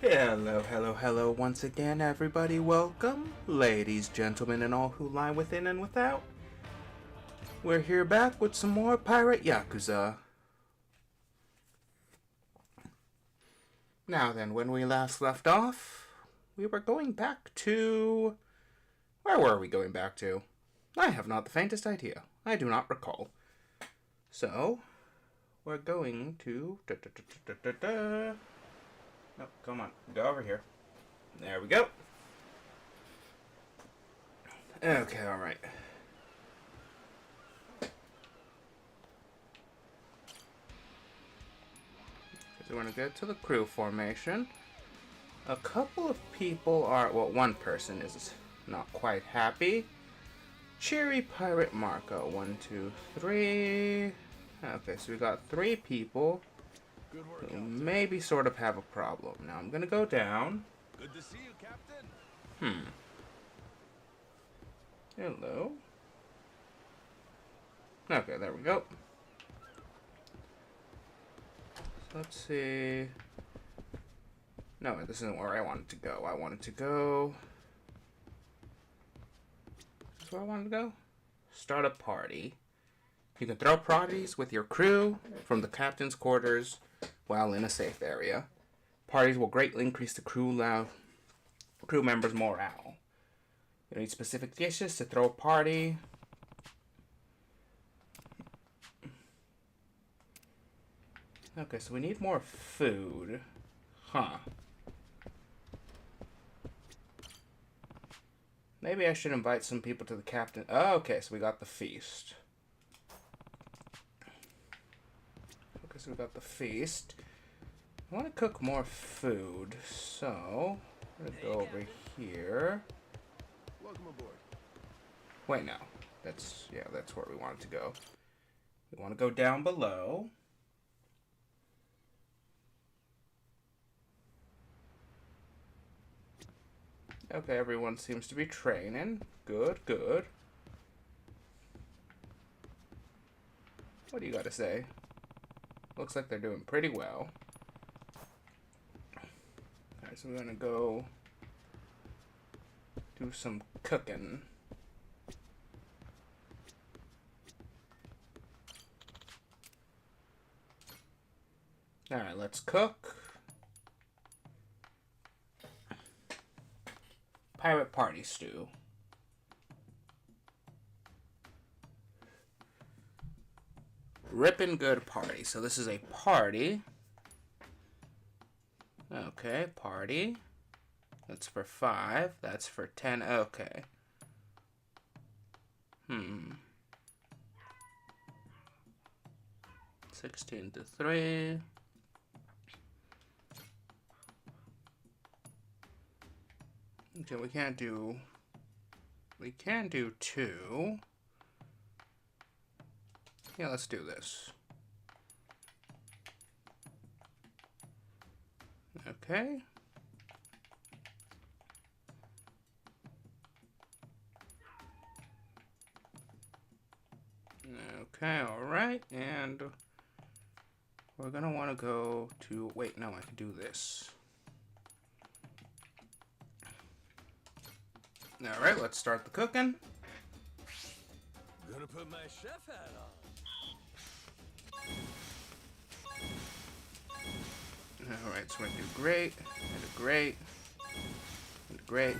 Hello, hello, hello once again, everybody. Welcome, ladies, gentlemen, and all who lie within and without. We're here back with some more Pirate Yakuza. Now then, when we last left off, we were going back to... Where were we going back to? I have not the faintest idea. I do not recall. So, we're going to... No, come on. Go over here. There we go. Okay, alright. So we're going to get to the crew formation. A couple of people are... Well, one person is not quite happy. Cheery Pirate Marco. 1, 2, 3... Okay, so we got 3 people who maybe sort of have a problem. Now I'm gonna go down. Good to see you, Captain. Hello. Okay, there we go. So let's see. No, this isn't where I wanted to go. I wanted to go... Is this where I wanted to go? Start a party. You can throw parties with your crew from the captain's quarters while in a safe area. Parties will greatly increase the crew members' morale. You need specific dishes to throw a party. Okay, so we need more food. Huh. Maybe I should invite some people to the captain. Oh, okay, so we got the feast. Okay, so we got the feast. I want to cook more food, so I'm gonna go over here. Welcome aboard. Wait, no. That's where we wanted to go. We want to go down below. Okay, everyone seems to be training. Good, good. What do you got to say? Looks like they're doing pretty well. Alright, so we're gonna go do some cooking. Alright, let's cook. Pirate party stew. Rippin' good party. So this is a party. Okay, party. That's for 5. That's for 10. Okay. 16 to 3. Okay, we can do 2. Yeah, let's do this. Okay. Okay, alright, and we're gonna want to go to... Wait, no, I can do this. Alright, let's start the cooking. Gonna put my chef hat on. Alright, so we're gonna do great, and a great, and a great.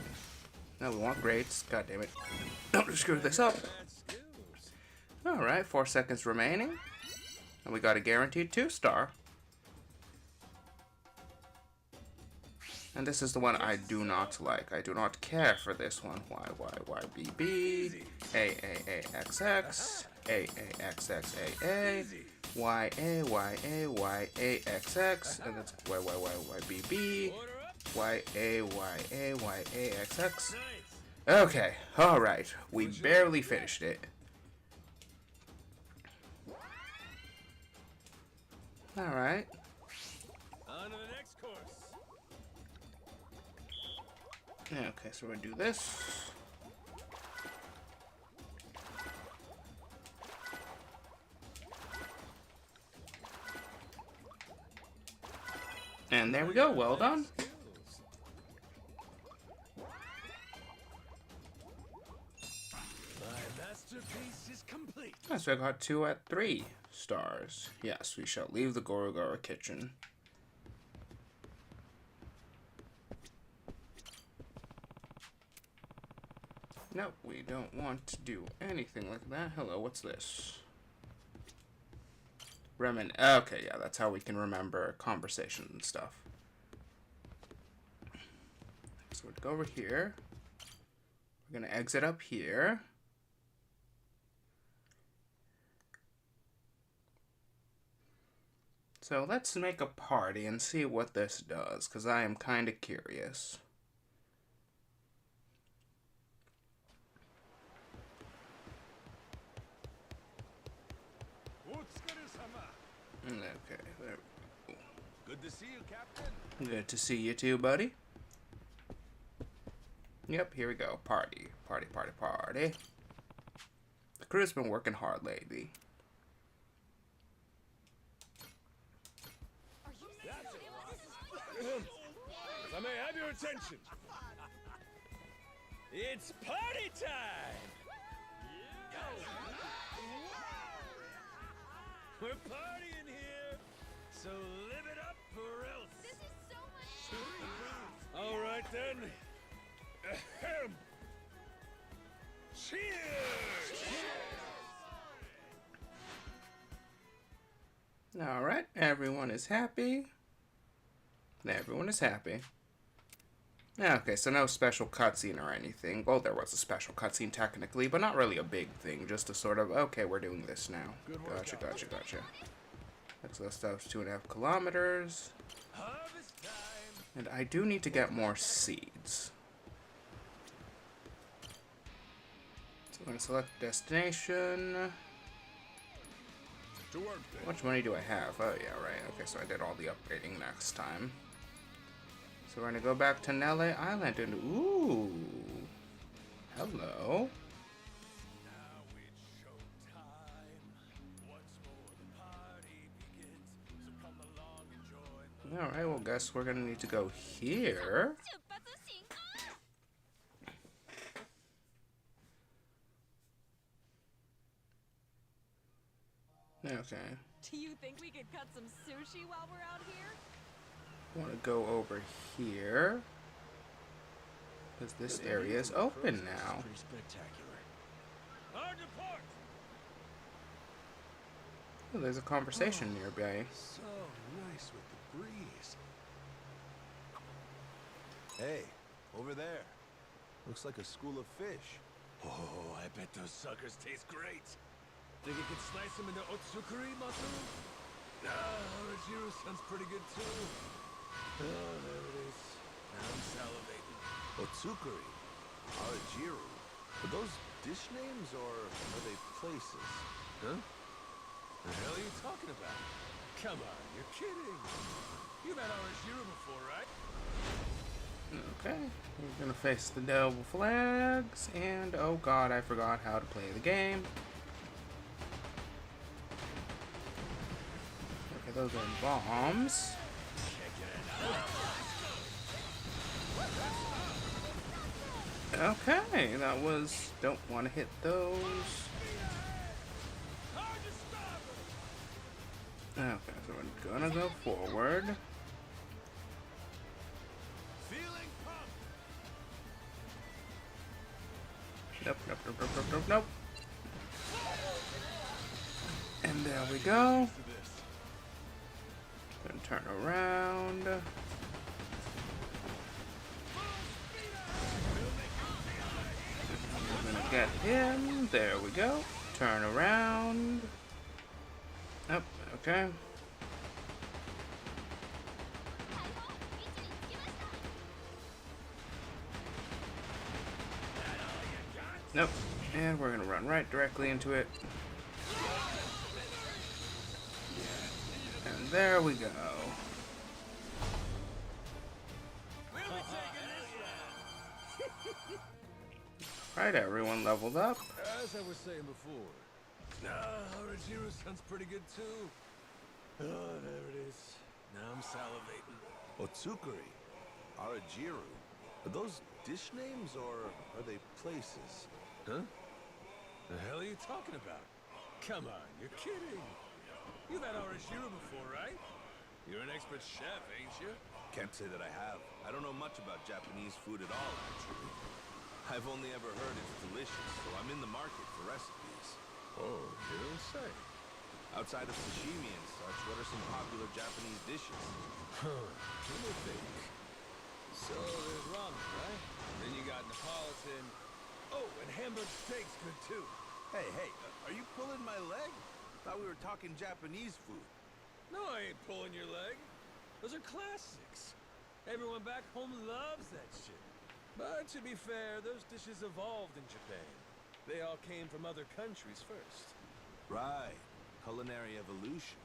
No, we want greats. God damn it. Don't screw this up. Alright, 4 seconds remaining. And we got a guaranteed 2-star. And this is the one I do not like. I do not care for this one. Y, B, B. A, X, X. A, X, X, A. Y, A, X, X. And that's Y, B, B. Y, A, X, X. Okay, alright. We barely finished it. Alright. On to the next course. Okay, so we're gonna do this. And there we go, well done. so I got 2 at 3 stars. Yes, we shall leave the Gorogoro kitchen. Nope, we don't want to do anything like that. Hello, what's this? Okay, yeah, that's how we can remember conversations and stuff. So we'd go over here. We're gonna exit up here. So let's make a party and see what this does, because I am kind of curious. Okay, there we go. Good to see you, Captain. Good to see you too, buddy. Yep, here we go. Party. Party, party, party. The crew's been working hard lately. If I may have your attention. It's party time! We're partying here, so live it up or else. This is so much fun. All right then. Ahem. Cheers! All right, everyone is happy. Everyone is happy. Okay, so no special cutscene or anything. Well, there was a special cutscene technically, but not really a big thing. Just a sort of, okay, we're doing this now. Gotcha, gotcha, gotcha. Exo stuff's 2.5 kilometers. Harvest time. And I do need to get more seeds. So I'm going to select destination. To work then. How much money do I have? Oh, yeah, right. Okay, so I did all the upgrading next time. So we're going to go back to Nele Island and... Ooh! Hello. Now it's showtime. Once more the party begins. So come along and join the Alright, well, guess we're going to need to go here. Okay. Do you think we could cut some sushi while we're out here? Want to go over here. Because this area is open now. Pretty spectacular. Hard to port. Oh, there's a conversation nearby. So nice with the breeze. Hey, over there. Looks like a school of fish. Oh, I bet those suckers taste great. Think you could slice them into otsukuri, Masu? Harajiru sounds pretty good too. Oh, there it is. Now I'm salivating. Otsukuri? Harajiru? Are those dish names or are they places? Huh? The hell are you talking about? Come on, you're kidding. You've had Harajiru before, right? Okay, we're gonna face the double flags, and oh god, I forgot how to play the game. Okay, those are bombs. Okay, that was... don't want to hit those. Okay, so we're gonna go forward. Nope, nope, nope, nope, nope, nope, nope. And there we go. Gonna turn around. We're gonna get him. There we go. Turn around. Oh, okay. Nope. And we're gonna run right directly into it. And there we go. Right, everyone leveled up. As I was saying before, Harajiru sounds pretty good too. Oh, there it is. Now I'm salivating. Otsukuri, Harajiru. Are those dish names or are they places? Huh? The hell are you talking about? Come on, you're kidding. You've had Orishiro before, right? You're an expert chef, ain't you? Can't say that I have. I don't know much about Japanese food at all, actually. I've only ever heard it's delicious, so I'm in the market for recipes. Oh, you don't say. Outside of sashimi and such, what are some popular Japanese dishes? Let me think. So there's ramen, right? Then you got Neapolitan. Oh, and Hamburg steak's good too. Hey, are you pulling my leg? Thought we were talking Japanese food. No, I ain't pulling your leg. Those are classics. Everyone back home loves that shit. But to be fair, those dishes evolved in Japan. They all came from other countries first. Right. Culinary evolution.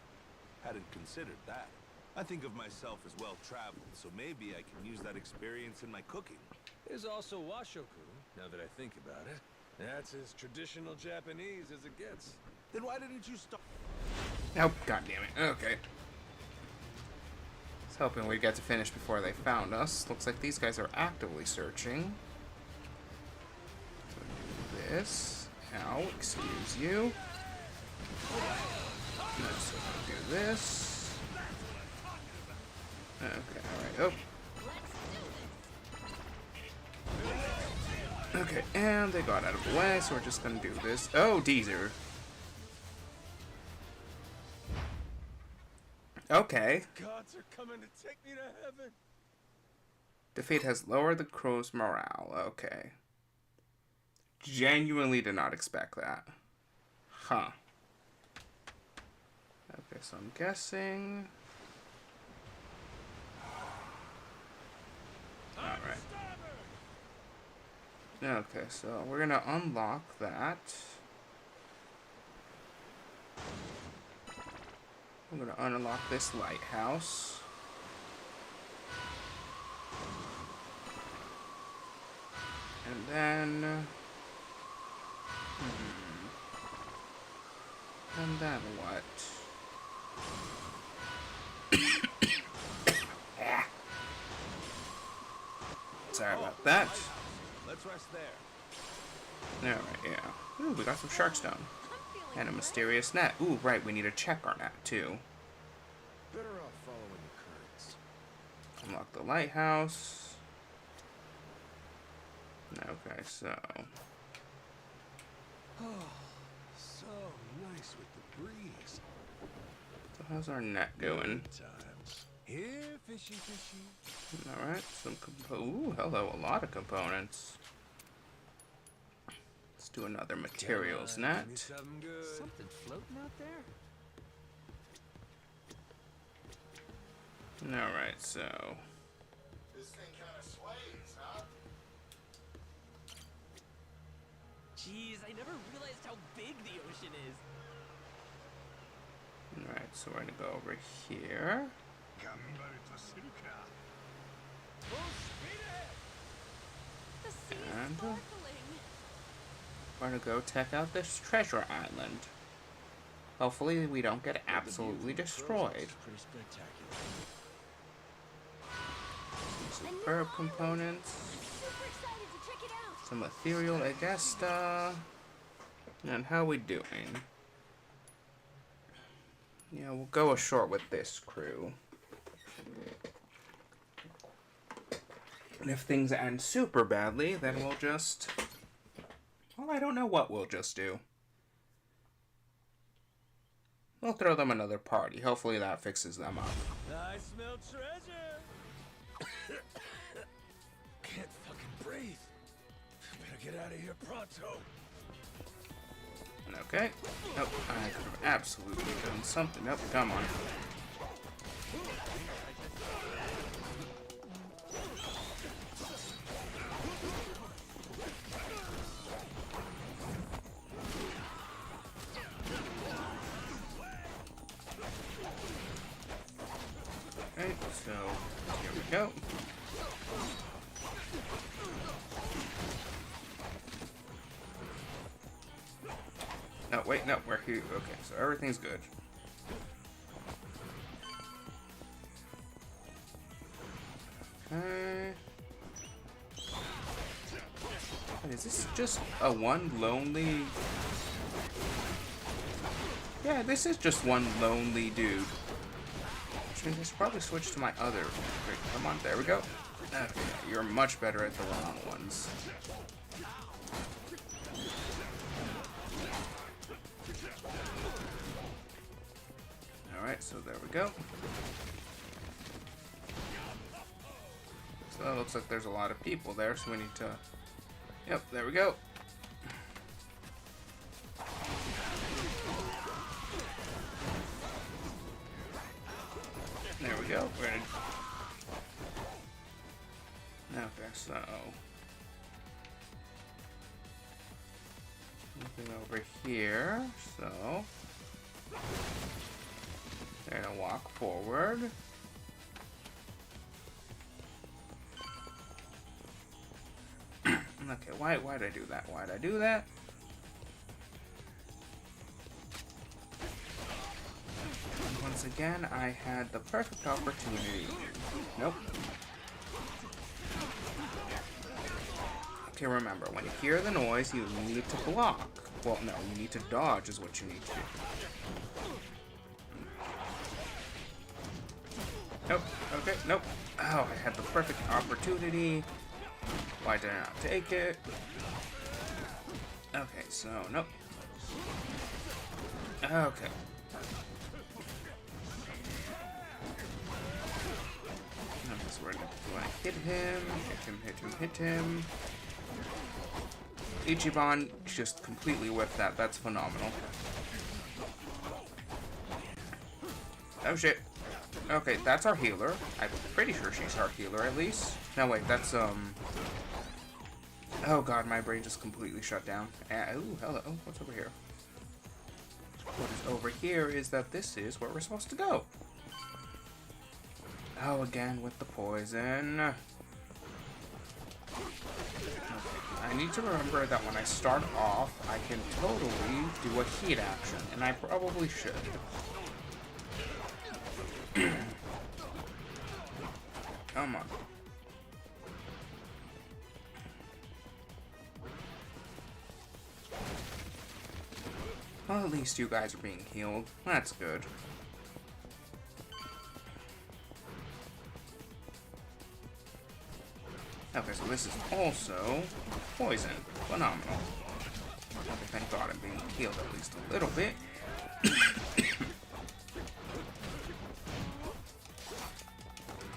Hadn't considered that. I think of myself as well-traveled, so maybe I can use that experience in my cooking. There's also washoku, now that I think about it. That's as traditional Japanese as it gets. Then why didn't you start? Oh, god damn it. Okay. I was hoping we'd get to finish before they found us. Looks like these guys are actively searching. So do this. Ow, excuse you. So do this. Okay, alright. Oh. Okay, and they got out of the way, so we're just gonna do this. Oh, Deezer. Okay. Gods are coming to take me to heaven. Defeat has lowered the crew's morale. Okay. Genuinely did not expect that. Huh. Okay, so I'm guessing... Alright. Okay, so we're gonna unlock that. I'm gonna unlock this lighthouse. And then... And then what? Sorry about that. Let's rest there. Alright, yeah. Ooh, we got some shark stone. And a mysterious net. Ooh, right, we need to check our net, too. Better off following the currents. Unlock the lighthouse. Okay, so... Oh, so nice with the breeze. So how's our net doing? Times. Here, fishy, fishy. Alright, some ooh, hello, a lot of components. Let's do another materials net. Something floating out there? Alright, so... This thing kind of sways, huh? Jeez, I never realized how big the ocean is. Alright, so we're gonna go over here. The sea is And sparkling. we're gonna go check out this treasure island. Hopefully we don't get absolutely destroyed. Pretty spectacular. Some superb components. Super excited to check it out. Some ethereal Agesta. And how we doing? Yeah, we'll go ashore with this crew. And if things end super badly, then we'll just... Well, I don't know what we'll just do. We'll throw them another party. Hopefully that fixes them up. I smell treasure. Can't fucking breathe. Better get out of here pronto. Okay. Nope, I could have absolutely done something. Nope, come on. Okay, so here we go. No, wait, no, we're here. Okay, so everything's good. Okay. Wait, is this just a one lonely... Yeah, this is just one lonely dude. Which means I should probably switch to my other. Great, come on, there we go. Okay, you're much better at the long ones. Alright, so there we go. So it looks like there's a lot of people there, so we need to... Yep, there we go. There we go. We're gonna... Okay, so... Moving over here, so... They're gonna walk forward. Okay, why did I do that? Why did I do that? And once again, I had the perfect opportunity. Nope. Okay, remember, when you hear the noise, you need to block. Well, no, you need to dodge is what you need to do. Nope. Okay, nope. Oh, I had the perfect opportunity. Why did I not take it? Okay, so, nope. Okay. Okay, so we're gonna hit him, hit him. Ichiban just completely whiffed that. That's phenomenal. Oh shit. Okay, that's our healer. I'm pretty sure she's our healer, at least. No, wait, that's, Oh god, my brain just completely shut down. Ooh, hello. What's over here? What is over here is that this is where we're supposed to go. Oh, again with the poison. Okay. I need to remember that when I start off, I can totally do a heat action, and I probably should. Come on. Well, at least you guys are being healed. That's good. Okay, so this is also poison. Phenomenal. Okay, thank God I'm being healed at least a little bit.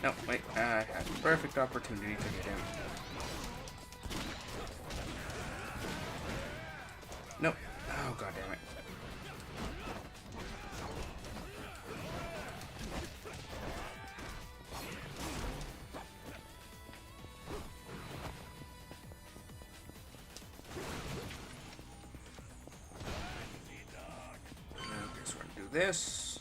No, wait, I had a perfect opportunity to get him. Nope. Oh, god damn it. Okay, so we're gonna do this.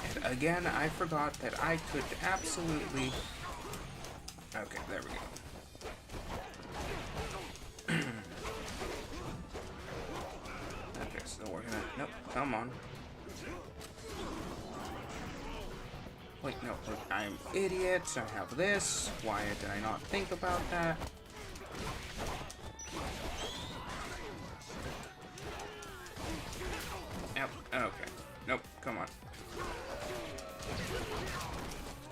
And again, I forgot that I could absolutely... Okay, there we go. Okay, so we're gonna... Nope, come on. Wait, no, look, I'm idiot. I have this. Why did I not think about that? Yep, okay. Nope, come on.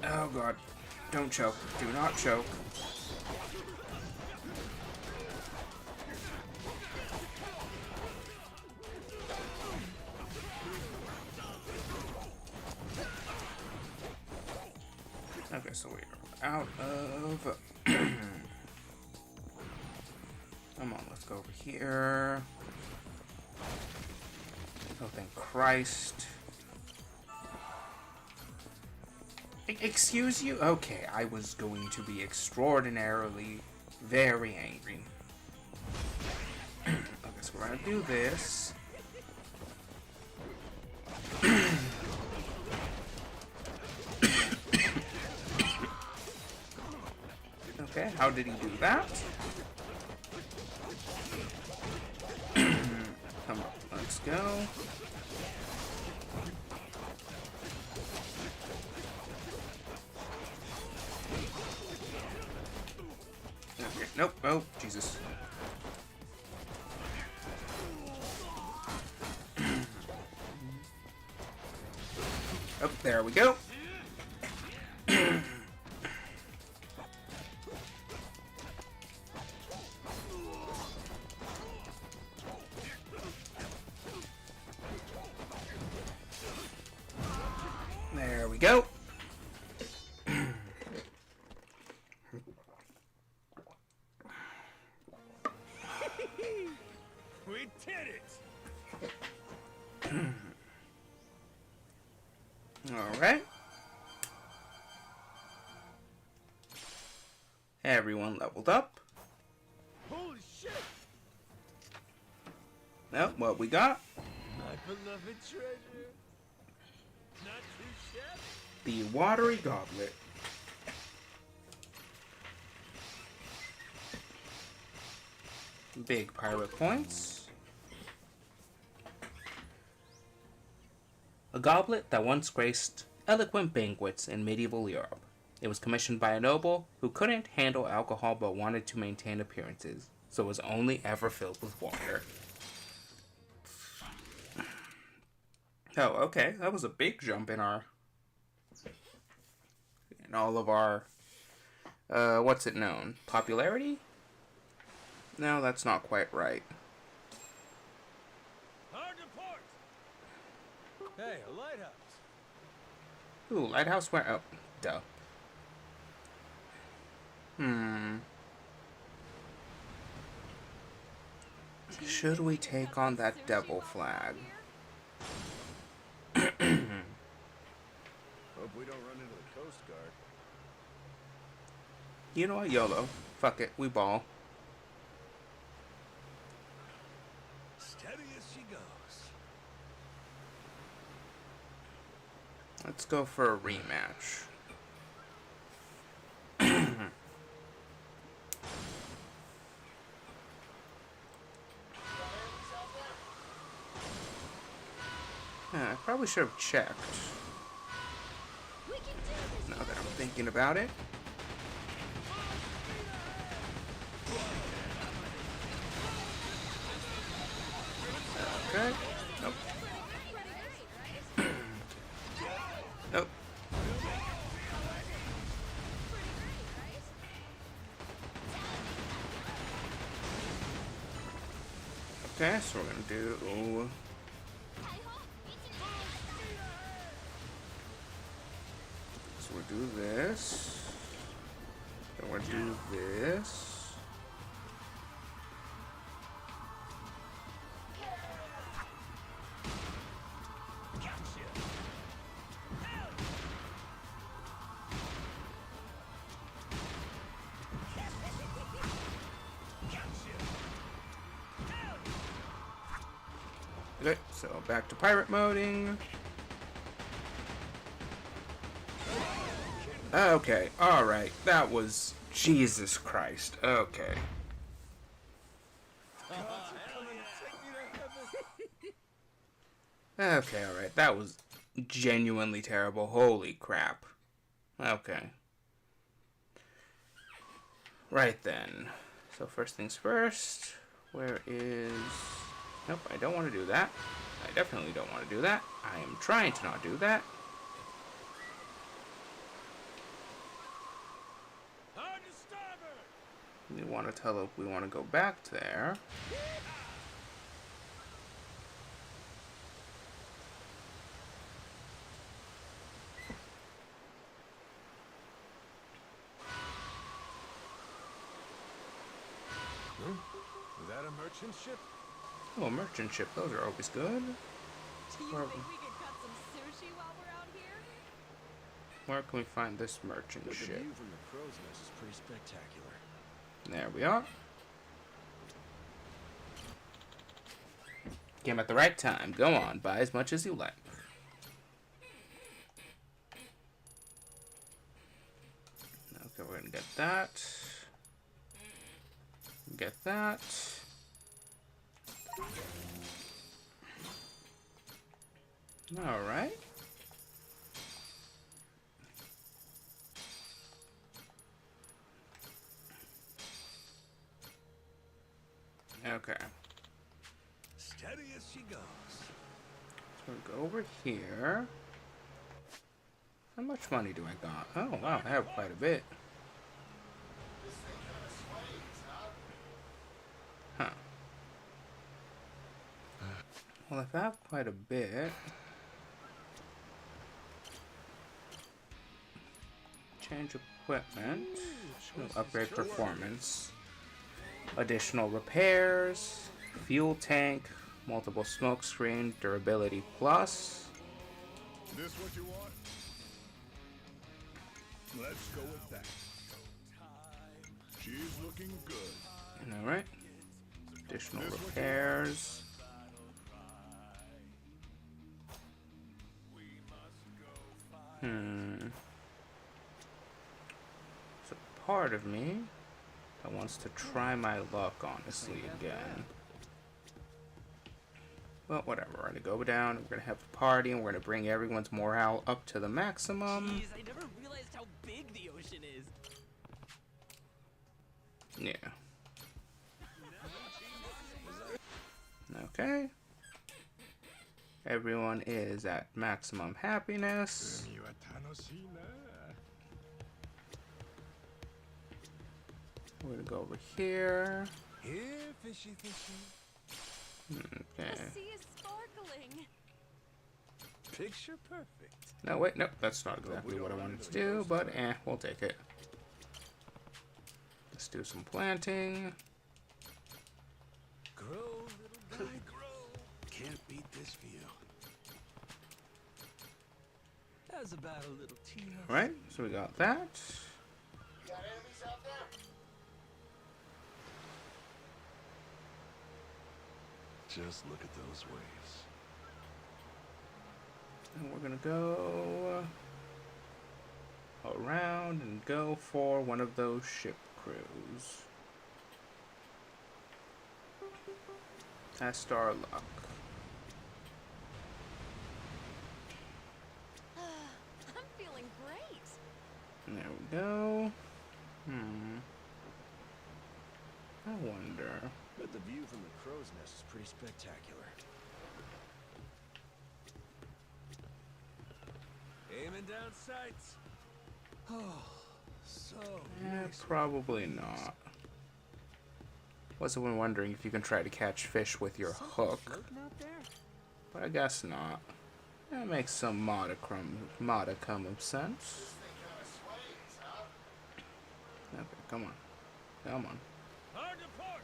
Oh god. Don't choke. Do not choke. Okay, so we're out of... Come on, let's go over here. Oh, thank Christ. Excuse you? Okay, I was going to be extraordinarily very angry. Okay, so we're gonna do this. Okay, how did he do that? Come on, let's go. Okay, nope, oh, Jesus. Oh, there we go. There we go. We did it! Alright. Everyone leveled up. Holy shit! Well, what we got? My beloved treasure. Not too shabby. The watery goblet. Big pirate points. A goblet that once graced eloquent banquets in medieval Europe. It was commissioned by a noble who couldn't handle alcohol but wanted to maintain appearances, so it was only ever filled with water. Oh, okay. That was a big jump in all of our what's it known? Popularity? No, that's not quite right. Hard to port. Hey, a lighthouse. Ooh, lighthouse where? Oh, duh. Should we take on that devil flag? Hope we don't run into the Coast Guard. You know what, YOLO. Fuck it, we ball. Steady as she goes. Let's go for a rematch. I probably should have checked. Now that I'm thinking about it. Okay. Nope. Nope. Okay, so we're gonna do. So we'll do this. Then we'll do this. Okay, so back to pirate moding. Okay, alright, that was Jesus Christ. Okay. Okay, alright, that was genuinely terrible. Holy crap. Okay. Right then. So first things first, where is... Nope, I don't want to do that. I definitely don't want to do that. I am trying to not do that. We want to tell if we want to go back there. Is that a merchant ship? Oh, a merchant ship. Those are always good. Do you Where- think we could cut some sushi while we're out here? Where can we find this merchant The ship? view from the crow's nest is pretty spectacular. There we are. Came at the right time. Go on, buy as much as you like. Okay, we're gonna get that. Get that. Alright. Okay. Steady as she goes. So we'll go over here. How much money do I got? Oh, wow, I have quite a bit. This thing kind of sways, huh? Huh. Well, if I have quite a bit... Change equipment. Upgrade performance. Additional repairs. Fuel tank. Multiple smoke screen. Durability plus. This what you want? Let's go with that. She's looking good. Alright. Additional repairs. So part of me that wants to try my luck, honestly, again. Well, whatever. We're gonna go down, we're gonna have a party, and we're gonna bring everyone's morale up to the maximum. Jeez, I never realized how big the ocean is. Yeah. Okay. Everyone is at maximum happiness. We're gonna go over here. Here, fishy, fishy. Okay. The sea is sparkling. Picture perfect. No, wait, no, that's not exactly what I wanted to do, but we'll take it. Let's do some planting. Grow, little guy, grow. Can't beat this view. How's about a little tea? Right, so we got that. You got enemies out there? Just look at those waves. And we're gonna go around and go for one of those ship crews. Test our luck. I'm feeling great. There we go. I wonder. But the view from the crow's nest is pretty spectacular. Aiming down sights. Oh, so nice. Probably not. Was one wondering if you can try to catch fish with your hook, Floating out there? but I guess not. That makes some modicum of sense. This thing kind of sways, huh? Okay, come on. Come on. Hard to port.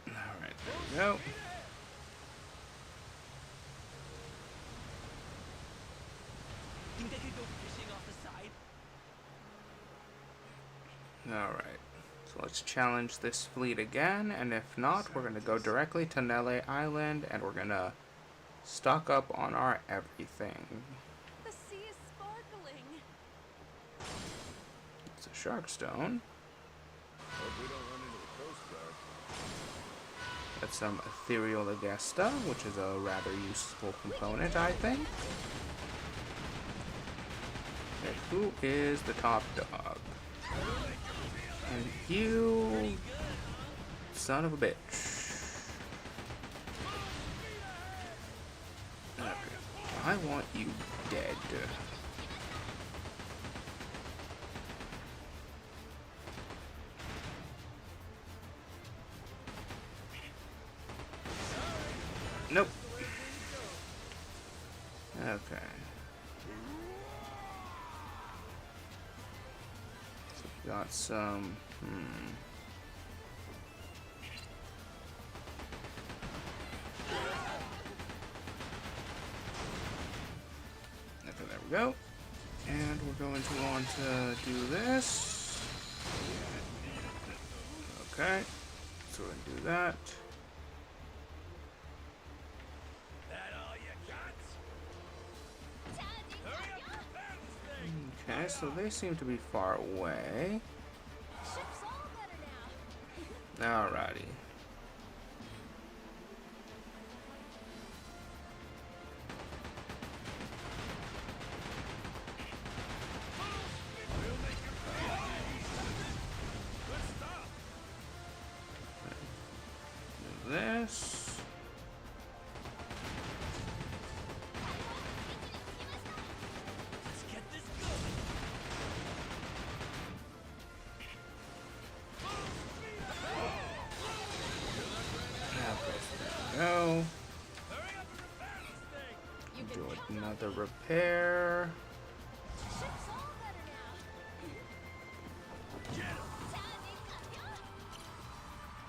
Alright, there we go. Think they could go fishing off the side? Alright. So let's challenge this fleet again, and if not, we're gonna go directly to Nele Island, and we're gonna stock up on our everything. The sea is sparkling. It's a shark stone. Hope we don't run into the Coast Guard. That's some ethereal agesta, which is a rather useful component, I think. Okay, who is the top dog? And you, son of a bitch. Okay, I want you dead. Nope. Okay. So we got some. Okay, there we go. And we're going to want to do this. Okay. So we're going to do that. That all you got? Hurry up and repair this thing. Okay, so they seem to be far away. Ship's all better now. Alrighty. Do this. go. Hurry up and repair this thing! You can Do count on another me. repair. Ship's all better now. Get him!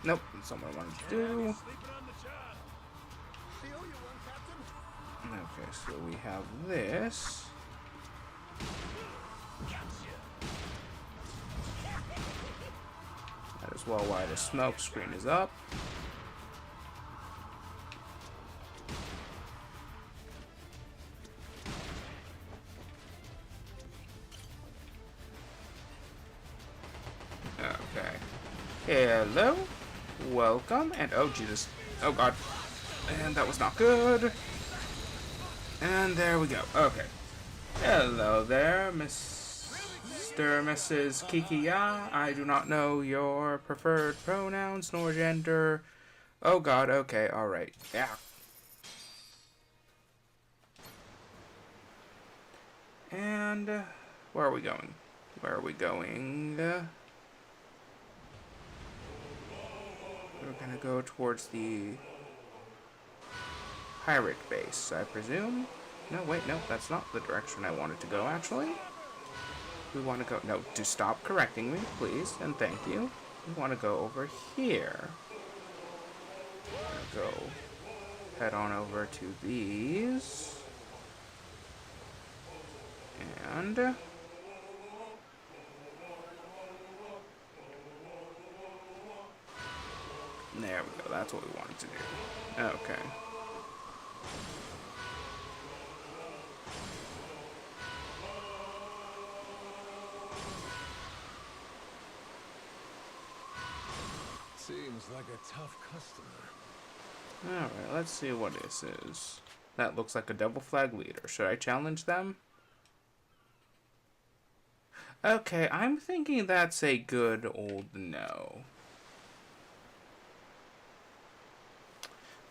Nope, that's not what I wanted to do. Sleeping on the job. Feel you one, Captain. Okay, so we have this. That is well why the smoke screen is up. Okay. Hello. Welcome. And oh Jesus. Oh god. And that was not good. And there we go. Okay. Hello there, Mr. Mrs. Kikiya. I do not know your preferred pronouns nor gender. Oh god, okay, alright. Yeah. And where are we going? Where are we going? We're gonna go towards the pirate base, I presume. No, wait, no, that's not the direction I wanted to go, actually. We want to go... No, to stop correcting me, please, and thank you. We want to go over here. Go head on over to these. And... there we go, that's what we wanted to do. Okay. Seems like a tough customer. Alright, let's see what this is. That looks like a double flag leader. Should I challenge them? Okay, I'm thinking that's a good old no.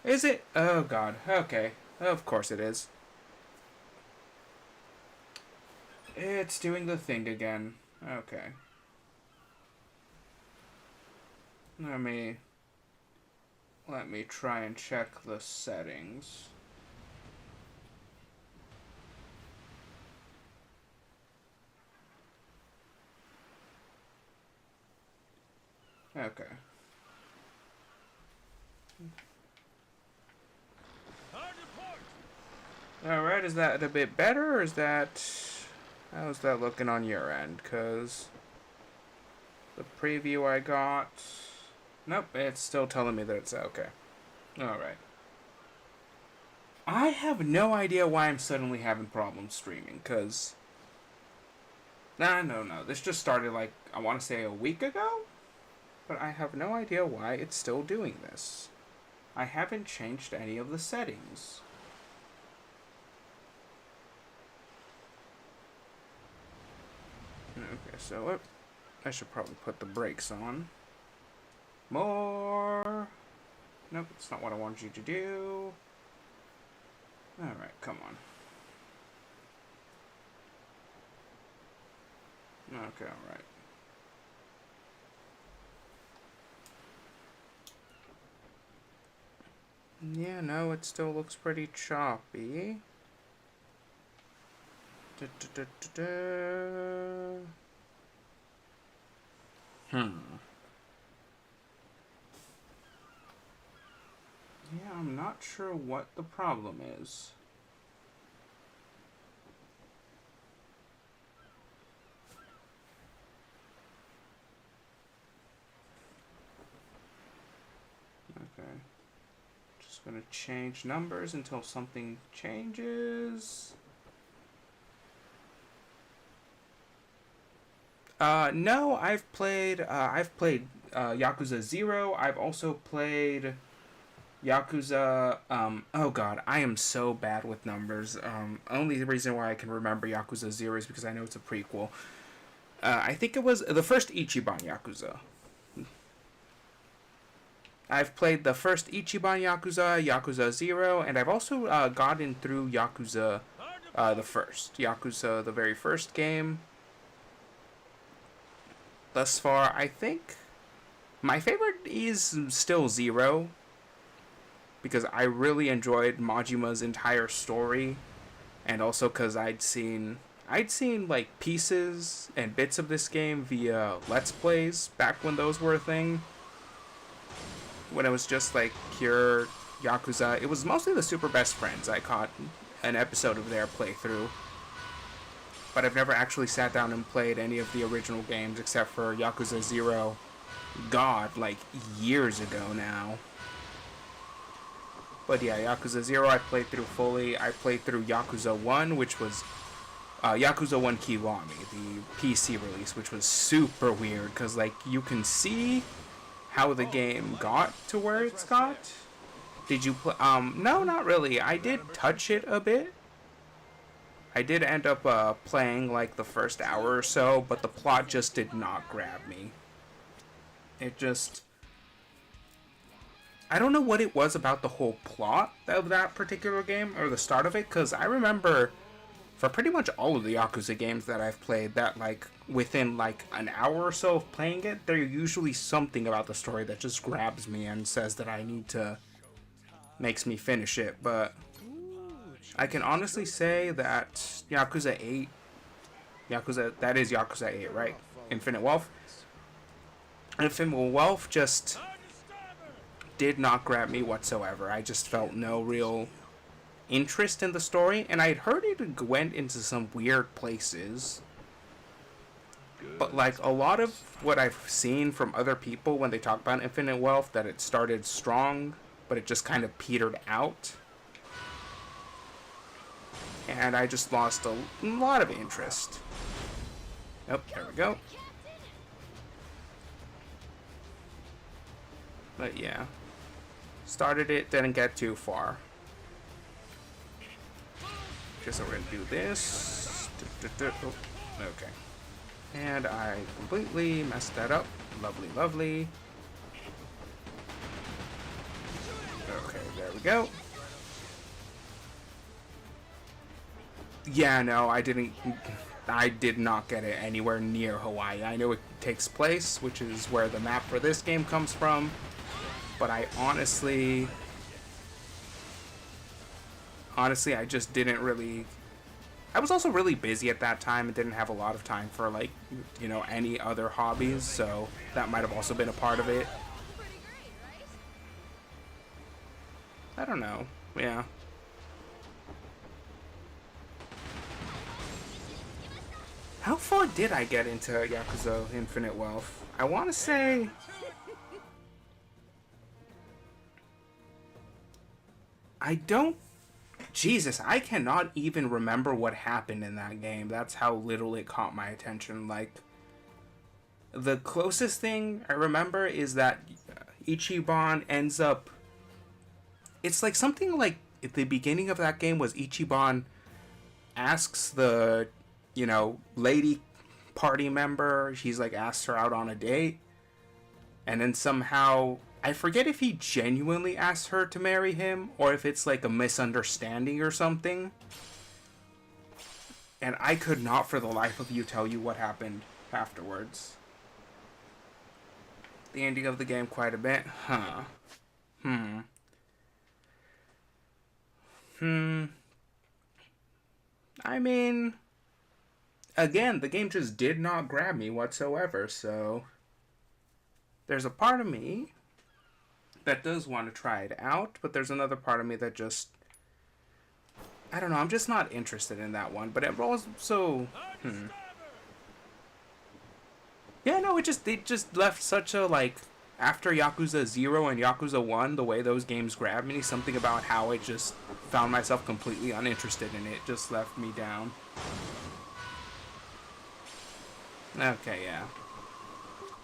Is it? Oh god, okay. Of course it is. It's doing the thing again. Okay. Let me try and check the settings. Okay. Hard report! Alright, is that a bit better, or is that... how's that looking on your end? Because the preview I got... nope, it's still telling me that it's okay. Alright. I have no idea why I'm suddenly having problems streaming, because... No. This just started, like, I want to say a week ago? But I have no idea why it's still doing this. I haven't changed any of the settings. Okay, so I should probably put the brakes on. More. Nope, it's not what I wanted you to do. Alright, come on. Okay, alright. Yeah, no, it still looks pretty choppy. Yeah, I'm not sure what the problem is. Okay. Just gonna change numbers until something changes. No, I've played Yakuza 0. I've also played Yakuza, oh god, I am so bad with numbers. Only reason why I can remember Yakuza 0 is because I know it's a prequel. I think it was the first Ichiban Yakuza. I've played the first Ichiban Yakuza, Yakuza 0, and I've also gotten through Yakuza, the very first game. Thus far, I think my favorite is still 0. because I really enjoyed Majima's entire story, and also because I'd seen like pieces and bits of this game via Let's Plays back when those were a thing. When it was just like pure Yakuza. It was mostly the Super Best Friends. I caught an episode of their playthrough. But I've never actually sat down and played any of the original games except for Yakuza 0. God, like years ago now. But yeah, Yakuza 0 I played through fully. I played through Yakuza 1, which was Yakuza 1 Kiwami, the PC release, which was super weird because like you can see how the game got to where it's got. Did you play? No, not really. I did touch it a bit. I did end up playing like the first hour or so, but the plot just did not grab me. It just... I don't know what it was about the whole plot of that particular game, or the start of it, because I remember for pretty much all of the Yakuza games that I've played, that like within like an hour or so of playing it, there's usually something about the story that just grabs me and says that I need to... makes me finish it, but... I can honestly say that Yakuza 8... that is Yakuza 8, right? Infinite Wealth? Infinite Wealth just did not grab me whatsoever. I just felt no real interest in the story, and I had heard it went into some weird places. But like a lot of what I've seen from other people when they talk about Infinite Wealth, that it started strong, but it just kind of petered out. And I just lost a lot of interest. Oh, there we go. But yeah. Started it, didn't get too far. Okay, so we're gonna do this. Oh, okay. And I completely messed that up. Lovely, lovely. Okay, there we go. Yeah, no, I did not get it anywhere near Hawaii. I know it takes place, which is where the map for this game comes from, but I honestly, I just didn't really... I was also really busy at that time and didn't have a lot of time for, like, you know, any other hobbies, so that might have also been a part of it. I don't know. Yeah. How far did I get into Yakuza Infinite Wealth? I want to say... I don't... Jesus, I cannot even remember what happened in that game. That's how little it caught my attention. Like, the closest thing I remember is that Ichiban ends up... It's like something like at the beginning of that game was Ichiban asks the... you know, lady party member, he's like asks her out on a date, and then somehow, I forget if he genuinely asks her to marry him, or if it's like a misunderstanding or something, and I could not for the life of you tell you what happened afterwards. The ending of the game quite a bit, huh? I mean... Again, the game just did not grab me whatsoever, so there's a part of me that does want to try it out, but there's another part of me that just, I don't know, I'm just not interested in that one, but it also, yeah, no, it just left such a, like, after Yakuza 0 and Yakuza 1, the way those games grabbed me, something about how I just found myself completely uninterested in it just left me down. Okay, yeah.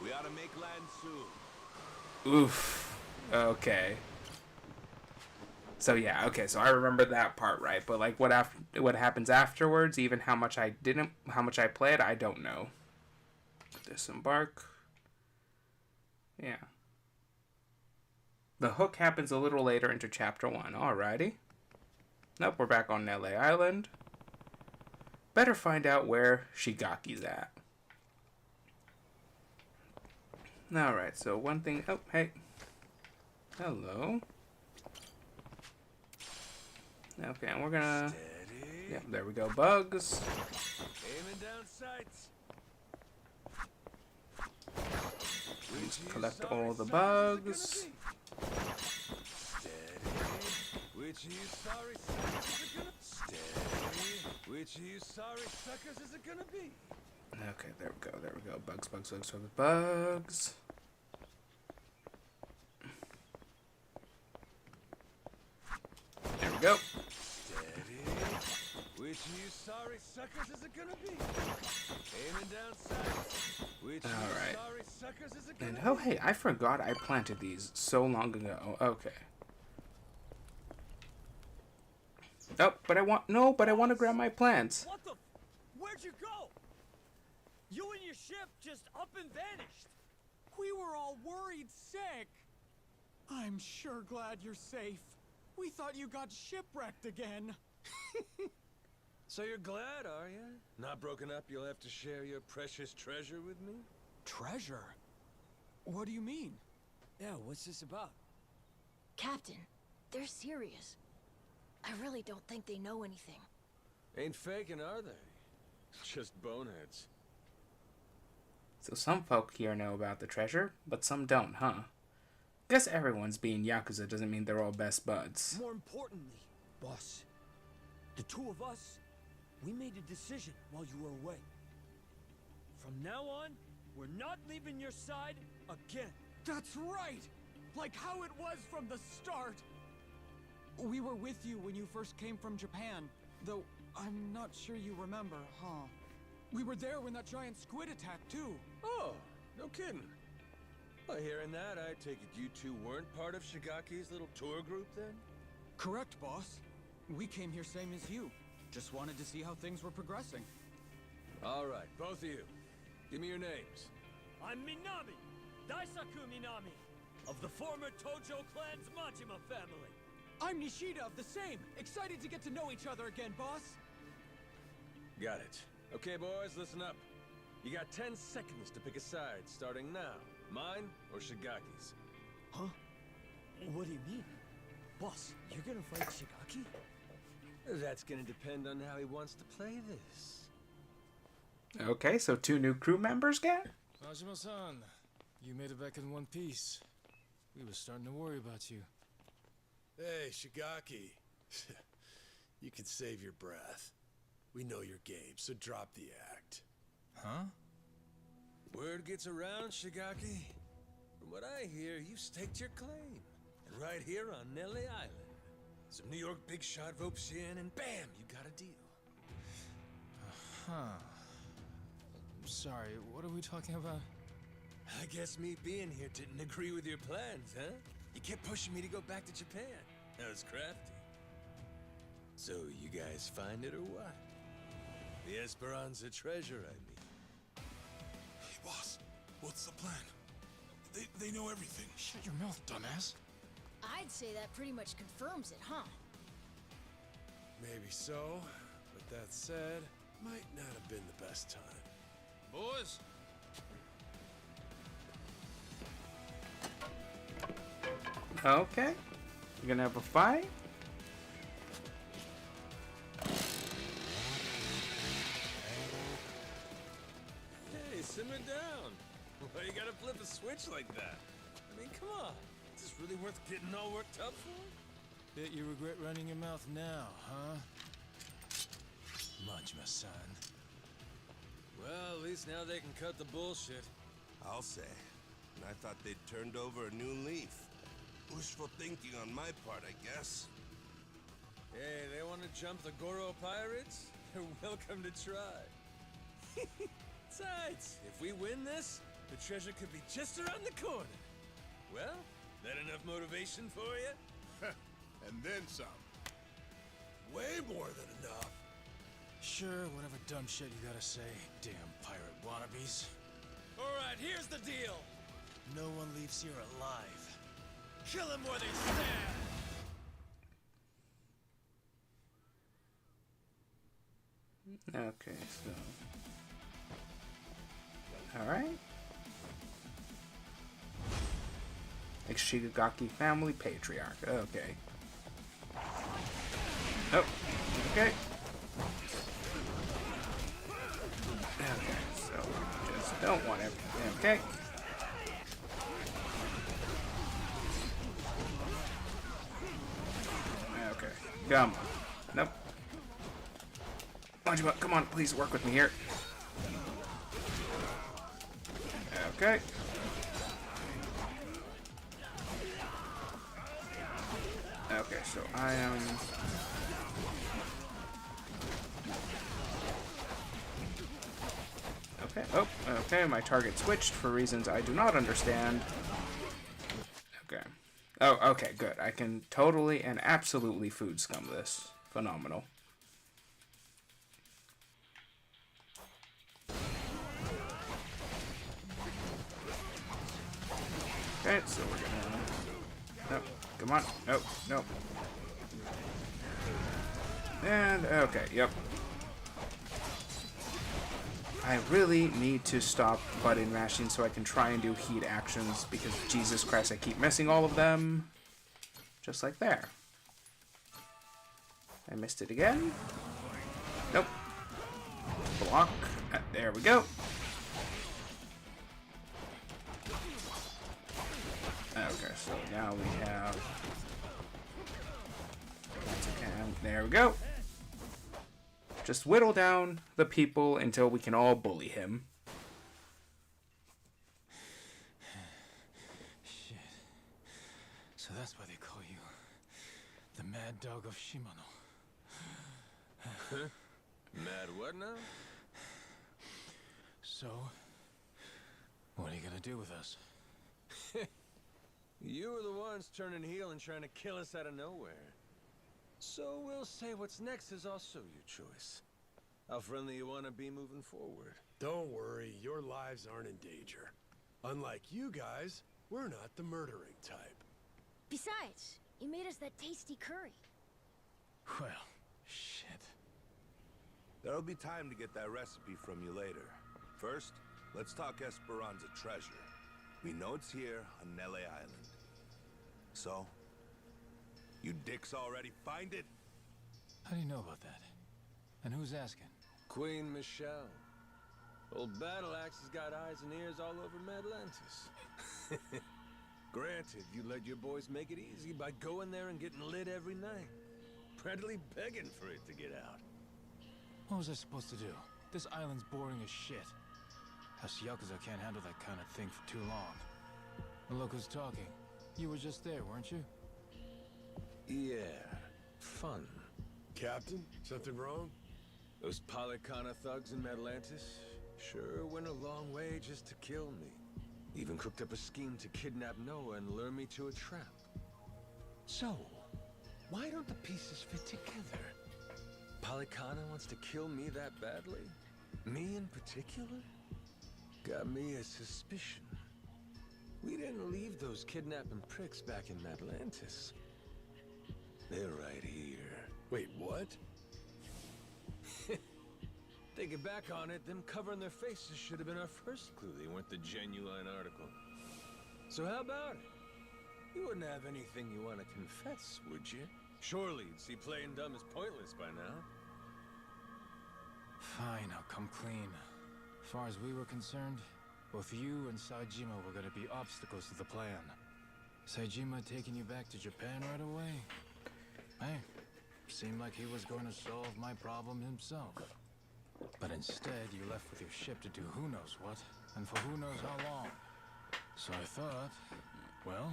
We ought to make land soon. Oof. Okay. So yeah, okay, so I remember that part right, but like what happens afterwards, even how much I played, I don't know. Disembark. Yeah. The hook happens a little later into chapter 1. Alrighty. Nope, we're back on LA Island. Better find out where Shigaki's at. Alright, so one thing... Oh, hey. Hello. Okay, and we're gonna... Steady. Yep, there we go, bugs. Aiming down sights. Let's collect all the bugs. Steady. Which of you sorry suckers is it gonna? Steady. Which of you sorry suckers is it gonna be? Okay, there we go, there we go. Bugs, bugs, bugs, bugs, bugs. There we go. Steady. Which of you sorry suckers is it gonna be? Aiming down sights. Which of you Alright. sorry suckers is it gonna And be? oh hey, I forgot I planted these so long ago. Okay. Oh, but I want to grab my plants. What the? Where'd you go? You and your ship just up and vanished. We were all worried sick. I'm sure glad you're safe. We thought you got shipwrecked again. So you're glad, are you? Not broken up, you'll have to share your precious treasure with me? Treasure? What do you mean? Yeah, what's this about? Captain, they're serious. I really don't think they know anything. Ain't faking, are they? Just boneheads. So some folk here know about the treasure, but some don't, huh? Guess everyone's being Yakuza doesn't mean they're all best buds. More importantly, boss, the two of us, we made a decision while you were away. From now on, we're not leaving your side again. That's right! Like how it was from the start! We were with you when you first came from Japan, though I'm not sure you remember, huh? We were there when that giant squid attacked, too. Oh, no kidding. Well, hearing that, I take it you two weren't part of Shigaki's little tour group then? Correct, boss. We came here same as you. Just wanted to see how things were progressing. All right, both of you. Give me your names. I'm Minami, Daisaku Minami, of the former Tojo clan's Majima family. I'm Nishida of the same. Excited to get to know each other again, boss. Got it. Okay, boys, listen up. You got 10 seconds to pick a side, starting now. Mine or Shigaki's? Huh? What do you mean? Boss, you're gonna fight Shigaki? That's gonna depend on how he wants to play this. Okay, so 2 new crew members, get? Majima-san, you made it back in one piece. We were starting to worry about you. Hey, Shigaki. You can save your breath. We know your game, so drop the act. Huh? Word gets around, Shigaki. From what I hear, you staked your claim. And right here on Nelly Island. Some New York big shot ropes you in, and bam, you got a deal. Huh. I'm sorry, what are we talking about? I guess me being here didn't agree with your plans, huh? You kept pushing me to go back to Japan. That was crafty. So, you guys find it or what? The Esperanza treasure, I mean. Hey, boss. What's the plan? They know everything. Shut your mouth, dumbass. I'd say that pretty much confirms it, huh? Maybe so, but that said, might not have been the best time. Boys! Okay. You're gonna have a fight? Hey, simmer down. Why you gotta flip a switch like that? I mean, come on. Is this really worth getting all worked up for? Bet you regret running your mouth now, huh? Majima-san. Well, at least now they can cut the bullshit. I'll say. And I thought they'd turned over a new leaf. Wishful thinking on my part, I guess. Hey, they want to jump the Goro pirates? You're welcome to try. Besides, if we win this, the treasure could be just around the corner. Well, that enough motivation for you? And then some. Way more than enough. Sure, whatever dumb shit you gotta say, damn pirate wannabes. Alright, here's the deal. No one leaves here alive. Kill them where they stand. Okay, so... Alright. Shigaki family patriarch. Okay. Oh, okay. Okay, so just don't want everything. Okay. Okay, come on. Nope. Majima, come on, please work with me here. Okay. Okay, so I am... Okay, oh, okay, my target switched for reasons I do not understand. Okay. Oh, okay, good. I can totally and absolutely food scum this. Phenomenal. Okay, so we're gonna... No, come on. No, no. And, okay, yep. I really need to stop button mashing so I can try and do heat actions because, Jesus Christ, I keep missing all of them. Just like there. I missed it again. Nope. Block. There we go. Okay, so now we have... There we go. Just whittle down the people until we can all bully him. Shit. So that's why they call you the Mad Dog of Shimano. Mad what now? So, what are you gonna do with us? You were the ones turning heel and trying to kill us out of nowhere. So we'll say what's next is also your choice. How friendly you want to be moving forward. Don't worry, your lives aren't in danger. Unlike you guys, we're not the murdering type. Besides, you made us that tasty curry. Well, shit. There'll be time to get that recipe from you later. First, let's talk Esperanza treasure. We know it's here on Nele Island. So, you dicks already find it? How do you know about that? And who's asking? Queen Michelle. Old Battle Axe has got eyes and ears all over Madlantis. Granted, you let your boys make it easy by going there and getting lit every night. Practically begging for it to get out. What was I supposed to do? This island's boring as shit. Us Yakuza can't handle that kind of thing for too long. And look who's talking. You were just there, weren't you? Yeah, fun. Captain, something wrong? Those Polycana thugs in Madlantis sure went a long way just to kill me. Even cooked up a scheme to kidnap Noah and lure me to a trap. So, why don't the pieces fit together? Polycana wants to kill me that badly? Me in particular? Got me a suspicion. We didn't leave those kidnapping pricks back in Madlantis. They're right here. Wait, what? Thinking back on it, them covering their faces should have been our first clue they weren't the genuine article. So how about it? You wouldn't have anything you want to confess, would you? Surely you'd see playing dumb is pointless by now. Fine, I'll come clean. As far as we were concerned, both you and Saejima were gonna be obstacles to the plan. Saejima taking you back to Japan right away? Hey, seemed like he was going to solve my problem himself. But instead, you left with your ship to do who knows what, and for who knows how long. So I thought, well,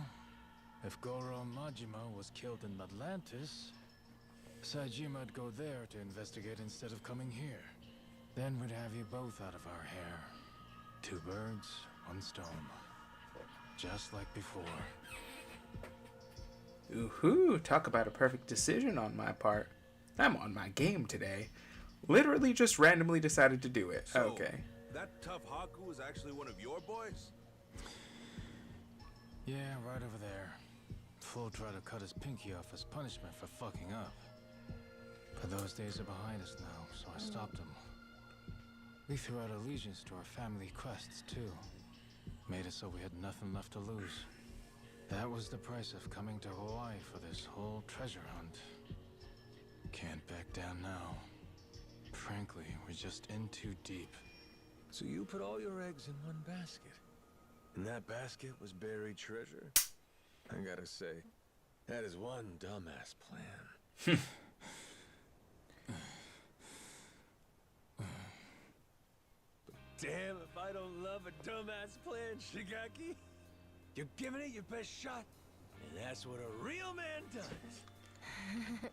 if Goro Majima was killed in Atlantis, Saejima'd go there to investigate instead of coming here. Then we'd have you both out of our hair. 2 birds, 1 stone. Just like before. Ooh-hoo, talk about a perfect decision on my part. I'm on my game today. Literally just randomly decided to do it. So, okay. That tough Haku is actually one of your boys? Yeah, right over there. Fool tried to cut his pinky off as punishment for fucking up. But those days are behind us now, so I stopped him. We threw out allegiance to our family quests, too. Made it so we had nothing left to lose. That was the price of coming to Hawaii for this whole treasure hunt. Can't back down now. Frankly, we're just in too deep. So you put all your eggs in one basket. And that basket was buried treasure? I gotta say, that is one dumbass plan. Damn if I don't love a dumbass plan, Shigaki. You're giving it your best shot, and that's what a real man does.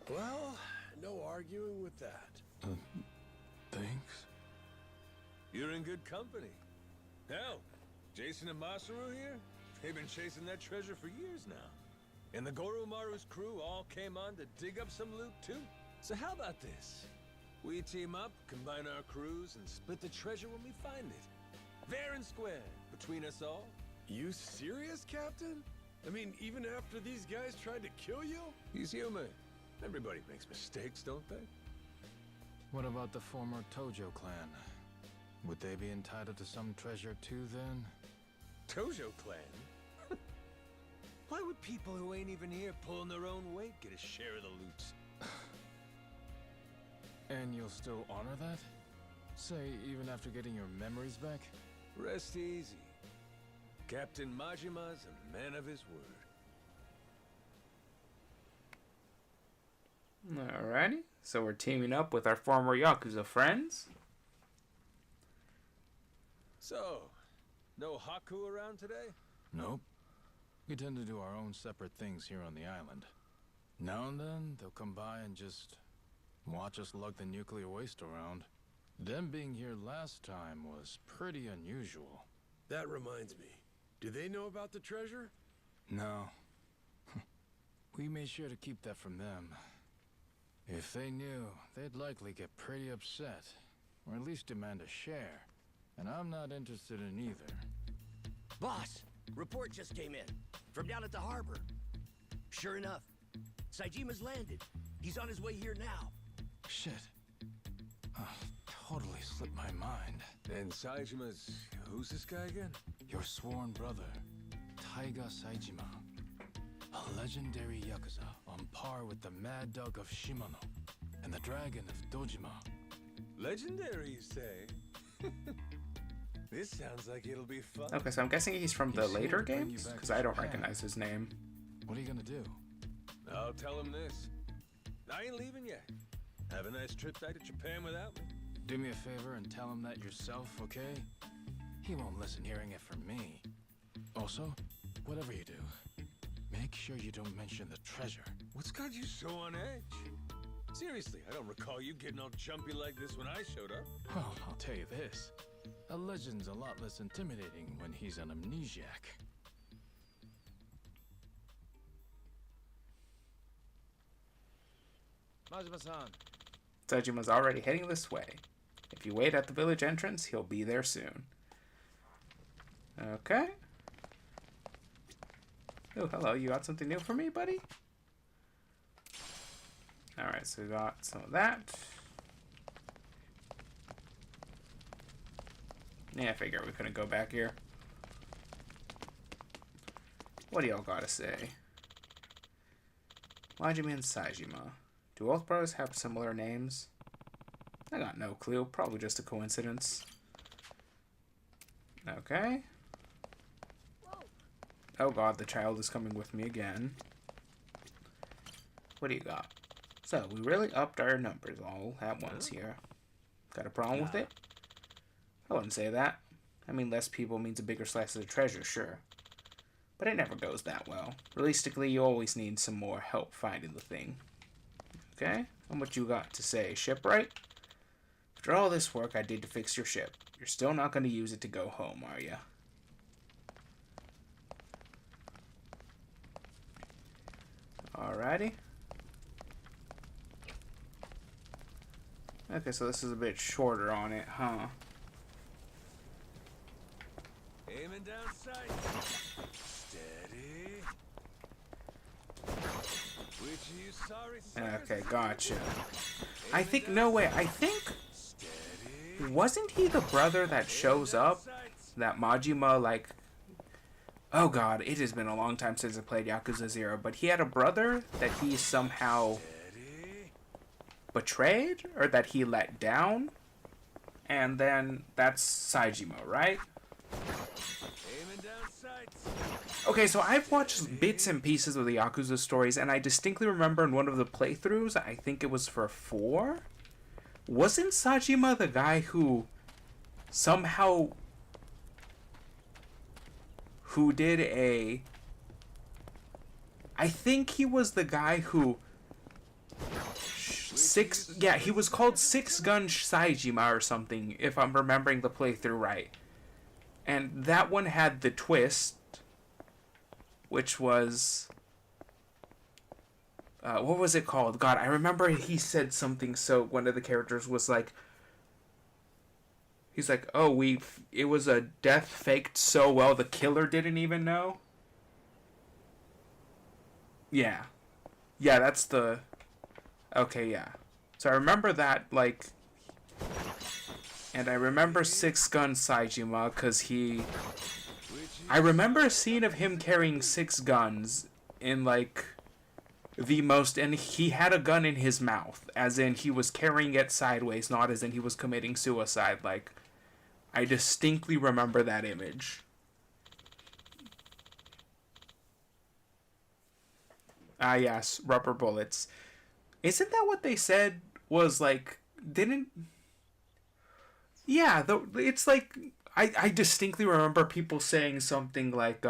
Well, no arguing with that. Thanks? You're in good company. Hell, Jason and Masaru here, they've been chasing that treasure for years now. And the Goromaru's crew all came on to dig up some loot too. So how about this? We team up, combine our crews, and split the treasure when we find it. Fair and square, between us all. You serious, Captain? I mean, even after these guys tried to kill you? He's human. Everybody makes mistakes, don't they? What about the former Tojo clan? Would they be entitled to some treasure too, then? Tojo clan? Why would people who ain't even here pulling their own weight get a share of the loot? And you'll still honor that? Say, even after getting your memories back? Rest easy. Captain Majima's a man of his word. Alrighty, so we're teaming up with our former Yakuza friends. So, no Haku around today? Nope. We tend to do our own separate things here on the island. Now and then, they'll come by and just watch us lug the nuclear waste around. Them being here last time was pretty unusual. That reminds me. Do they know about the treasure? No. We made sure to keep that from them. If they knew, they'd likely get pretty upset. Or at least demand a share. And I'm not interested in either. Boss, report just came in. From down at the harbor. Sure enough, Saijima's landed. He's on his way here now. Shit. Totally slipped my mind. And Saijima's... who's this guy again? Your sworn brother, Taiga Saijima. A legendary Yakuza on par with the Mad Dog of Shimano and the Dragon of Dojima. Legendary, you say? This sounds like it'll be fun. Okay, so I'm guessing he's from the later games? Because I don't recognize his name. What are you gonna do? I'll tell him this. I ain't leaving yet. Have a nice trip back to Japan without me. Do me a favor and tell him that yourself, okay? He won't listen hearing it from me. Also, whatever you do, make sure you don't mention the treasure. What's got you so on edge? Seriously, I don't recall you getting all jumpy like this when I showed up. Well, I'll tell you this. A legend's a lot less intimidating when he's an amnesiac. Majima-san. Saijima's already heading this way. If you wait at the village entrance, he'll be there soon. Okay. Oh, hello. You got something new for me, buddy? Alright, so we got some of that. Yeah, I figured we couldn't go back here. What do y'all gotta say? Majima and Saijima. Do both brothers have similar names? I got no clue. Probably just a coincidence. Okay. Oh god, the child is coming with me again. What do you got? So, we really upped our numbers all at once here. Got a problem with it? I wouldn't say that. I mean, less people means a bigger slice of the treasure, sure. But it never goes that well. Realistically, you always need some more help finding the thing. Okay? And what you got to say? Shipwright? After all this work I did to fix your ship, you're still not going to use it to go home, are ya? Alrighty. Okay, so this is a bit shorter on it, huh? Aiming down sight. Steady. Which of you sorry Okay, gotcha. I think, no way, I think, wasn't he the brother that shows up? That Majima, like, oh god, it has been a long time since I played Yakuza 0, but he had a brother that he somehow betrayed or that he let down. And then that's Saejima, right? Okay, so I've watched bits and pieces of the Yakuza stories, and I distinctly remember in one of the playthroughs, I think it was for 4, wasn't Saejima the guy who somehow did a... I think he was the guy who... he was called Six Gun Saejima or something, if I'm remembering the playthrough right. And that one had the twist, which was... what was it called? God, I remember he said something, so one of the characters was like... He's like, oh, it was a death faked so well the killer didn't even know? Yeah. Yeah, that's the... Okay, yeah. So I remember that, like... And I remember Six Gun Saejima, because he... I remember a scene of him carrying 6 guns in, like, the most... And he had a gun in his mouth, as in he was carrying it sideways, not as in he was committing suicide. Like, I distinctly remember that image. Ah, yes, rubber bullets. Isn't that what they said was, like, didn't... Yeah, it's like... I distinctly remember people saying something like,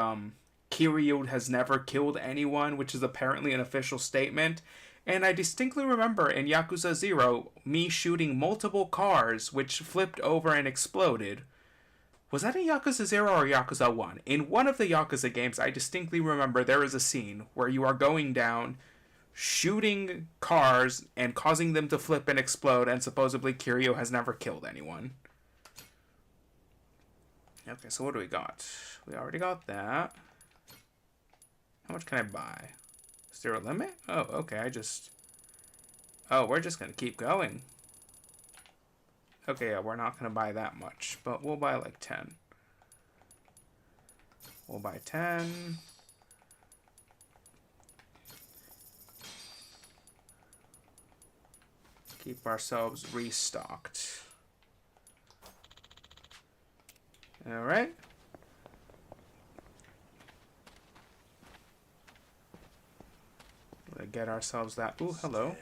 Kiryu has never killed anyone, which is apparently an official statement. And I distinctly remember in Yakuza 0, me shooting multiple cars, which flipped over and exploded. Was that in Yakuza 0 or Yakuza 1? In one of the Yakuza games, I distinctly remember there is a scene where you are going down, shooting cars, and causing them to flip and explode, and supposedly Kiryu has never killed anyone. Okay, so what do we got? We already got that. How much can I buy? Is there a limit? Oh, okay, Oh, we're just gonna keep going. Okay, yeah, we're not gonna buy that much, but we'll buy like 10. We'll buy 10. Keep ourselves restocked. Alright. Let's get ourselves that. Ooh, hello.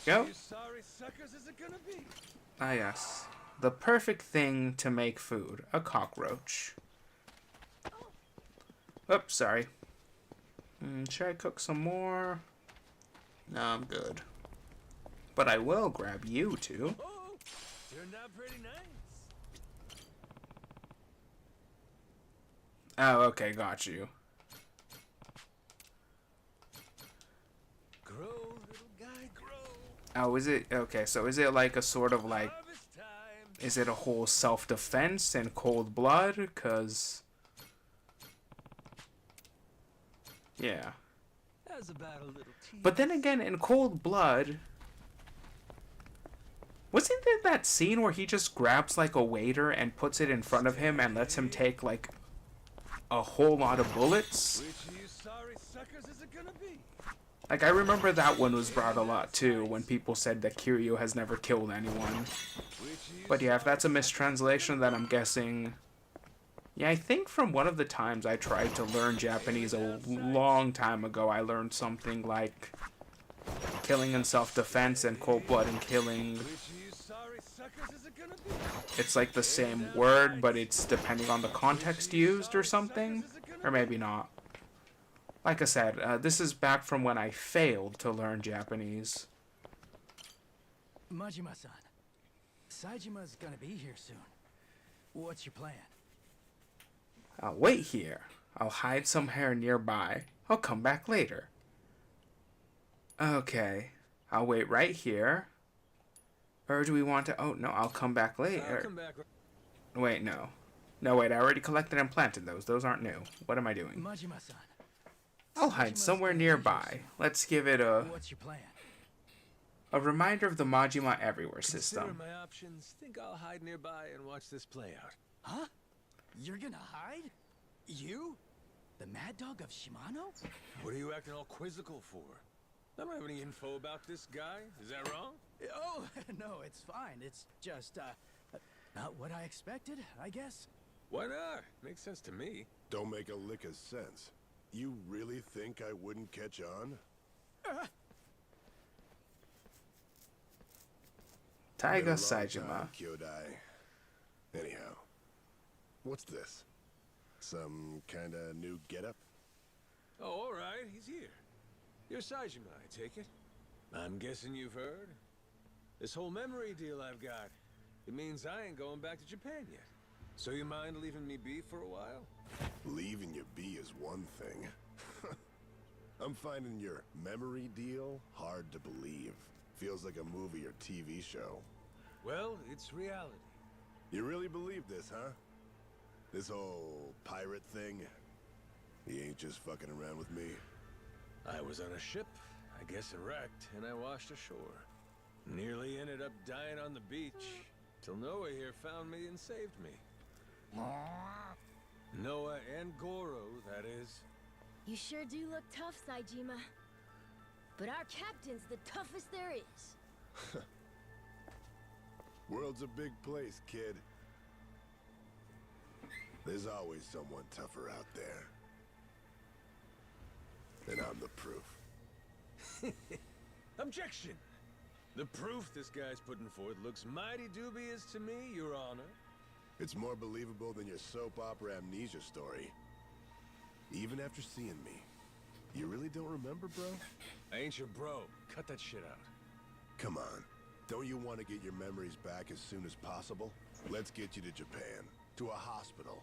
Go. Ah, yes. The perfect thing to make food. A cockroach. Oops, sorry. Should I cook some more? No, I'm good. But I will grab you two. Oh, turned out pretty nice. Oh, okay, got you. Grow, little guy, grow. Oh, is it? Okay, so is it like a sort of like... Is it a whole self-defense and cold blood? Because... Yeah. But then again, in Cold Blood... Wasn't there that scene where he just grabs like a waiter and puts it in front of him and lets him take like a whole lot of bullets? Like, I remember that one was brought a lot too, when people said that Kiryu has never killed anyone. But yeah, if that's a mistranslation, then I'm guessing... Yeah, I think from one of the times I tried to learn Japanese a long time ago, I learned something like killing in self-defense and cold blood and killing. It's like the same word, but it's depending on the context used or something. Or maybe not. Like I said, this is back from when I failed to learn Japanese. Majima-san, Saejima's gonna be here soon. What's your plan? I'll wait here. I'll hide somewhere nearby. I'll come back later. Okay. I'll wait right here. Or do we want to... Oh, no, I'll come back later. Wait, no. No, wait, I already collected and planted those. Those aren't new. What am I doing? Majima-san. I'll hide somewhere nearby. Let's give it a... What's your plan? A reminder of the Majima Everywhere system. Consider my options. Think I'll hide nearby and watch this play out. Huh? You're gonna hide? You? The Mad Dog of Shimano? What are you acting all quizzical for? I don't have any info about this guy. Is that wrong? Oh, no, it's fine. It's just, not what I expected, I guess. Why not? Makes sense to me. Don't make a lick of sense. You really think I wouldn't catch on? Taiga Been a long Saejima. time, Kyodai. Anyhow, what's this? Some kinda new getup? Oh, all right. He's here. You're Saejima, I take it. I'm guessing you've heard. This whole memory deal I've got. It means I ain't going back to Japan yet. So you mind leaving me be for a while? Leaving you be is one thing. I'm finding your memory deal hard to believe. Feels like a movie or TV show. Well, it's reality. You really believe this, huh? This whole pirate thing? You ain't just fucking around with me. I was on a ship, I guess it wrecked, and I washed ashore. Nearly ended up dying on the beach, till Noah here found me and saved me. Noah and Goro, that is. You sure do look tough, Saejima. But our captain's the toughest there is. World's a big place, kid. There's always someone tougher out there. And I'm the proof. Objection! The proof this guy's putting forth looks mighty dubious to me, Your Honor. It's more believable than your soap opera amnesia story. Even after seeing me. You really don't remember, bro? I ain't your bro. Cut that shit out. Come on. Don't you want to get your memories back as soon as possible? Let's get you to Japan. To a hospital.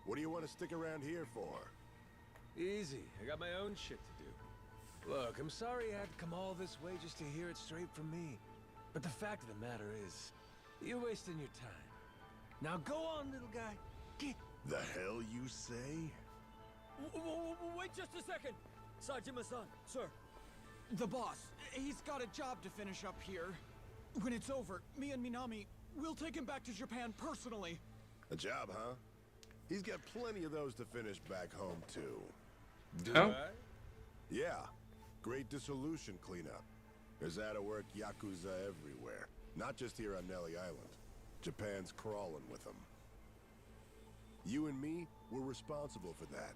What do you want to stick around here for? Easy. I got my own shit to do. Look, I'm sorry I had to come all this way just to hear it straight from me. But the fact of the matter is, you're wasting your time. Now go on, little guy. Get... The hell you say? Wait just a second! Saejima-san, sir. The boss, he's got a job to finish up here. When it's over, me and Minami, we'll take him back to Japan personally. A job, huh? He's got plenty of those to finish back home, too. Do Oh. I? Yeah. Great dissolution cleanup. There's out-of-work Yakuza everywhere. Not just here on Nelly Island. Japan's crawling with them. You and me, we're responsible for that.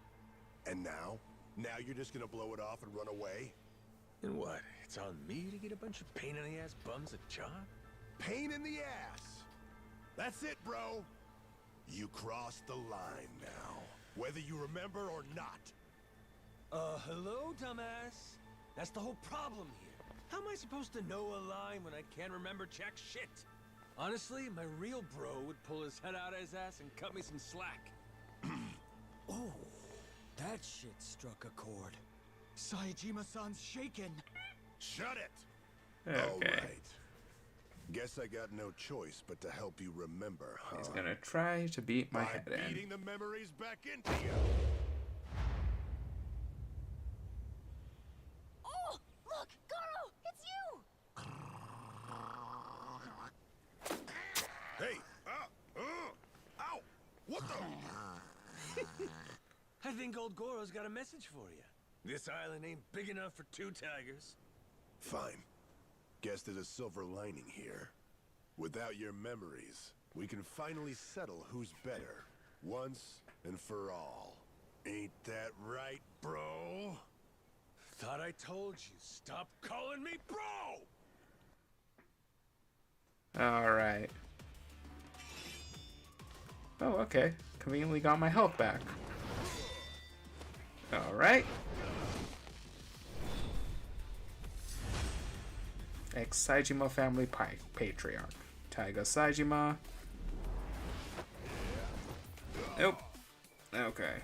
And now? Now you're just gonna blow it off and run away? And what? It's on me to get a bunch of pain-in-the-ass bums a job? Pain in the ass! That's it, bro! You crossed the line now. Whether you remember or not. Hello, dumbass? That's the whole problem here. How am I supposed to know a line when I can't remember jack shit? Honestly, my real bro would pull his head out of his ass and cut me some slack. Oh, that shit struck a chord. Saejima-san's shaken. Shut it! Okay. Alright. Guess I got no choice but to help you remember, huh? He's gonna try to beat my head By in. beating the memories back into you! Oh, look, Goro, it's you! Hey! Ow! What the? I think old Goro's got a message for you. This island ain't big enough for two tigers. Fine. Guess there's a silver lining here. Without your memories, we can finally settle who's better. Once and for all. Ain't that right, bro? Thought I told you. Stop calling me bro! Alright. Oh, okay. Conveniently got my health back. Alright. Ex-Saejima family patriarch. Taiga Saejima. Nope. Okay.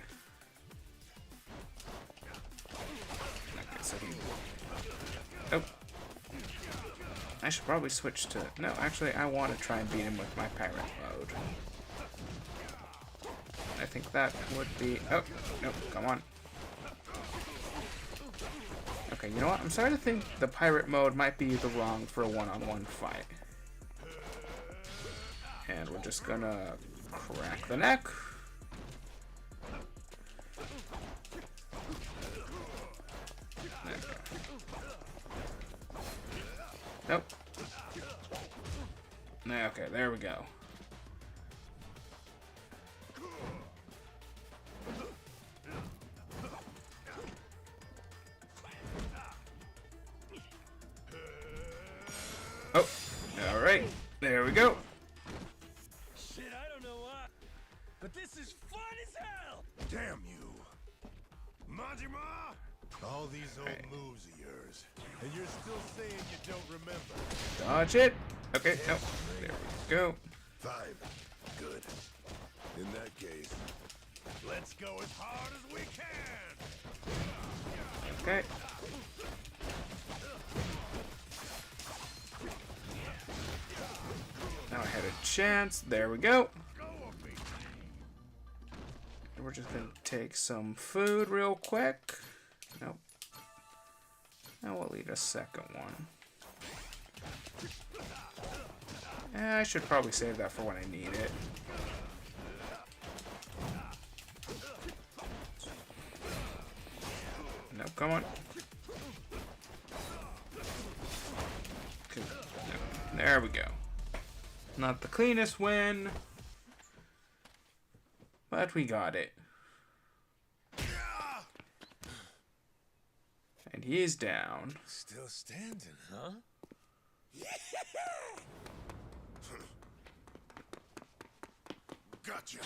Okay, so he... Nope. I should probably switch to... No, actually, I want to try and beat him with my pirate mode. I think that would be... Oh, nope, come on. Okay, you know what? I'm starting to think the pirate mode might be the wrong for a one-on-one fight. And we're just gonna crack the neck. Nope. Okay, there we go. Oh, all right. There we go. Shit, I don't know why, but this is fun as hell! Damn you! Majima! All these old moves of yours, and you're still saying you don't remember. Dodge it. Okay, no. There we go. Fine. Good. In that case, let's go as hard as we can! Okay. Now I had a chance. There we go. We're just gonna take some food real quick. Nope. Now we'll eat a second one. I should probably save that for when I need it. No, come on. Okay. No, there we go. Not the cleanest win, but we got it. And he's down. Still standing, huh? Gotcha.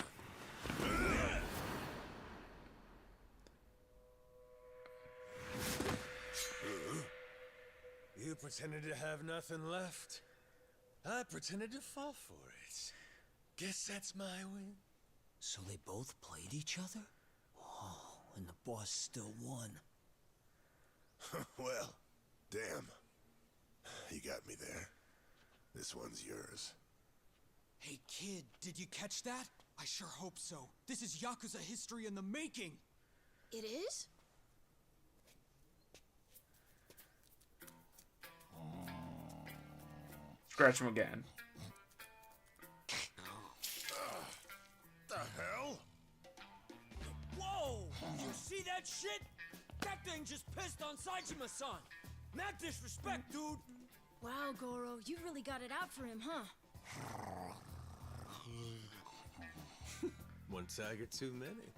You pretended to have nothing left. I pretended to fall for it. Guess that's my win. So they both played each other? Oh, and the boss still won. Well, damn. You got me there. This one's yours. Hey kid, did you catch that? I sure hope so. This is Yakuza history in the making. It is? Scratch him again. The hell? Whoa! You see that shit? That thing just pissed on Saejima-san! Mad disrespect, dude! Wow, Goro, you really got it out for him, huh? One tiger too many.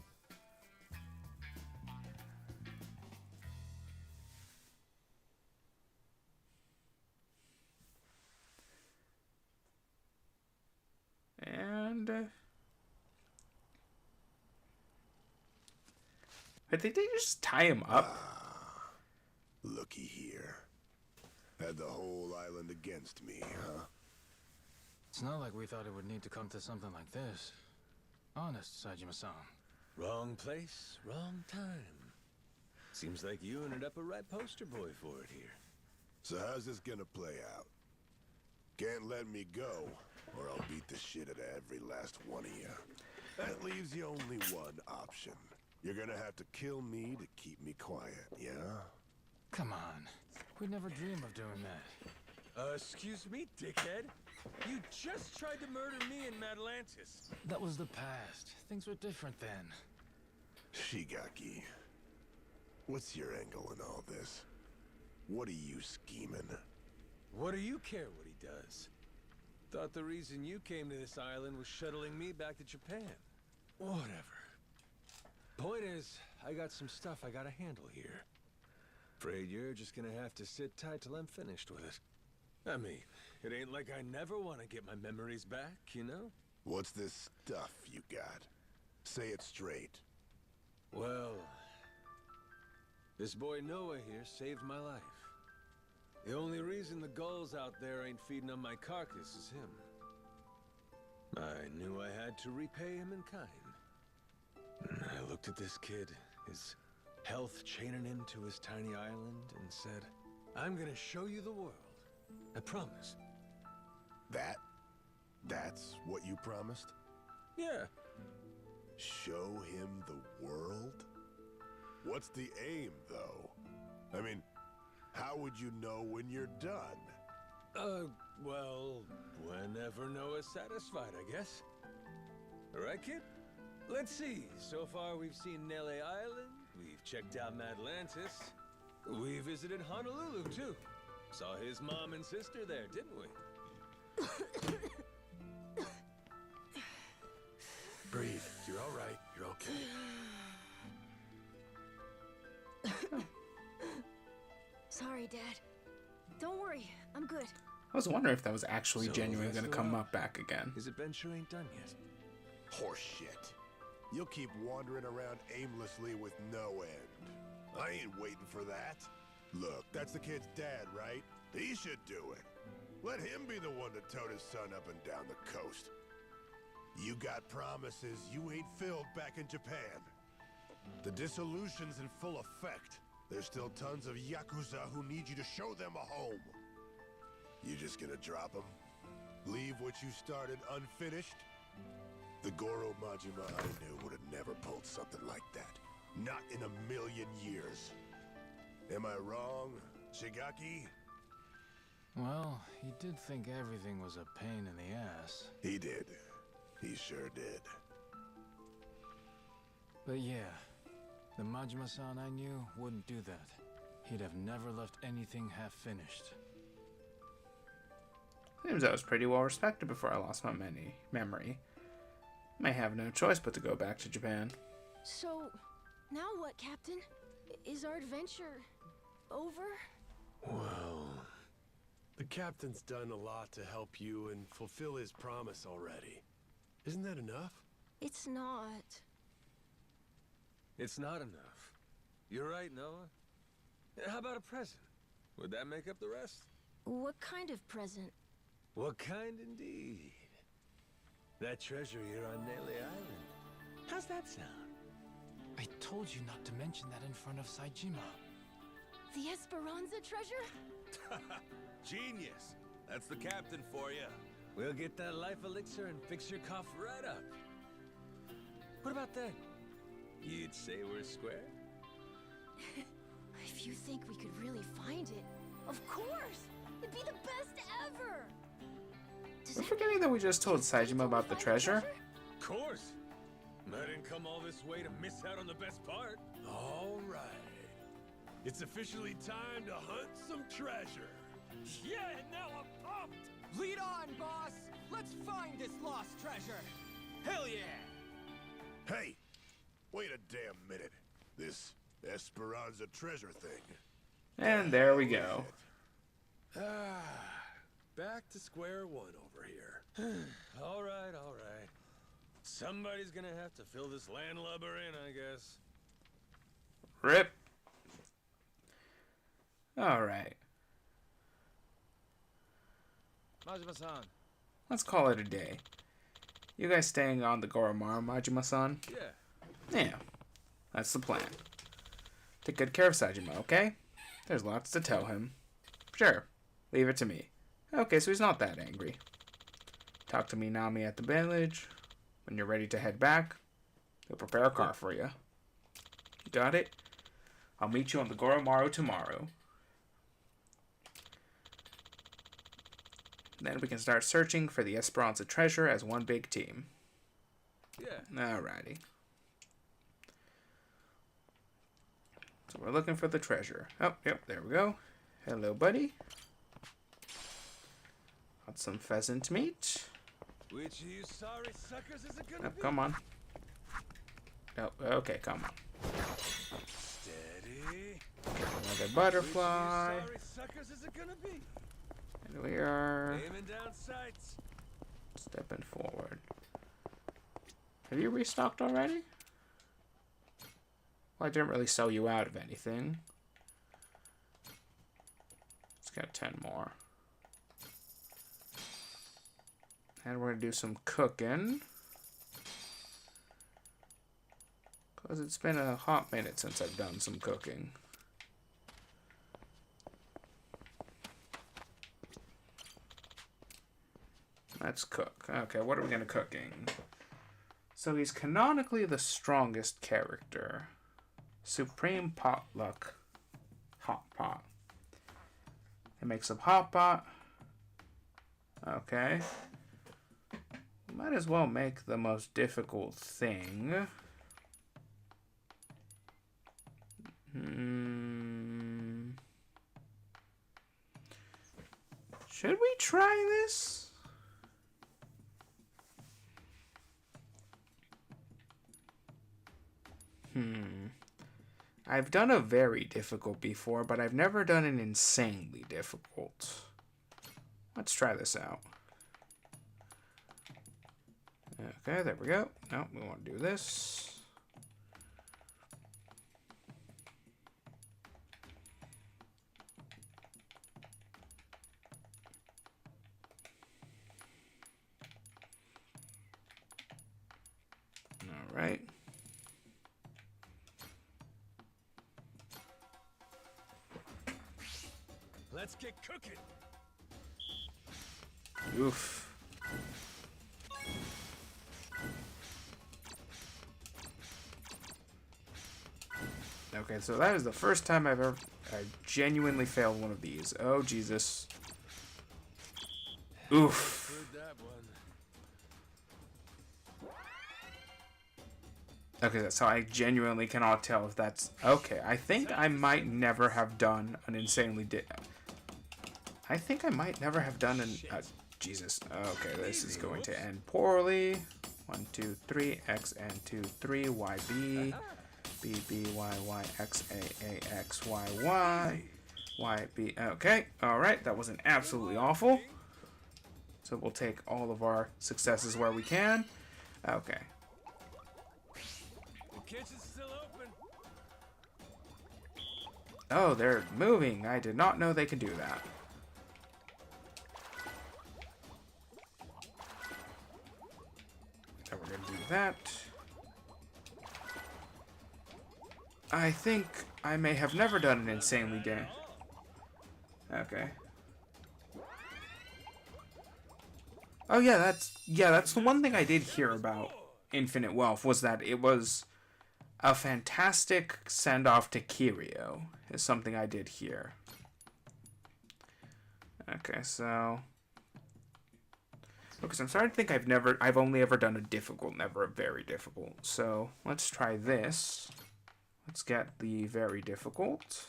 And I think they just tie him up. Looky here. Had the whole island against me, huh? It's not like we thought it would need to come to something like this. Honest, Saejima-san. Wrong place, wrong time. Seems like you ended up a right poster boy for it here. So how's this gonna play out? Can't let me go, or I'll beat the shit out of every last one of you. That leaves you only one option. You're gonna have to kill me to keep me quiet, yeah? Come on. We'd never dream of doing that. Excuse me, dickhead? You just tried to murder me in Madlantis. That was the past. Things were different then. Shigaki, what's your angle in all this? What are you scheming? What do you care what he does? Thought the reason you came to this island was shuttling me back to Japan. Whatever. Point is, I got some stuff I gotta handle here. Afraid you're just gonna have to sit tight till I'm finished with it. I mean, it ain't like I never want to get my memories back, you know? What's this stuff you got? Say it straight. Well, this boy Noah here saved my life. The only reason the gulls out there ain't feeding on my carcass is him. I knew I had to repay him in kind. I looked at this kid, his health chaining him to his tiny island, and said, I'm gonna show you the world. I promise. That's what you promised? Yeah. Show him the world? What's the aim, though? I mean, how would you know when you're done? Well, whenever Noah's satisfied, I guess. All right, kid? Let's see. So far, we've seen Nele Island, we've checked out Madlantis, we visited Honolulu, too. Saw his mom and sister there, didn't we? Breathe. You're all right. You're okay. Sorry, Dad. Don't worry, I'm good. I was wondering if that was actually So genuinely going to that's come the- up back again. His adventure ain't done yet. Horseshit. You'll keep wandering around aimlessly with no end. I ain't waiting for that. Look, that's the kid's dad, right? He should do it. Let him be the one to tote his son up and down the coast. You got promises you ain't filled back in Japan. The dissolution's in full effect. There's still tons of Yakuza who need you to show them a home. You just gonna drop them? Leave what you started unfinished? The Goro Majima I knew would have never pulled something like that. Not in a million years. Am I wrong, Shigaki? Well, he did think everything was a pain in the ass. He did. He sure did. But yeah, the Majima-san I knew wouldn't do that. He'd have never left anything half-finished. Seems I was pretty well respected before I lost my memory. May have no choice but to go back to Japan. So, now what, Captain? Is our adventure over? Well, the captain's done a lot to help you and fulfill his promise already. Isn't that enough? It's not. It's not enough. You're right, Noah. How about a present? Would that make up the rest? What kind of present? What kind indeed? That treasure here on Nelly Island. How's that sound? I told you not to mention that in front of Saejima. The Esperanza treasure? Genius. That's the captain for you. We'll get that life elixir and fix your cough right up. What about that? You'd say we're square? If you think we could really find it, of course! It'd be the best ever! We're forgetting that we just told Saejima about the treasure. Of course. I didn't come all this way to miss out on the best part. All right. It's officially time to hunt some treasure. Yeah, now I'm pumped! Lead on, boss! Let's find this lost treasure! Hell yeah! Hey, wait a damn minute. This Esperanza treasure thing. And there we go. Back to square one over here. All right, all right. Somebody's gonna have to fill this landlubber in, I guess. Rip. Alright. Majima-san. Let's call it a day. You guys staying on the Goromaru, Majima-san? Yeah. Yeah. That's the plan. Take good care of Saejima, okay? There's lots to tell him. Sure. Leave it to me. Okay, so he's not that angry. Talk to Minami at the village. When you're ready to head back, he'll prepare a car for you. You got it? I'll meet you on the Goromaru tomorrow. Then we can start searching for the Esperanza treasure as one big team. Yeah. Alrighty. So we're looking for the treasure. Oh, yep, there we go. Hello, buddy. Got some pheasant meat. Which of you sorry suckers is it gonna be? Come on. Oh, okay, come on. Steady. Another butterfly. Which of you sorry suckers is it gonna be? And we are Aiming down sights. stepping forward. Have you restocked already? Well, I didn't really sell you out of anything. Let's get 10 more. And we're going to do some cooking. Because it's been a hot minute since I've done some cooking. Let's cook. Okay, what are we going to cooking? So he's canonically the strongest character. Supreme Potluck. Hot pot. It makes a hot pot. Okay. Might as well make the most difficult thing. Should we try this? I've done a very difficult before, but I've never done an insanely difficult. Let's try this out. Okay, there we go. No, we want to do this. All right. Let's get cooking. Oof. Okay, so that is the first time I genuinely failed one of these. Oh, Jesus. Oof. Heard that one. Okay, so I genuinely cannot tell if that's... Okay, I think I might never have done an insanely... I think I might never have done an... Jesus. Okay, this is going to end poorly. 1, 2, 3, X, N, 2, 3, Y, B. B, B, Y, Y, X, A, A, X, Y, Y. Y, B. Okay, alright, that wasn't absolutely awful. So we'll take all of our successes where we can. Okay. The kitchen's still open. Oh, they're moving. I did not know they could do that. So we're gonna do that. I think I may have never done an insanely day. Okay. Oh yeah, that's the one thing I did hear about Infinite Wealth, was that it was a fantastic send-off to Kirio, is something I did hear. Okay, so... Because I'm starting to think I've only ever done a difficult, never a very difficult. So, let's try this. Let's get the very difficult.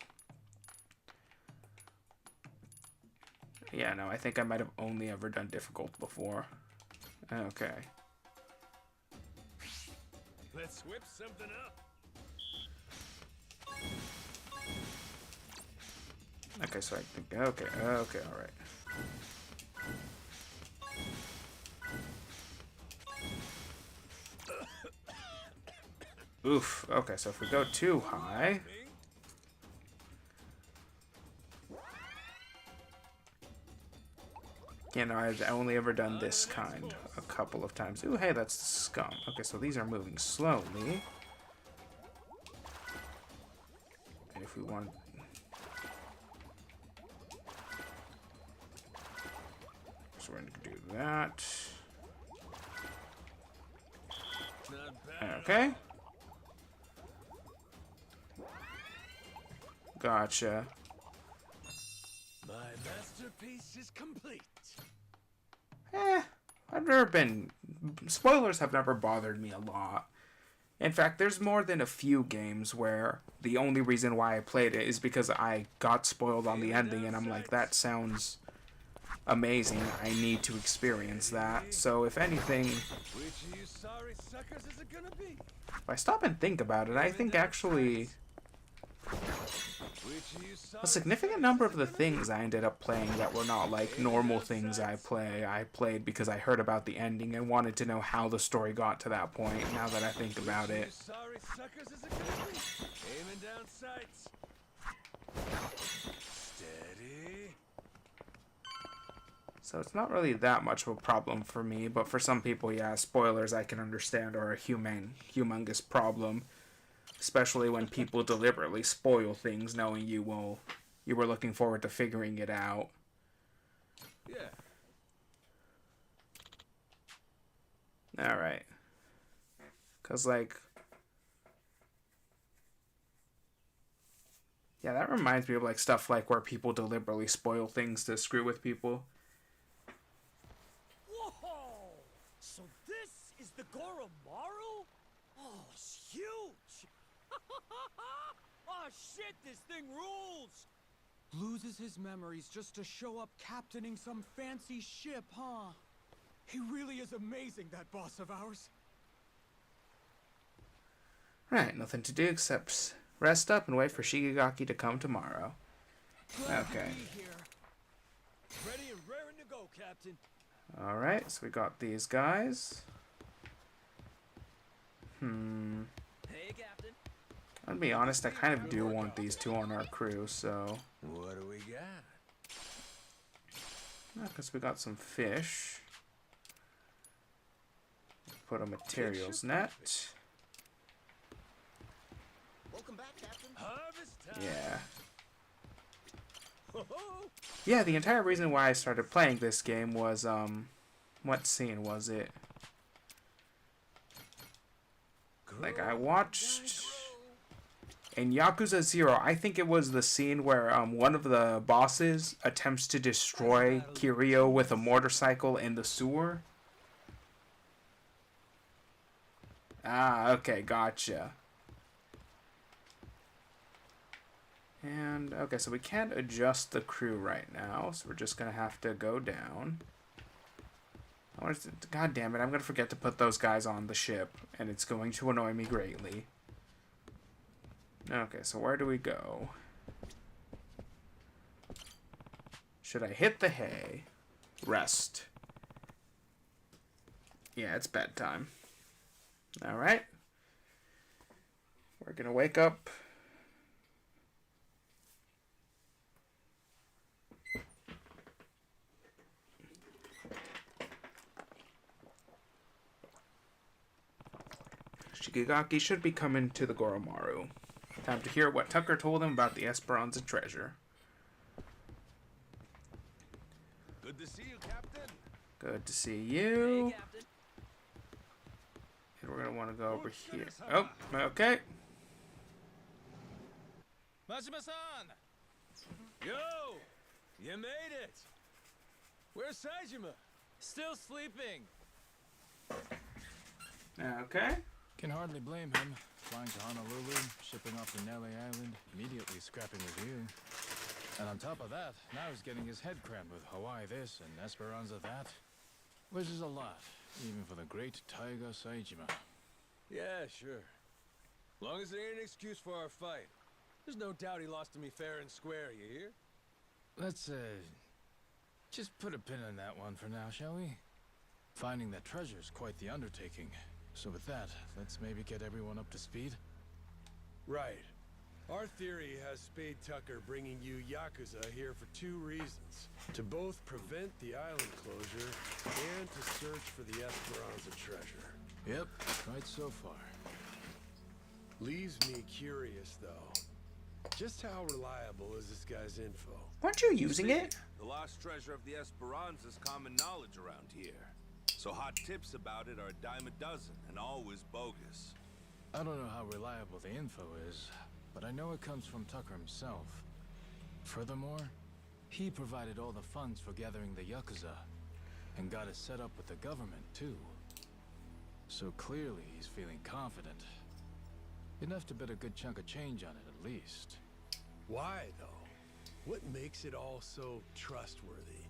Yeah, no, I think I might have only ever done difficult before. Okay. Let's whip something up. Okay, so I think... Okay, alright. Oof. Okay, so if we go too high... You know, I've only ever done this kind a couple of times. Ooh, hey, that's the scum. Okay, so these are moving slowly. And if we want... So we're going to do that. Okay. Gotcha. My masterpiece is complete. I've never been... Spoilers have never bothered me a lot. In fact, there's more than a few games where the only reason why I played it is because I got spoiled on the ending, and I'm like, that sounds amazing. I need to experience that. So, if anything... Which of you sorry suckers is it gonna be? If I stop and think about it, I think actually... A significant number of the things I ended up playing that were not like normal things I played because I heard about the ending and wanted to know how the story got to that point, now that I think about it. Sorry suckers is it gonna be? Aiming down sights. Steady. So it's not really that much of a problem for me, but for some people, yeah, spoilers I can understand are a humongous problem. Especially when people deliberately spoil things knowing you were looking forward to figuring it out. Yeah. Alright. Because, like... Yeah, that reminds me of, like, stuff like where people deliberately spoil things to screw with people. Whoa! So this is the Goromaru? Oh, it's huge! Oh shit, this thing rules! Loses his memories just to show up captaining some fancy ship, huh? He really is amazing, that boss of ours. Right, nothing to do except rest up and wait for Shigigaki to come tomorrow. Glad Okay. to be here. Ready and raring to go, Captain. Alright, so we got these guys. Hey, Captain. I'll be honest, I kind of do want these two on our crew, so... What do we got? Because we got some fish. Put a materials net. Welcome back, Captain. Harvest time. Yeah. Ho-ho! Yeah, the entire reason why I started playing this game was, what scene was it? Like, I watched... In Yakuza 0, I think it was the scene where one of the bosses attempts to destroy Kiryu with a motorcycle in the sewer. Ah, okay, gotcha. And, okay, so we can't adjust the crew right now, so we're just going to have to go down. God damn it, I'm going to forget to put those guys on the ship, and it's going to annoy me greatly. Okay, so where do we go? Should I hit the hay? Rest. Yeah, it's bedtime. Alright. We're gonna wake up. Shigigaki should be coming to the Goromaru. Time to hear what Tucker told him about the Esperanza treasure. Good to see you, Captain. Good to see you. Hey, Captain. And we're gonna want to go over here. Oh, okay. Majima-san! Yo! You made it! Where's Saejima? Still sleeping. Okay. Can hardly blame him. Flying to Honolulu, shipping off to Nele Island, immediately scrapping with you. And on top of that, now he's getting his head crammed with Hawaii this and Esperanza that. Which is a lot, even for the great Taiga Saejima. Yeah, sure. Long as it ain't an excuse for our fight. There's no doubt he lost to me fair and square, you hear? Let's, just put a pin in that one for now, shall we? Finding that treasure's quite the undertaking. So with that, let's maybe get everyone up to speed. Right. Our theory has Spade Tucker bringing you Yakuza here for two reasons. To both prevent the island closure and to search for the Esperanza treasure. Yep, right so far. Leaves me curious, though. Just how reliable is this guy's info? Weren't you using it? The lost treasure of the Esperanza is common knowledge around here. So hot tips about it are a dime a dozen, and always bogus. I don't know how reliable the info is, but I know it comes from Tucker himself. Furthermore, he provided all the funds for gathering the Yakuza, and got us set up with the government, too. So clearly he's feeling confident. Enough to bet a good chunk of change on it, at least. Why, though? What makes it all so trustworthy?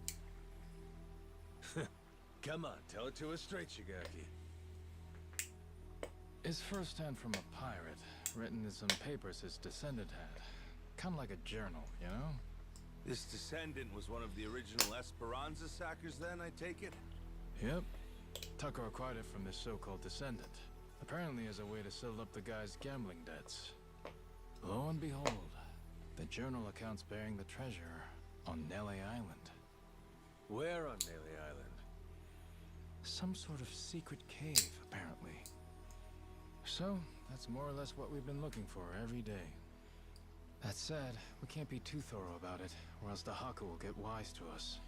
Come on, tell it to us straight, Shigaki. It's firsthand from a pirate, written in some papers his descendant had. Kind of like a journal, you know? This descendant was one of the original Esperanza sackers then, I take it? Yep. Tucker acquired it from this so-called descendant. Apparently as a way to settle up the guy's gambling debts. Lo and behold, the journal accounts bearing the treasure on Nele Island. Where on Nele Island? Some sort of secret cave, apparently. So, that's more or less what we've been looking for every day. That said, we can't be too thorough about it, or else the Haku will get wise to us.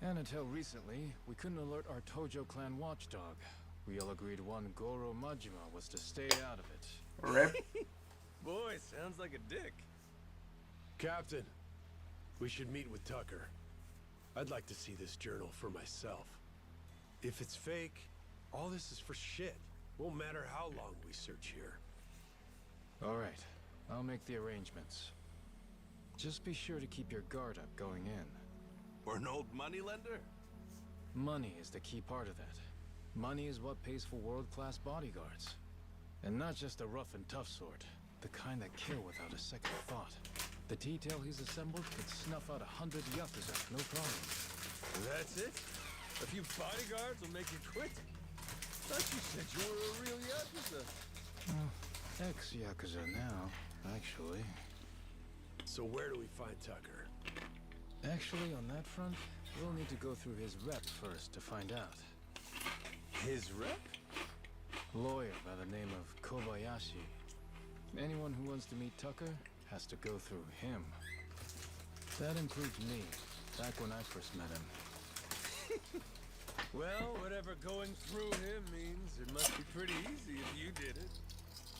And until recently, we couldn't alert our Tojo clan watchdog. We all agreed one Goro Majima was to stay out of it. Rip. Boy, sounds like a dick. Captain, we should meet with Tucker. I'd like to see this journal for myself. If it's fake, all this is for shit. Won't matter how long we search here. All right, I'll make the arrangements. Just be sure to keep your guard up going in. Or an old moneylender? Money is the key part of that. Money is what pays for world-class bodyguards. And not just the rough and tough sort. The kind that kill without a second thought. The detail he's assembled could snuff out 100 Yakuza, no problem. That's it? A few bodyguards will make you quit? Thought you said you were a real Yakuza. Ex-Yakuza now, actually. So where do we find Tucker? Actually, on that front, we'll need to go through his rep first to find out. His rep? Lawyer by the name of Kobayashi. Anyone who wants to meet Tucker has to go through him. That includes me, back when I first met him. Well, whatever going through him means, it must be pretty easy if you did it.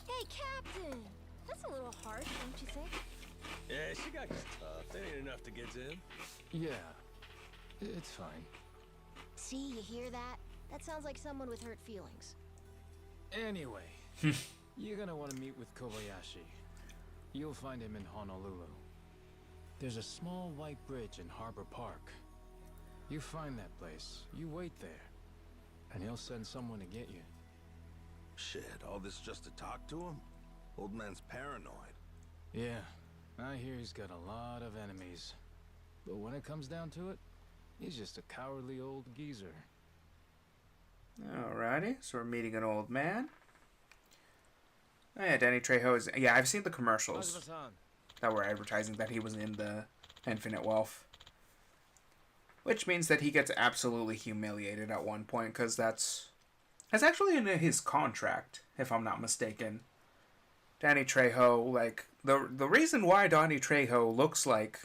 Hey, Captain! That's a little harsh, don't you think? Yeah, Shigaki's tough. That ain't enough to get to him. Yeah, it's fine. See, you hear that? That sounds like someone with hurt feelings. Anyway, you're gonna want to meet with Kobayashi. You'll find him in Honolulu. There's a small white bridge in Harbor Park. You find that place, you wait there, and he'll send someone to get you. Shit, all this just to talk to him? Old man's paranoid. Yeah, I hear he's got a lot of enemies. But when it comes down to it, he's just a cowardly old geezer. Alrighty, so we're meeting an old man. Oh yeah, Danny Trejo is... Yeah, I've seen the commercials that were advertising that he was in the Infinite Wealth. Which means that he gets absolutely humiliated at one point, because that's actually in his contract, if I'm not mistaken. Danny Trejo, like, the reason why Danny Trejo looks like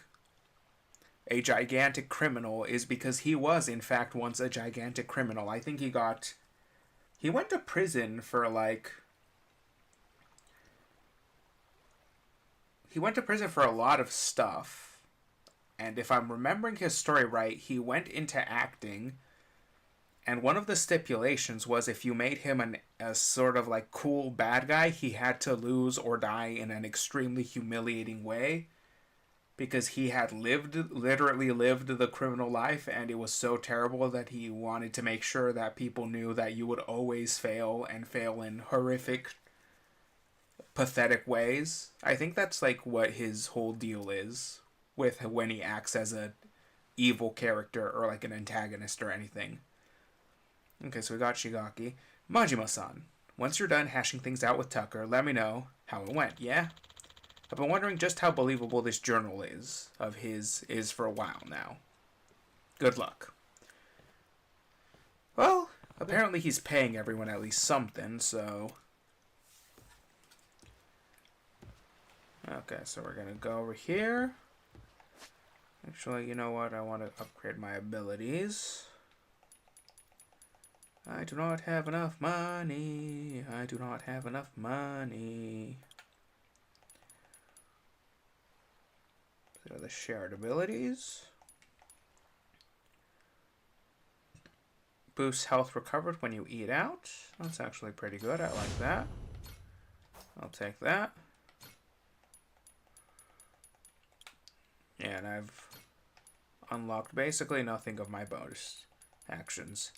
a gigantic criminal is because he was, in fact, once a gigantic criminal. I think he went to prison for, like... He went to prison for a lot of stuff. And if I'm remembering his story right, he went into acting. And one of the stipulations was if you made him a sort of like cool bad guy, he had to lose or die in an extremely humiliating way. Because he had literally lived the criminal life, and it was so terrible that he wanted to make sure that people knew that you would always fail, and fail in horrific, pathetic ways. I think that's like what his whole deal is with when he acts as a evil character or like an antagonist or anything. Okay, so we got Shigaki. Majima-san, once you're done hashing things out with Tucker, let me know how it went, yeah? I've been wondering just how believable this journal of his is for a while now. Good luck. Well, apparently he's paying everyone at least something, so... Okay, so we're gonna go over here. Actually, you know what? I want to upgrade my abilities. I do not have enough money. I do not have enough money. So the shared abilities. Boosts health recovered when you eat out. That's actually pretty good. I like that. I'll take that. Yeah, and I've unlocked basically nothing of my bonus actions.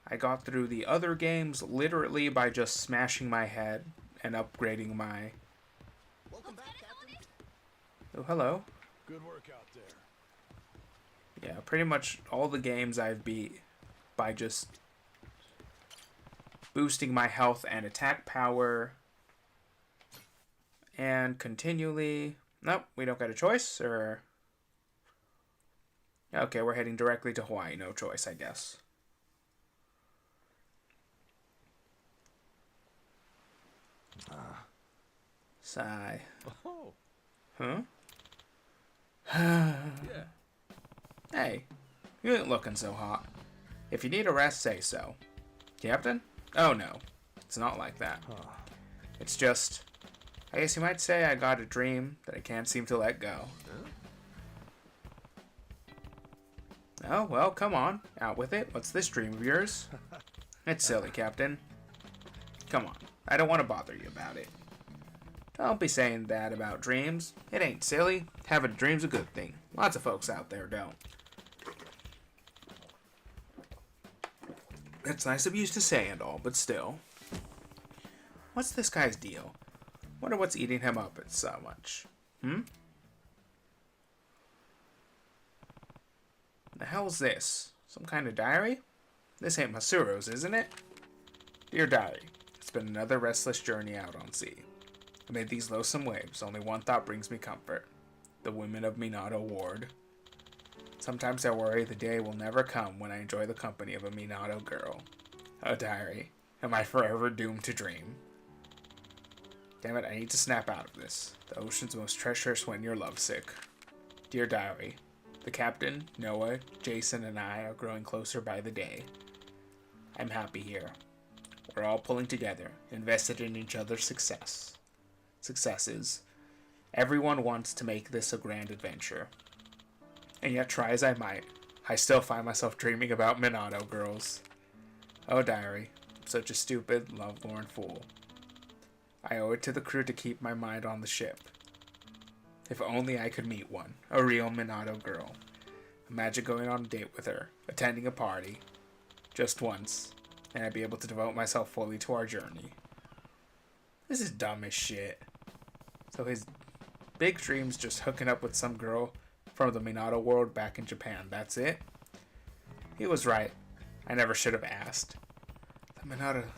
I got through the other games literally by just smashing my head and upgrading my... Welcome back, Captain. Oh, hello. Good work out there. Yeah, pretty much all the games I've beat by just boosting my health and attack power and continually... Nope, we don't get a choice, or... Okay, we're heading directly to Hawaii. No choice, I guess. Sigh. Oh. Huh? Yeah. Hey, you ain't looking so hot. If you need a rest, say so. Captain? Oh no, it's not like that. It's just... I guess you might say I got a dream that I can't seem to let go. Oh, well, come on. Out with it. What's this dream of yours? It's silly, Captain. Come on. I don't want to bother you about it. Don't be saying that about dreams. It ain't silly. Having a dream's a good thing. Lots of folks out there don't. It's nice of you to say and all, but still. What's this guy's deal? Wonder what's eating him up so much. The hell's this? Some kind of diary? This ain't Masuro's, isn't it? Dear diary, it's been another restless journey out on sea. Amid these loathsome waves, only one thought brings me comfort. The women of Minato Ward. Sometimes I worry the day will never come when I enjoy the company of a Minato girl. Oh diary, am I forever doomed to dream? Damn it, I need to snap out of this. The ocean's most treacherous when you're lovesick. Dear diary, the captain, Noah, Jason, and I are growing closer by the day. I'm happy here. We're all pulling together, invested in each other's successes. Everyone wants to make this a grand adventure. And yet, try as I might, I still find myself dreaming about Minato girls. Oh diary, I'm such a stupid, lovelorn fool. I owe it to the crew to keep my mind on the ship. If only I could meet one, a real Minato girl. Imagine going on a date with her, attending a party, just once, and I'd be able to devote myself fully to our journey. This is dumb as shit. So his big dream's just hooking up with some girl from the Minato world back in Japan. That's it? He was right. I never should have asked.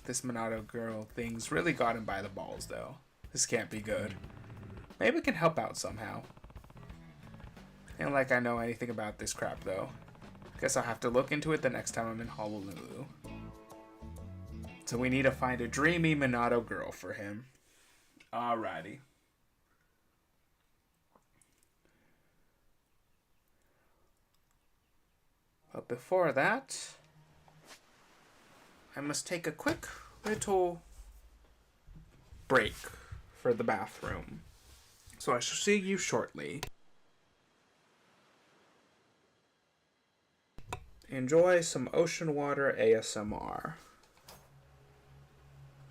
This Minato girl thing's really got him by the balls, though. This can't be good. Maybe it can help out somehow. Ain't like I know anything about this crap, though. Guess I'll have to look into it the next time I'm in Honolulu. So we need to find a dreamy Minato girl for him. Alrighty. But before that, I must take a quick little break for the bathroom. So I shall see you shortly. Enjoy some ocean water ASMR.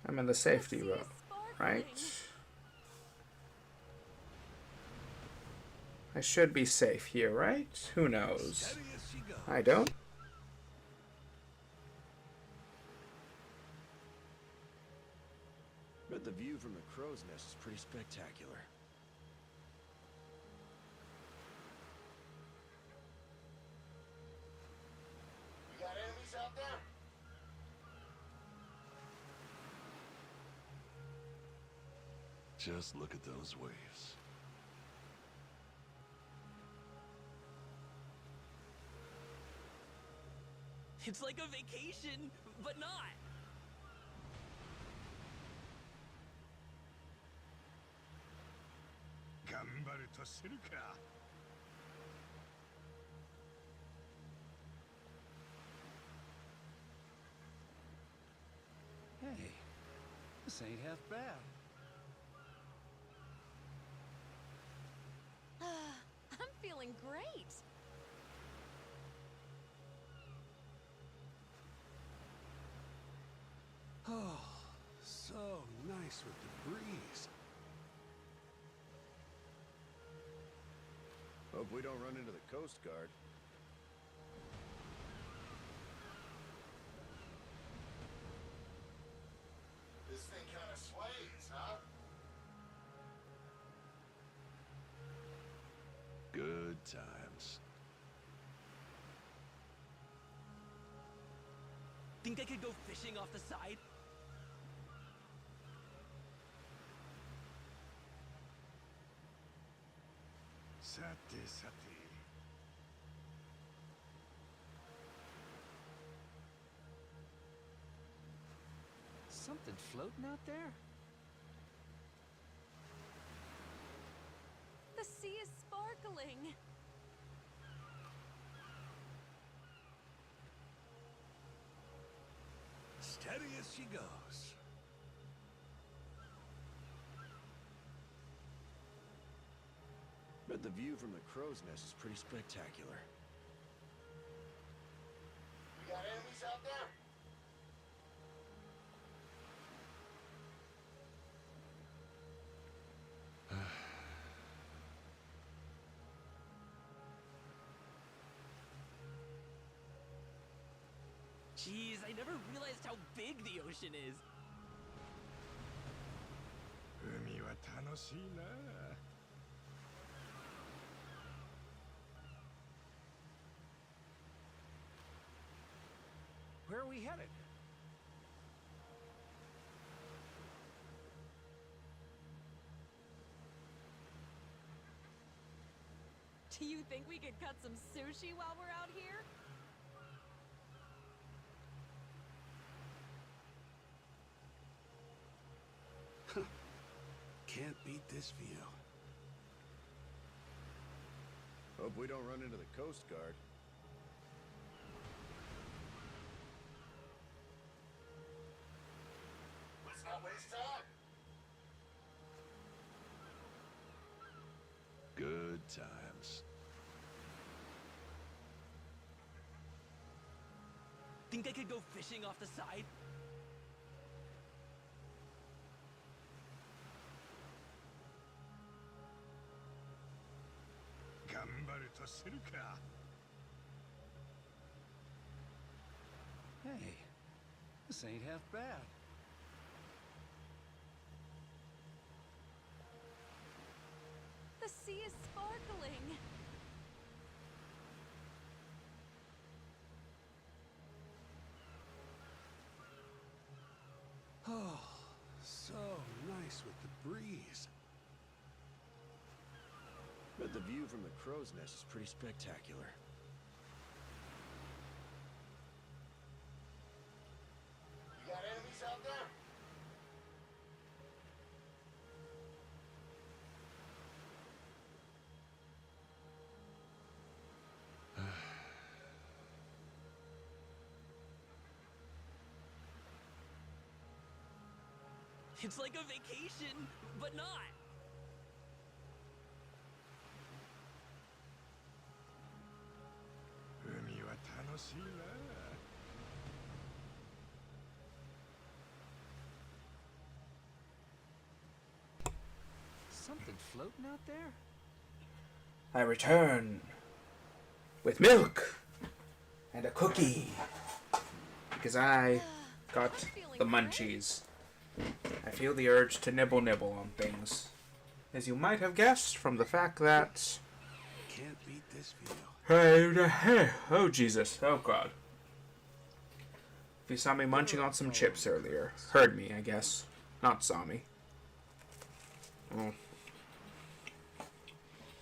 I'm in the safety room, right? I should be safe here, right? Who knows? I don't. But the view from the crow's nest is pretty spectacular. You got enemies out there? Just look at those waves. It's like a vacation, but not. Hey, this ain't half bad. I'm feeling great. Oh, so nice with the breeze. Hope we don't run into the Coast Guard. This thing kind of sways, huh? Good times. Think I could go fishing off the side? Sati, sati. Something floating out there? The sea is sparkling. Steady as she goes. But the view from the crow's nest is pretty spectacular. You got enemies out there? Jeez, I never realized how big the ocean is. 海は楽しいな。Where are we headed? Do you think we could cut some sushi while we're out here? Can't beat this view. Hope we don't run into the Coast Guard. Let's not waste time. Good times. Think I could go fishing off the side? Hey, this ain't half bad. The sea is sparkling. Oh, so nice with the breeze. But the view from the crow's nest is pretty spectacular. You got enemies out there? It's like a vacation, but not. Something floating out there? I return with milk and a cookie because I got the munchies. I feel the urge to nibble on things, as you might have guessed from the fact that. Can't beat this view. Oh Jesus! Oh God! If you saw me munching on some chips earlier, heard me, I guess, not saw me. Oh.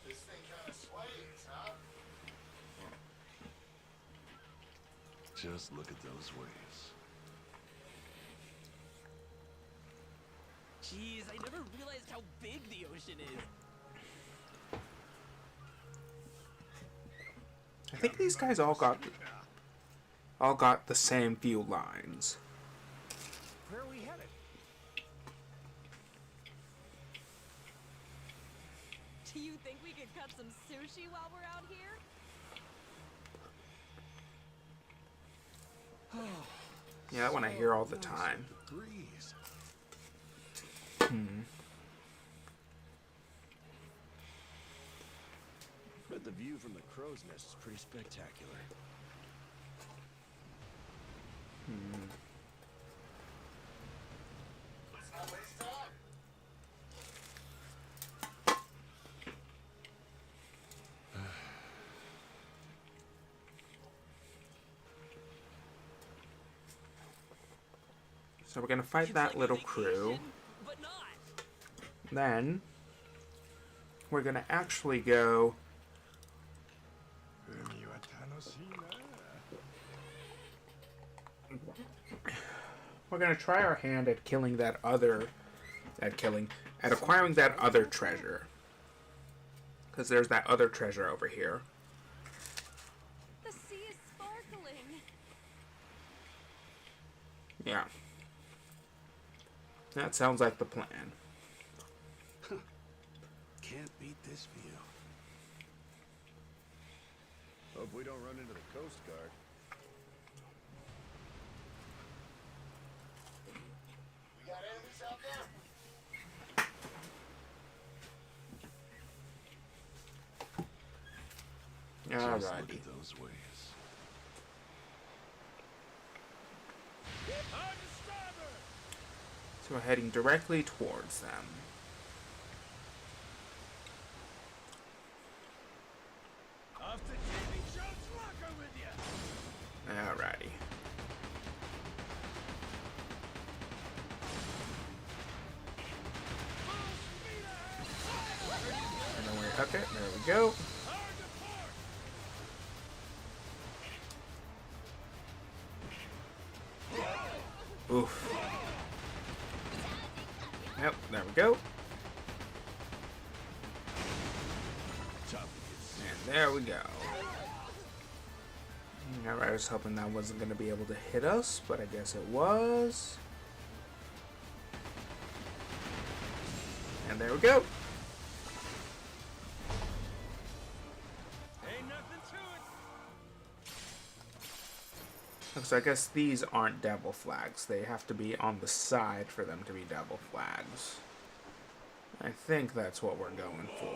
This thing kind of sways, huh? Just look at those waves. Jeez, I never realized how big the ocean is. I think these guys all got the same few lines. Where are we headed? Do you think we could cut some sushi while we're out here? Yeah, that one I hear all the time. Breeze. But the view from the crow's nest is pretty spectacular. Let's not waste time. So we're gonna fight that little crew. But not. Then we're gonna actually go. We're gonna try our hand at killing that other. At acquiring that other treasure. Because there's that other treasure over here. The sea is sparkling. Yeah. That sounds like the plan. Can't beat this view. Hope we don't run into the Coast Guard. You got enemies out there? Just look Alrighty. at those waves. So we're heading directly towards them. Off to Davy Jones' locker with you. Alrighty. And then we're okay. There we go. Oof. Yep, there we go. And there we go. Alright, I was hoping that wasn't going to be able to hit us, but I guess it was. And there we go. Ain't nothing to it. So I guess these aren't devil flags. They have to be on the side for them to be devil flags. I think that's what we're going for.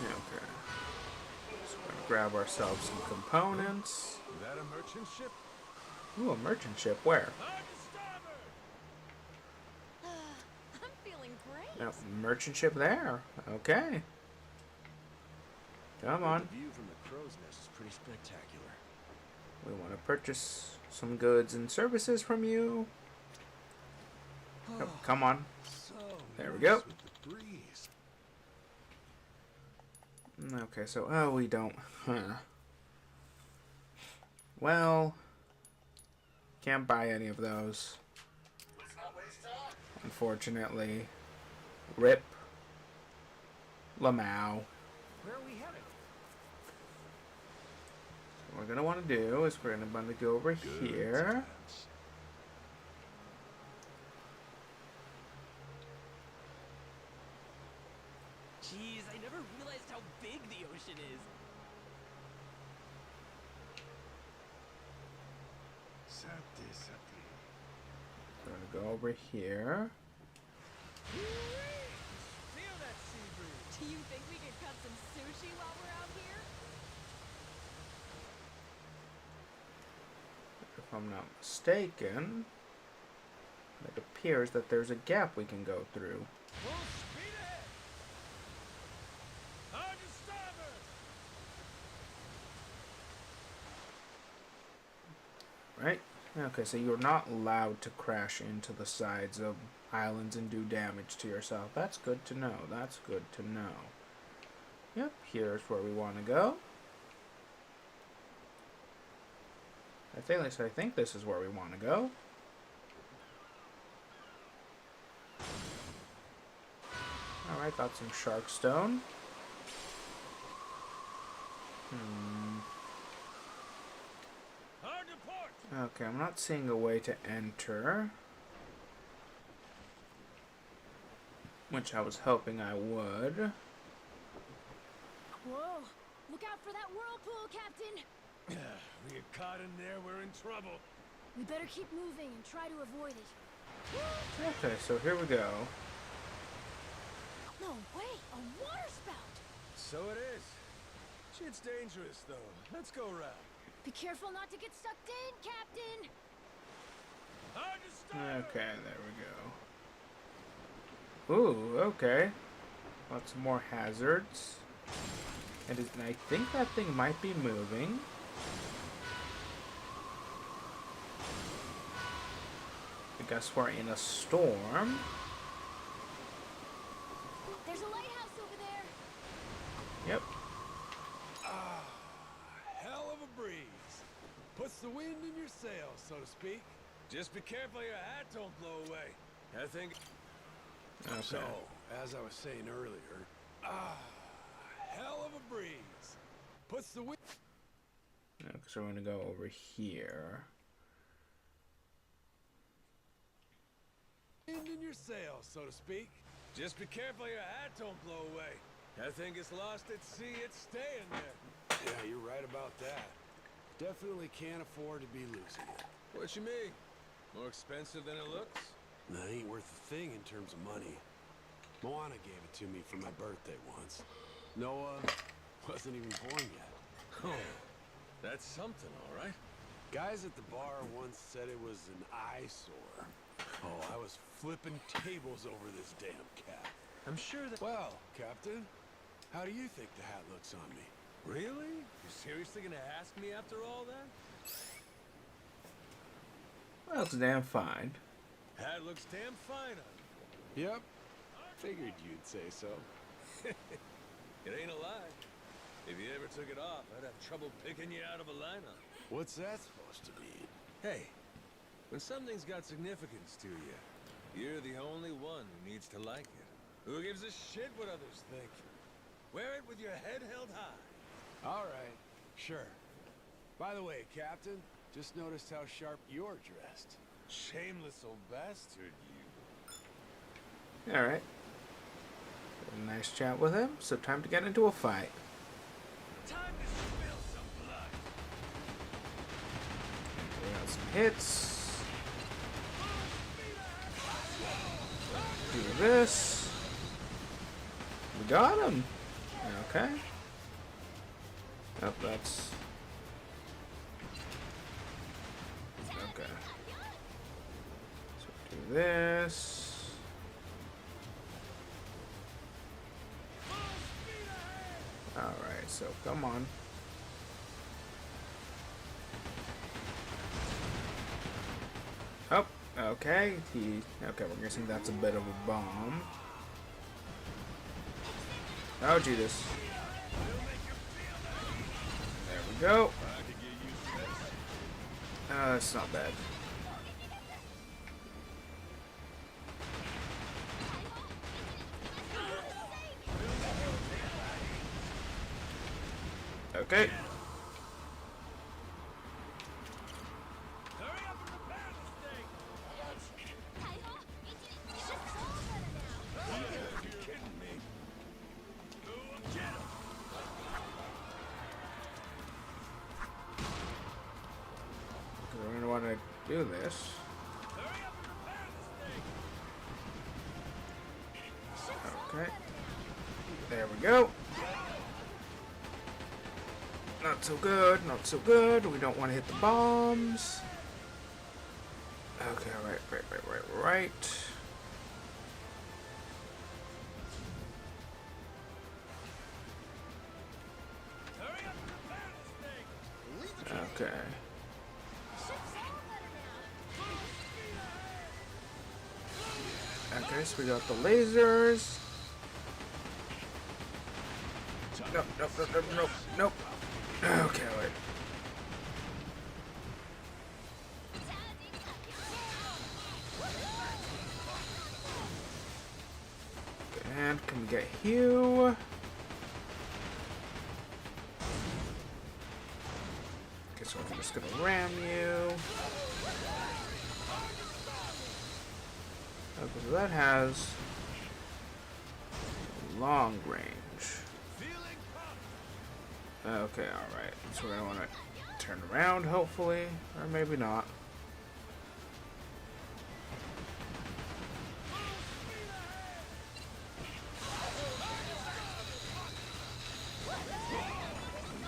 Okay. So we're gonna grab ourselves some components. Is that a merchant ship? Ooh, a merchant ship. Where? I'm feeling great. No, merchant ship there. Okay. Come on. The view from the crow's nest is pretty spectacular. We want to purchase some goods and services from you. Oh, come on. There we go. Okay, so, oh, we don't. Well, can't buy any of those. Unfortunately. Rip. Lamau. Where are we headed? What we're gonna want to do is we're gonna want to go over here. Jeez, I never realized how big the ocean is. We're gonna go over here. Feel that sea breeze. Do you think we could cut some sushi while we're out here? If I'm not mistaken, it appears that there's a gap we can go through. Full speed ahead. Hard to starboard. Right? Okay, so you're not allowed to crash into the sides of islands and do damage to yourself. That's good to know. That's good to know. Yep, here's where we want to go. I think this is where we want to go. Alright, got some shark stone. Hard to port. Okay, I'm not seeing a way to enter. Which I was hoping I would. Whoa! Look out for that whirlpool, Captain! We get caught in there, we're in trouble. We better keep moving and try to avoid it. Okay, so here we go. No way! A water spout! So it is. Shit's dangerous, though. Let's go round. Be careful not to get sucked in, Captain! Hard to starboard. Okay, there we go. Ooh, okay. Lots more hazards. And I think that thing might be moving. I guess we're in a storm. There's a lighthouse over there! Yep. Hell of a breeze. Puts the wind in your sails, so to speak. Just be careful your hat don't blow away. I think... Okay. So, as I was saying earlier, hell of a breeze. Puts the wind... Okay, so we're gonna go over here. in your sails, so to speak. Just be careful your hat don't blow away. That thing is lost at sea, it's staying there. Yeah, you're right about that. Definitely can't afford to be losing it. What you mean? More expensive than it looks? That ain't worth a thing in terms of money. Moana gave it to me for my birthday once. Noah wasn't even born yet. Oh, that's something, all right. Guys at the bar once said it was an eyesore. Oh, I was flipping tables over this damn cat. I'm sure that... Well, Captain, how do you think the hat looks on me? Really? You're seriously gonna ask me after all that? Well, it's damn fine. Hat looks damn fine on you. Yep. Figured you'd say so. It ain't a lie. If you ever took it off, I'd have trouble picking you out of a lineup. What's that supposed to mean? Hey, when something's got significance to you, you're the only one who needs to like it. Who gives a shit what others think? Wear it with your head held high. All right, sure. By the way, Captain, just noticed how sharp you're dressed. Shameless old bastard, you. Alright. Nice chat with him, so time to get into a fight. Time to spill some blood. We got some hits. Do this. We got him. Okay. Oh, that's... Okay. So do this. Alright, so come on. Oh, okay. Okay, we're guessing that's a bit of a bomb. Oh, Jesus. There we go. That's not bad. Okay. We're gonna want to do this. Okay. There we go. Not so good, not so good. We don't want to hit the bombs. Okay, right. Okay. Okay, so we got the lasers. Nope. Okay, wait. And can we get Hugh? Okay, so I'm just gonna ram you. Okay, so that has long range. Okay, alright. So we're gonna want to turn around, hopefully. Or maybe not.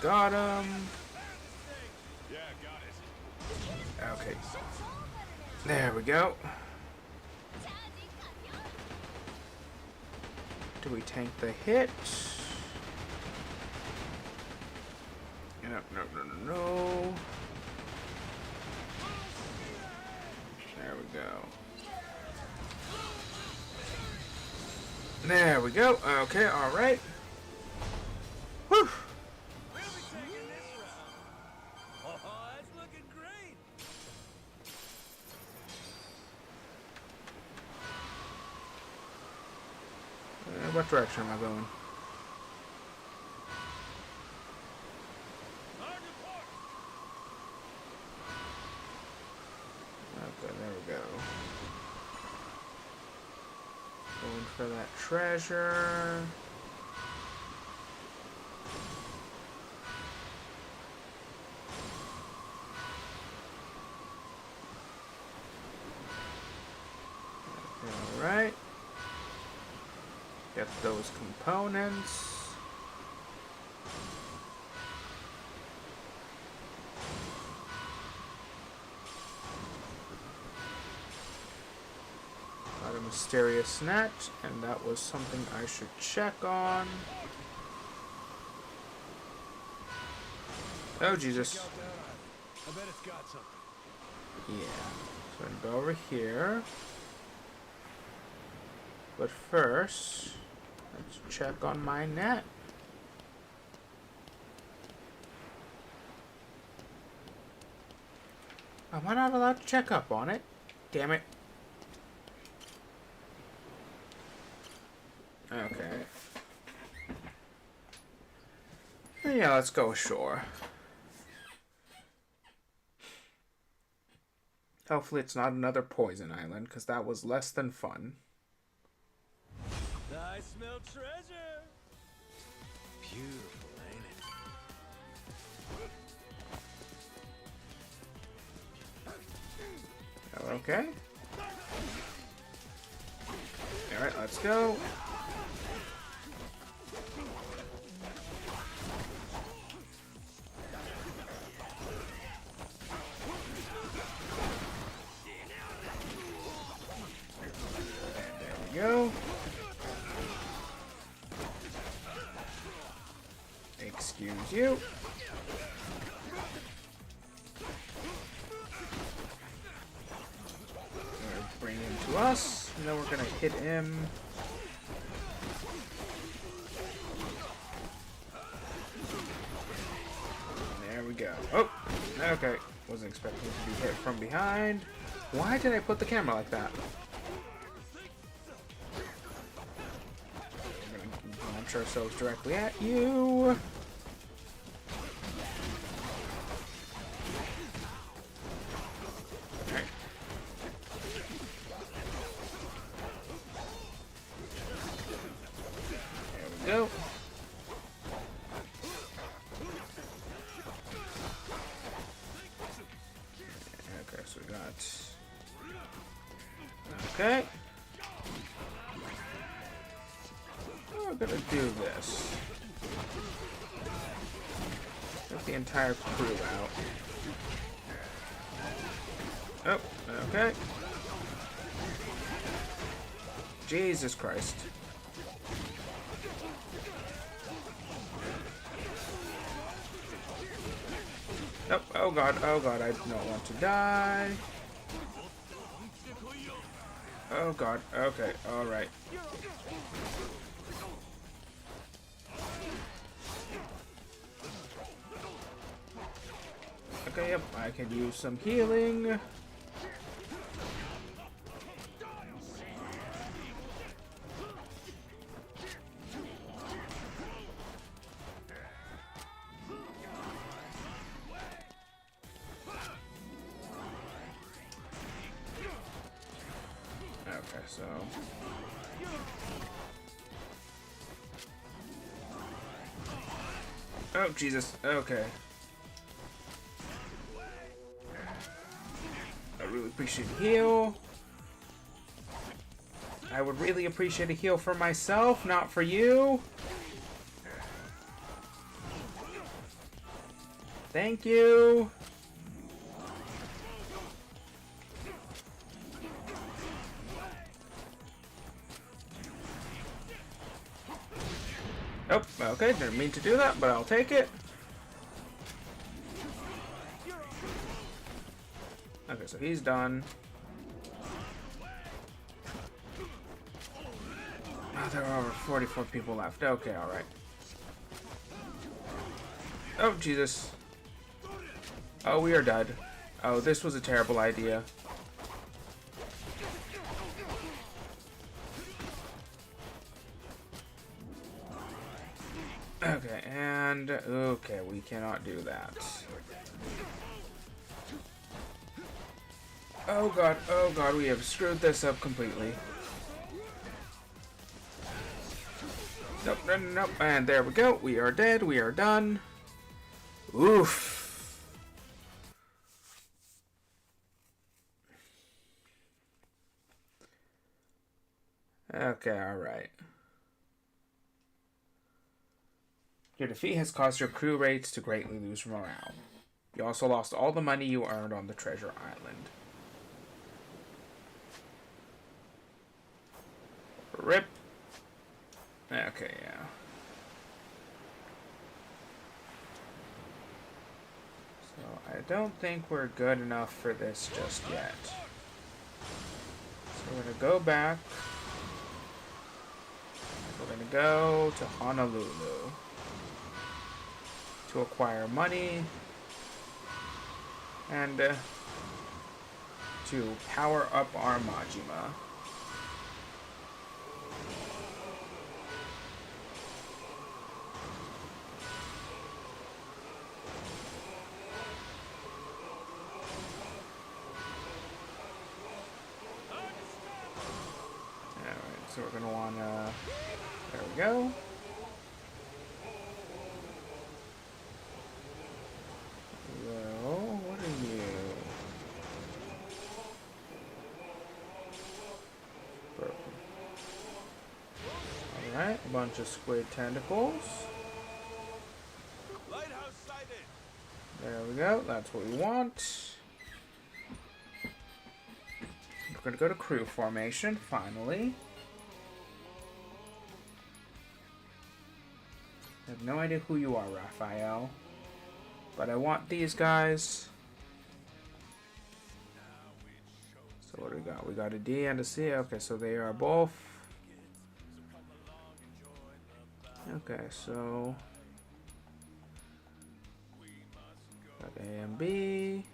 Got him. Yeah, got it. Okay. There we go. Do we tank the hit? No. There we go. There we go. Okay, alright. Whew. We'll be taking this round. Oh, that's looking great. What direction am I going? Okay, there we go. Going for that treasure. Alright. Get those components. Got a mysterious net, and that was something I should check on. Oh, Jesus. I bet it's got something. Yeah. So I can go over here. But first, let's check on my net. Am I not allowed to check up on it? Damn it. Okay. Yeah, let's go ashore. Hopefully it's not another poison island, because that was less than fun. I smell treasure. Beautiful, ain't it? Okay. Alright, let's go. Go. Excuse you. Bring him to us, and then we're gonna hit him. There we go. Oh, okay. Wasn't expecting to be hit from behind. Why did I put the camera like that? Launch ourselves directly at you. Alright. There we go. Okay, so we got... Okay. We're gonna do this. Get the entire crew out. Oh, okay. Jesus Christ. Oh god, I don't want to die. Oh god, okay, alright. Okay, yep, I can use some healing. Okay, so... Oh, Jesus, okay. I really appreciate a heal. I would really appreciate a heal for myself, not for you. Thank you. Oh, okay, didn't mean to do that, but I'll take it. Okay, so he's done. Oh, there are over 44 people left. Okay, alright. Oh, Jesus. Oh, we are dead. Oh, this was a terrible idea. Okay, and... Okay, we cannot do that. Oh god, we have screwed this up completely. Nope, nope, nope, and there we go. We are dead, we are done. Oof. Okay, alright. Your defeat has caused your crew rates to greatly lose morale. You also lost all the money you earned on the treasure island. RIP. Okay, yeah. So I don't think we're good enough for this just yet. So we're gonna go back. We're gonna go to Honolulu to acquire money and to power up our Majima. Alright, so we're gonna wanna, there we go. Well, what are you? Alright, a bunch of squid tentacles. Lighthouse sighted. There we go, that's what we want. We're gonna go to crew formation, finally. I have no idea who you are, Raphael. But I want these guys. So what do we got? We got a D and a C. Okay, so they are both. Okay, so got A and B.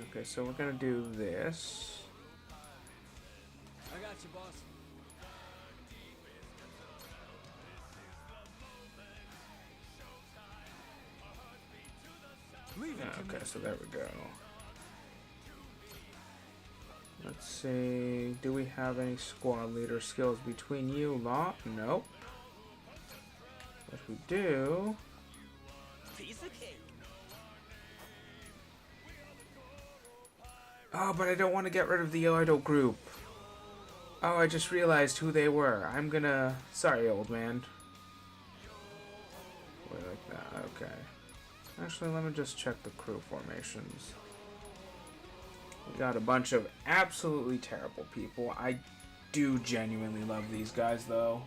Okay, so we're gonna do this. I got you, boss. Okay, so there we go. Let's see. Do we have any squad leader skills between you lot? Nope. But we do. Piece of cake. Oh, but I don't want to get rid of the idol group. Oh, I just realized who they were. I'm gonna... Sorry, old man. Wait, like that. Okay. Actually, let me just check the crew formations. We got a bunch of absolutely terrible people. I do genuinely love these guys, though.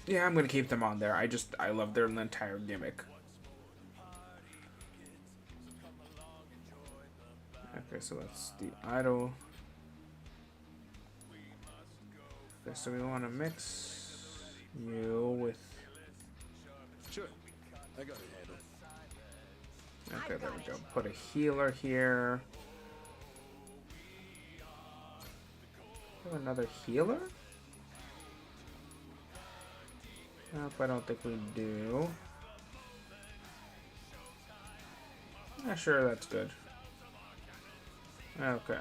Yeah, I'm gonna keep them on there. I love their entire gimmick. Okay, so that's the idol. Okay, so we want to mix you with... Sure, I got it handled. Okay, there we go. Put a healer here. Have another healer? Nope, I don't think we do. Yeah, sure, that's good. Okay.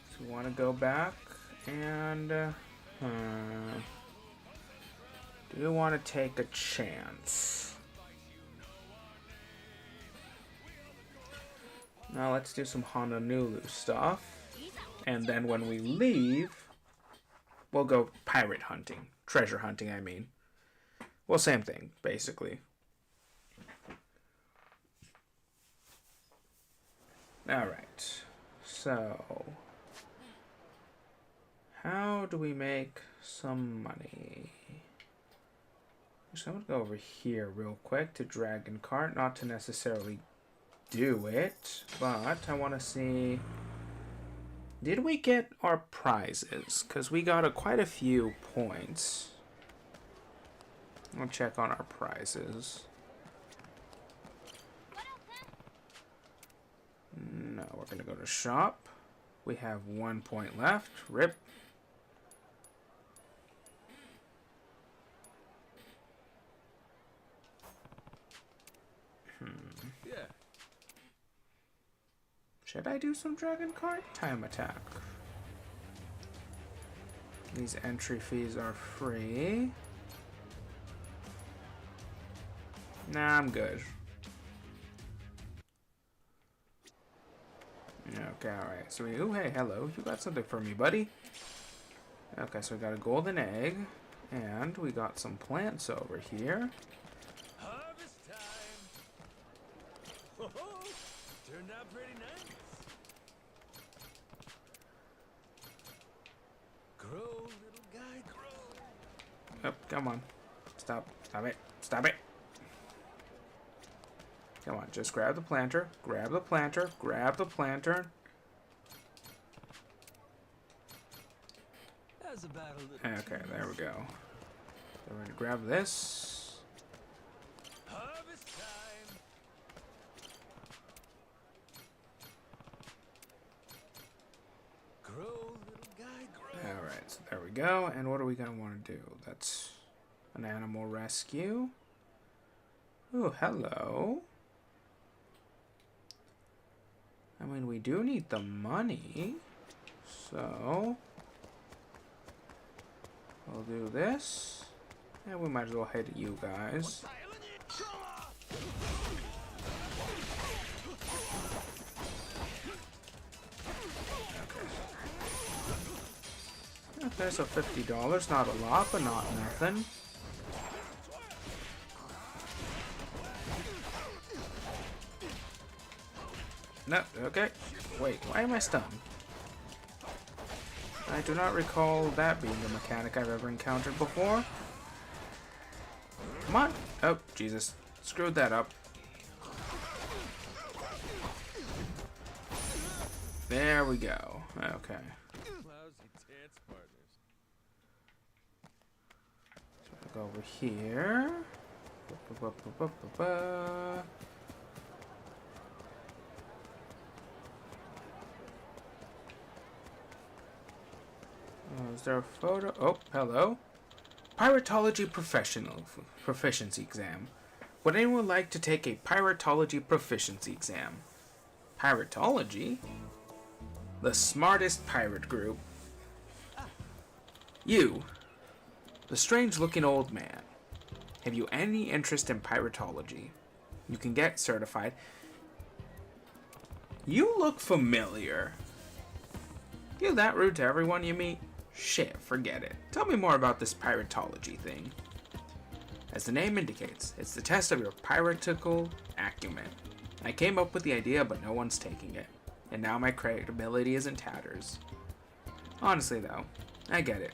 So we want to go back and... do we want to take a chance? Now let's do some Honolulu stuff. And then when we leave, we'll go pirate hunting. Treasure hunting, I mean. Well, same thing, basically. Alright. So... how do we make some money? So I'm going to go over here real quick to Dragon Cart. Not to necessarily do it, but I want to see... did we get our prizes? Because we got quite a few points. I'll check on our prizes. No, we're going to go to shop. We have 1 point left. RIP. Yeah. Should I do some Dragon Cart? Time attack. These entry fees are free. Nah, I'm good. Okay, alright. So we, oh, hey, hello. You got something for me, buddy. Okay, so we got a golden egg. And we got some plants over here. Harvest time! Oh, turned out pretty nice. Grow, little guy, grow. Oh, come on. Stop. Stop it. Stop it. Come on, just grab the planter. Grab the planter. Grab the planter. That's about a little Okay, there we go. So we're gonna grab this. harvest time. Grow, little guy, grow. Alright, so there we go. And what are we gonna want to do? That's an animal rescue. Oh, hello. I mean, we do need the money. So we'll do this. And we might as well hit you guys. Okay, so $50. Not a lot, but not nothing. No, okay. Wait, why am I stunned? I do not recall that being a mechanic I've ever encountered before. Come on! Oh, Jesus. Screwed that up. There we go. Okay. Lousy dance partners. So I'll go over here. Is there a photo? Oh, hello. Piratology proficiency exam. Would anyone like to take a piratology proficiency exam? Piratology? The smartest pirate group. You, the strange-looking old man. Have you any interest in piratology? You can get certified. You look familiar. You that rude to everyone you meet? Shit, forget it. Tell me more about this piratology thing. As the name indicates, it's the test of your piratical acumen. I came up with the idea, but no one's taking it. And now my credibility is in tatters. Honestly though, I get it.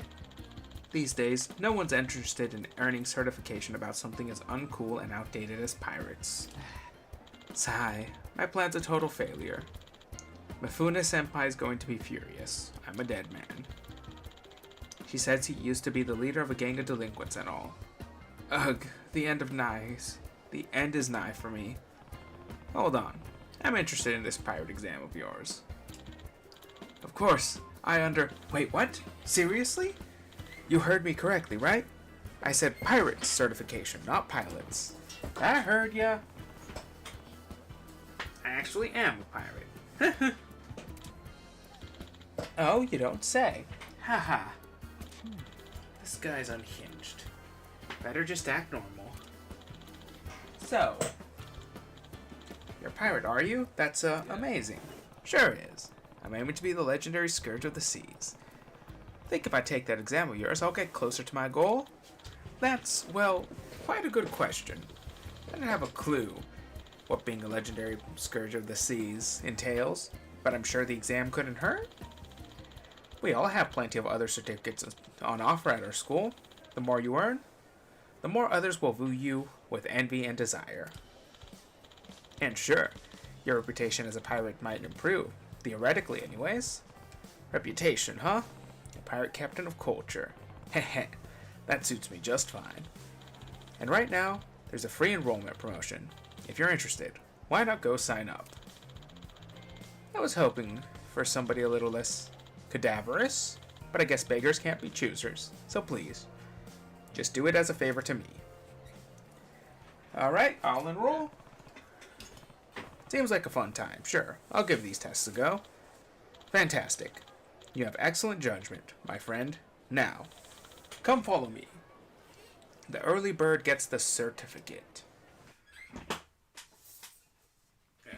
These days, no one's interested in earning certification about something as uncool and outdated as pirates. Sigh, my plan's a total failure. Mifune-senpai's going to be furious. I'm a dead man. She says he used to be the leader of a gang of delinquents and all. Ugh, the end of nighs. The end is nigh for me. Hold on. I'm interested in this pirate exam of yours. Of course, Wait, what? Seriously? You heard me correctly, right? I said pirate certification, not pilots. I heard ya. I actually am a pirate. Oh, you don't say. Haha. This guy's unhinged. Better just act normal. So, you're a pirate, are you? That's, amazing. Sure is. I'm aiming to be the legendary Scourge of the Seas. Think if I take that exam of yours, I'll get closer to my goal? That's, well, quite a good question. I don't have a clue what being a legendary Scourge of the Seas entails, but I'm sure the exam couldn't hurt. We all have plenty of other certificates on offer at our school. The more you earn, the more others will view you with envy and desire. And sure, your reputation as a pirate might improve, theoretically anyways. Reputation, huh? A pirate captain of culture. Heh, that suits me just fine. And right now, there's a free enrollment promotion. If you're interested, why not go sign up? I was hoping for somebody a little less cadaverous, but I guess beggars can't be choosers, so please, just do it as a favor to me. Alright, I'll enroll. Seems like a fun time, sure. I'll give these tests a go. Fantastic. You have excellent judgment, my friend. Now, come follow me. The early bird gets the certificate.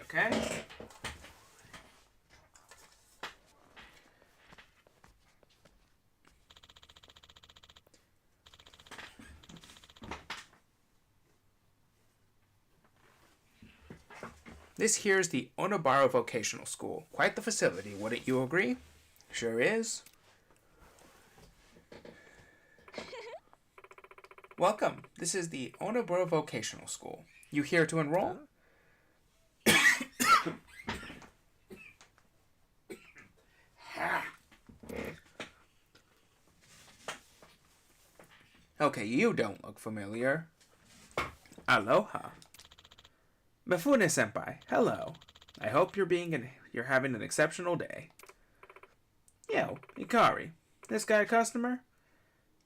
Okay? This here's the Onabara Vocational School. Quite the facility, wouldn't you agree? Sure is. Welcome. This is the Onabara Vocational School. You here to enroll? Okay, you don't look familiar. Aloha. Mifune-senpai, hello. I hope you're having an exceptional day. Yo, Ikari, this guy a customer?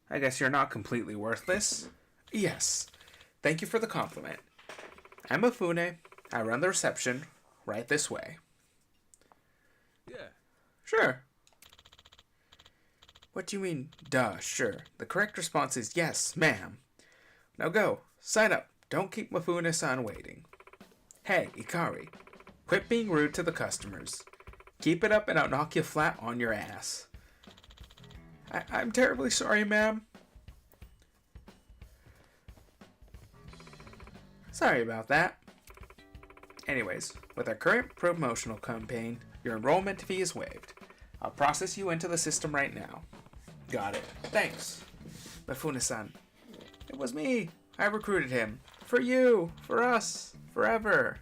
I guess you're not completely worthless. Yes, thank you for the compliment. I'm Mifune. I run the reception right this way. Yeah. Sure. What do you mean, duh, sure? The correct response is yes, ma'am. Now go, sign up. Don't keep Mifune-san waiting. Hey, Ikari, quit being rude to the customers. Keep it up and I'll knock you flat on your ass. I'm terribly sorry, ma'am. Sorry about that. Anyways, with our current promotional campaign, your enrollment fee is waived. I'll process you into the system right now. Got it. Thanks. Mifune-san. It was me. I recruited him. For you. For us. Forever.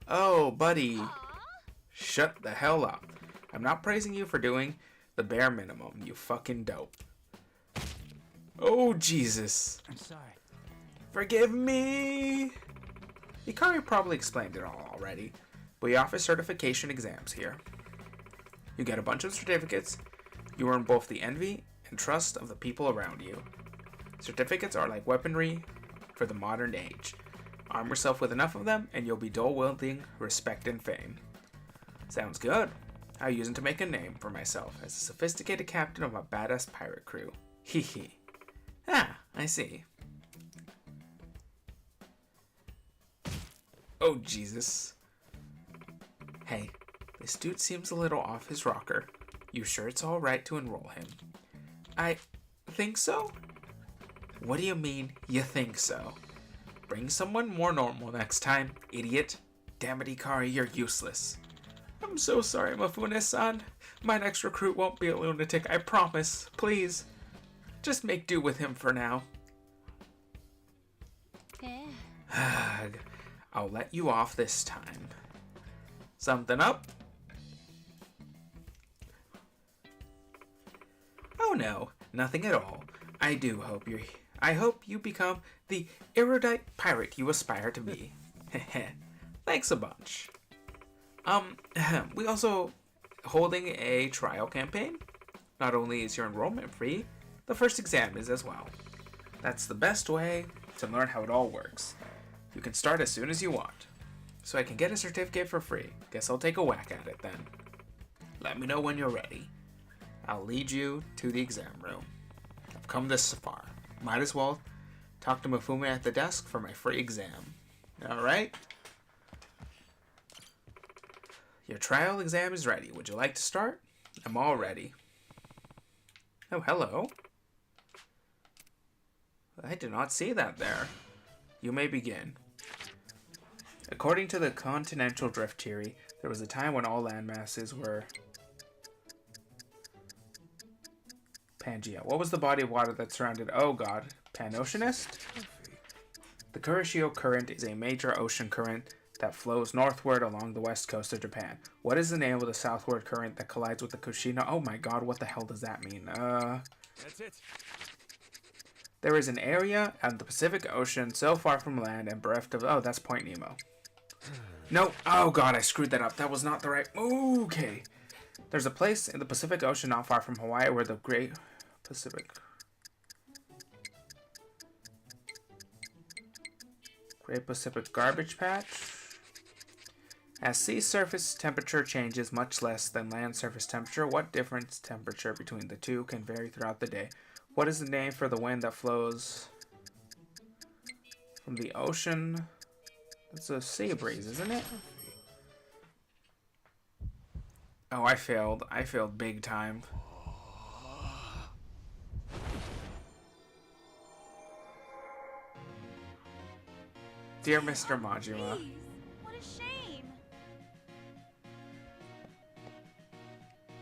Oh, buddy. Shut the hell up. I'm not praising you for doing the bare minimum, you fucking dope. Oh, Jesus. I'm sorry. Forgive me. Ikari probably explained it all already, but we offer certification exams here. You get a bunch of certificates. You earn both the envy and trust of the people around you. Certificates are like weaponry for the modern age. Arm yourself with enough of them, and you'll be dual-wielding respect and fame. Sounds good. I'll use them to make a name for myself as a sophisticated captain of a badass pirate crew. Hee hee. Ah, I see. Oh, Jesus. Hey, this dude seems a little off his rocker. You sure it's alright to enroll him? I think so? What do you mean, you think so? Bring someone more normal next time, idiot. Damn it, Ikari, you're useless. I'm so sorry, Mifune-san. My next recruit won't be a lunatic, I promise. Please. Just make do with him for now. I'll let you off this time. Something up? Oh no, nothing at all. I hope you become the erudite pirate you aspire to be. Thanks a bunch. We also holding a trial campaign. Not only is your enrollment free, the first exam is as well. That's the best way to learn how it all works. You can start as soon as you want. So I can get a certificate for free. Guess I'll take a whack at it then. Let me know when you're ready. I'll lead you to the exam room. I've come this far. Might as well talk to Mifune at the desk for my free exam. Alright? Your trial exam is ready. Would you like to start? I'm all ready. Oh, hello. I did not see that there. You may begin. According to the continental drift theory, there was a time when all land masses were Pangea. What was the body of water that surrounded, oh god, Panoceanist? The Kurashio Current is a major ocean current that flows northward along the west coast of Japan. What is the name of the southward current that collides with the Kushina? Oh my god, what the hell does that mean? That's it. There is an area out in the Pacific Ocean so far from land and bereft of... Oh, that's Point Nemo. No. Oh god, I screwed that up. That was not the right... Okay. There's a place in the Pacific Ocean not far from Hawaii where the Great Pacific... Great Pacific Garbage Patch As sea surface temperature changes much less than land surface temperature, what difference temperature between the two can vary throughout the day? What is the name for the wind that flows from the ocean? It's a sea breeze, isn't it? Oh, I failed. I failed big time. Dear Mr. Majima. Please, what a shame.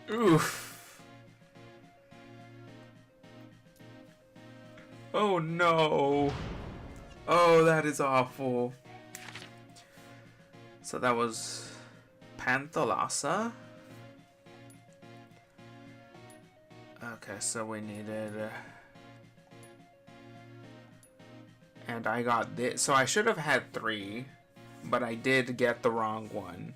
Oof. Oh no. Oh, that is awful. So that was Panthalassa. Okay, so we needed... and I got this. So I should have had 3, but I did get the wrong one.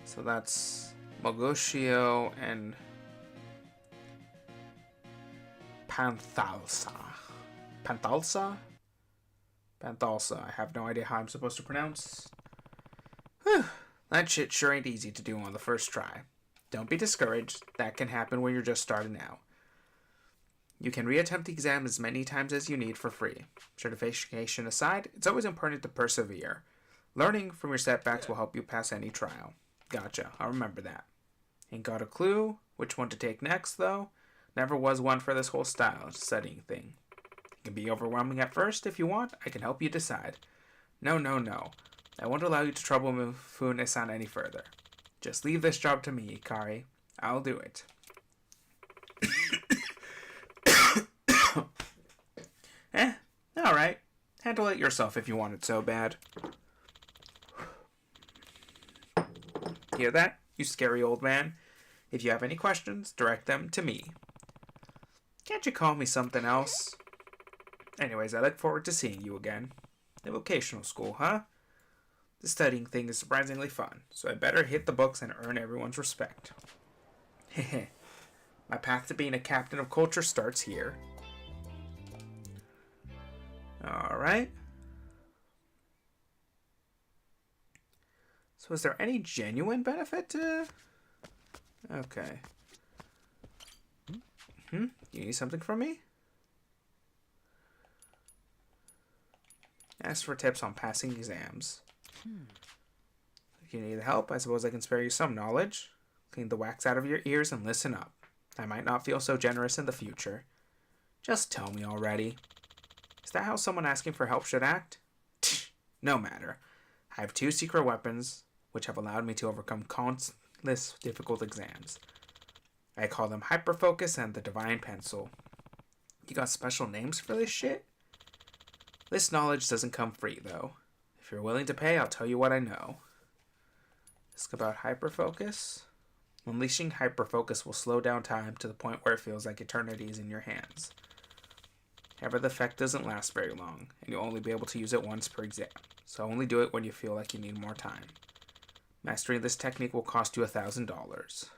So that's Mogosio and Panthalsa. Panthalsa? Panthalsa. I have no idea how I'm supposed to pronounce. Whew. That shit sure ain't easy to do on the first try. Don't be discouraged. That can happen when you're just starting out. You can reattempt the exam as many times as you need for free. Certification aside, it's always important to persevere. Learning from your setbacks will help you pass any trial. Gotcha, I'll remember that. Ain't got a clue which one to take next, though. Never was one for this whole style studying thing. It can be overwhelming at first. If you want, I can help you decide. No. I won't allow you to trouble Mifune-san any further. Just leave this job to me, Ikari. I'll do it. Alright. Handle it yourself if you want it so bad. Hear that, you scary old man? If you have any questions, direct them to me. Can't you call me something else? Anyways, I look forward to seeing you again. The vocational school, huh? The studying thing is surprisingly fun, so I better hit the books and earn everyone's respect. Heh. My path to being a captain of culture starts here. Alright. So is there any genuine benefit to... Okay. You need something from me? Ask for tips on passing exams. If you need help, I suppose I can spare you some knowledge. Clean the wax out of your ears and listen up. I might not feel so generous in the future. Just tell me already. Is that how someone asking for help should act? No matter. I have 2 secret weapons, which have allowed me to overcome countless difficult exams. I call them Hyperfocus and the Divine Pencil. You got special names for this shit? This knowledge doesn't come free, though. If you're willing to pay, I'll tell you what I know. Ask about Hyperfocus. Unleashing Hyperfocus will slow down time to the point where it feels like eternity is in your hands. However, the effect doesn't last very long, and you'll only be able to use it once per exam, so only do it when you feel like you need more time. Mastering this technique will cost you $1,000.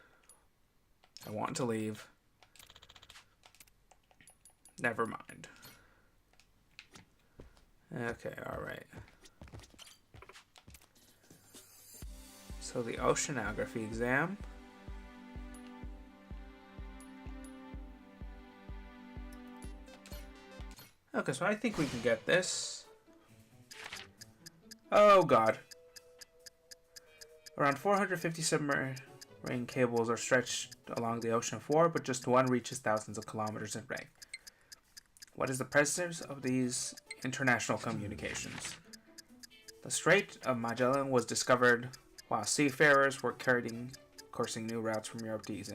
I want to leave. Never mind. Okay, alright. So the oceanography exam. Okay, so I think we can get this. Oh god. Around 450 submarine cables are stretched along the ocean floor, but just one reaches thousands of kilometers in length. What is the presence of these international communications? The Strait of Magellan was discovered while seafarers were coursing new routes from Europe to East.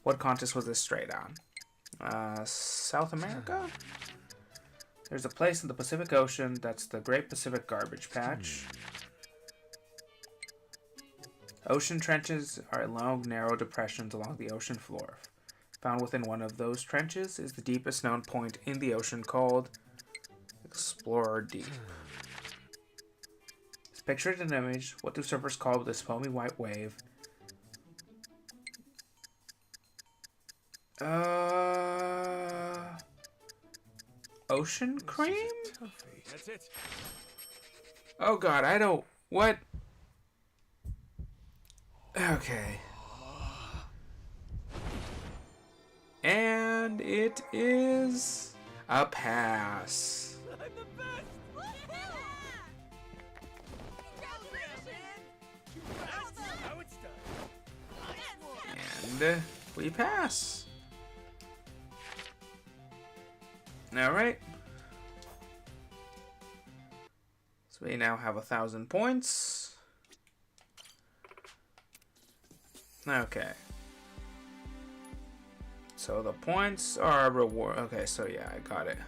What continent was this strait on? South America? There's a place in the Pacific Ocean that's the Great Pacific Garbage Patch. Ocean trenches are long, narrow depressions along the ocean floor. Found within one of those trenches is the deepest known point in the ocean called Explorer Deep. As pictured in an image, what do surfers call this foamy white wave? Ocean cream? That's it. Oh god, I don't... What? Okay. And it is a pass. I'm the best! Now it's done. And we pass. Alright. So we now have 1,000 points. Okay. So the points are reward. Okay, so yeah, I got it.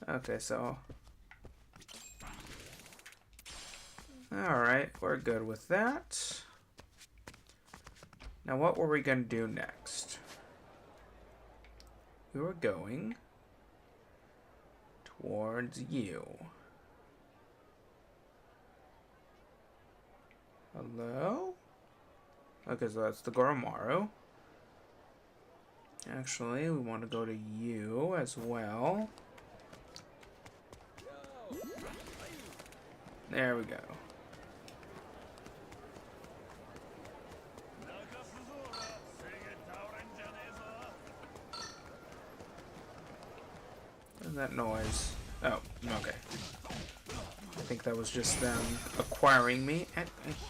Okay, so alright, we're good with that. Now what were we gonna do next? We were going towards you. Hello? Okay, so that's the Goromaru. Actually, we want to go to you as well. There we go. What is that noise? Oh, okay. I think that was just them acquiring me.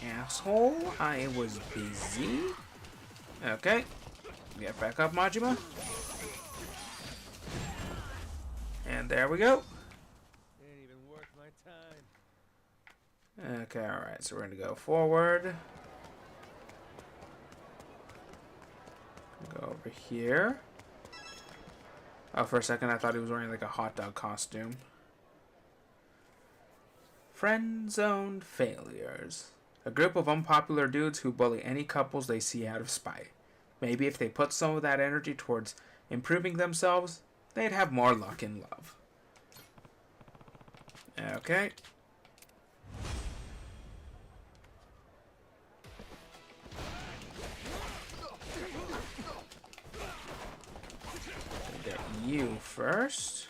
Asshole, I was busy. Okay. Get back up, Majima. And there we go. Ain't even worth my time. Okay, alright, so we're gonna go forward. Go over here. Oh, for a second I thought he was wearing like a hot dog costume. Friend Zone Failures. A group of unpopular dudes who bully any couples they see out of spite. Maybe if they put some of that energy towards improving themselves, they'd have more luck in love. Okay. Get you first.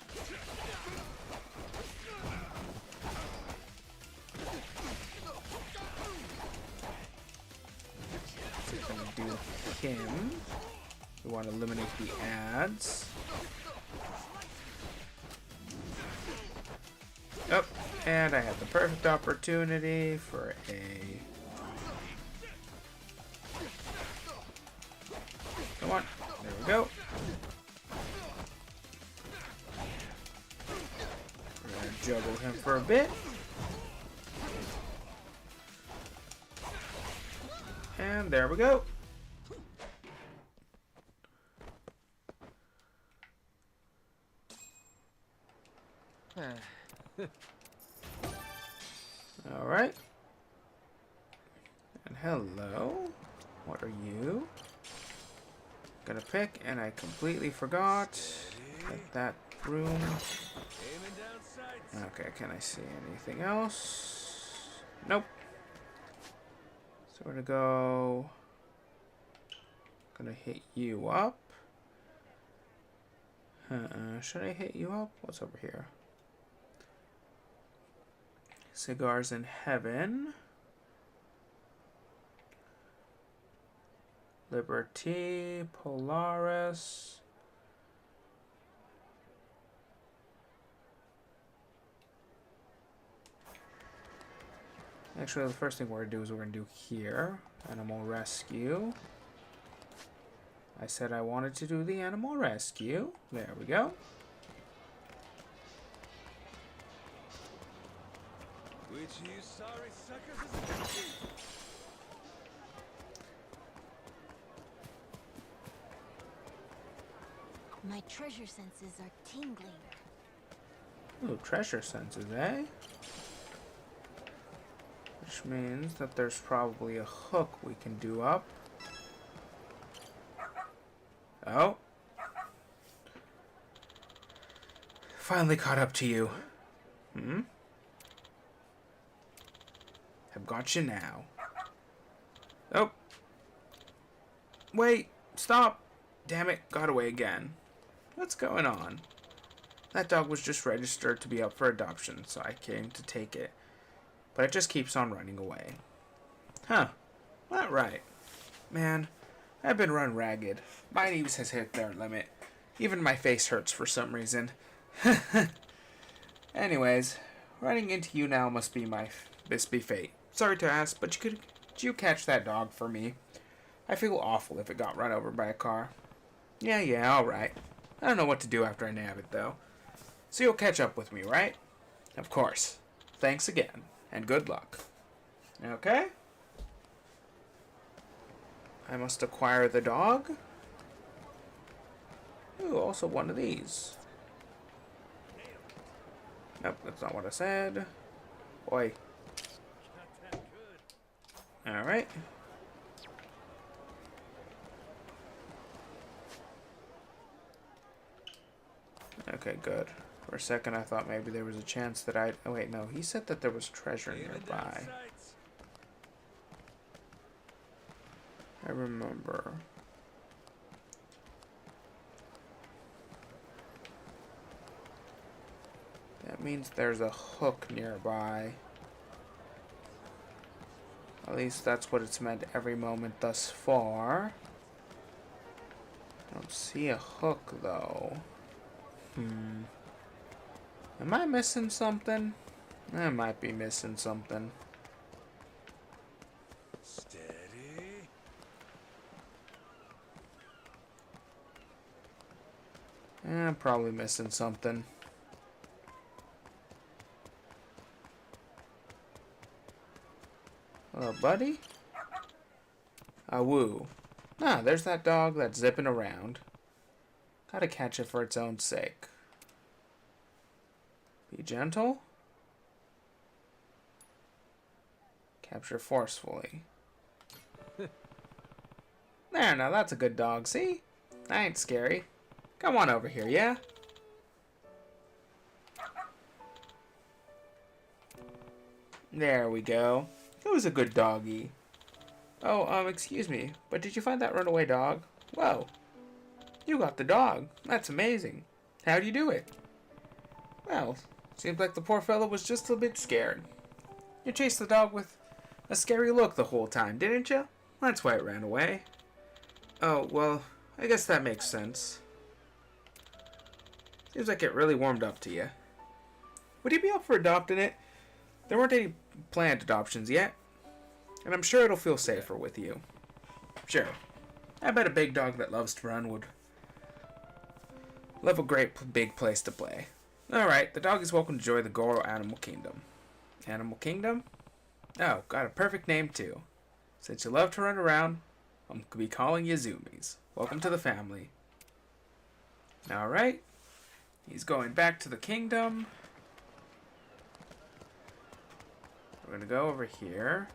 So we're gonna do him. We want to eliminate the ads. Oh, and I had the perfect opportunity for a... Come on, there we go. We're gonna juggle him for a bit. And there we go. Alright. And hello. What are you? Gonna pick, and I completely forgot that room. Okay, can I see anything else? Nope. So we're gonna go. Gonna hit you up. Should I hit you up? What's over here? Cigars in Heaven. Liberty, Polaris. Actually, the first thing we're going to do is we're going to do here. Animal Rescue. I said I wanted to do the Animal Rescue. There we go. Which of you sorry suckers is it? My treasure senses are tingling. Ooh, treasure senses, eh? Which means that there's probably a hook we can do up. Oh. Finally caught up to you. Hmm? Have got you now. Oh. Wait. Stop! Damn it, got away again. What's going on? That dog was just registered to be up for adoption, so I came to take it. But it just keeps on running away. Huh. Not right. Man, I've been run ragged. My knees has hit their limit. Even my face hurts for some reason. Anyways, running into you now must be fate. Sorry to ask, but could you catch that dog for me? I feel awful if it got run over by a car. Yeah, alright. I don't know what to do after I nab it, though. So you'll catch up with me, right? Of course. Thanks again, and good luck. Okay? I must acquire the dog. Ooh, also one of these. Nope, that's not what I said. Oi. Alright. Okay, good. For a second I thought maybe there was a chance that I'd... Oh wait, no. He said that there was treasure nearby. I remember. That means there's a hook nearby. At least that's what it's meant every moment thus far. Don't see a hook though. Am I missing something? I might be missing something. Steady. I'm probably missing something. Hello, buddy? Ah, woo. Ah, there's that dog that's zipping around. Gotta catch it for its own sake. Be gentle. Capture forcefully. There, now that's a good dog, see? I ain't scary. Come on over here, yeah? There we go. It was a good doggy. Oh, excuse me, but did you find that runaway dog? Whoa. You got the dog. That's amazing. How'd you do it? Well, seems like the poor fellow was just a bit scared. You chased the dog with a scary look the whole time, didn't you? That's why it ran away. Oh, well, I guess that makes sense. Seems like it really warmed up to you. Would you be up for adopting it? There weren't any planned adoptions yet, and I'm sure it'll feel safer with you. Sure. I bet a big dog that loves to run would love a great big place to play. Alright, the dog is welcome to join the Goro Animal Kingdom. Animal Kingdom? Oh, got a perfect name too. Since you love to run around, I'm going to be calling you Zoomies. Welcome to the family. Alright. He's going back to the kingdom. We're going to go over here.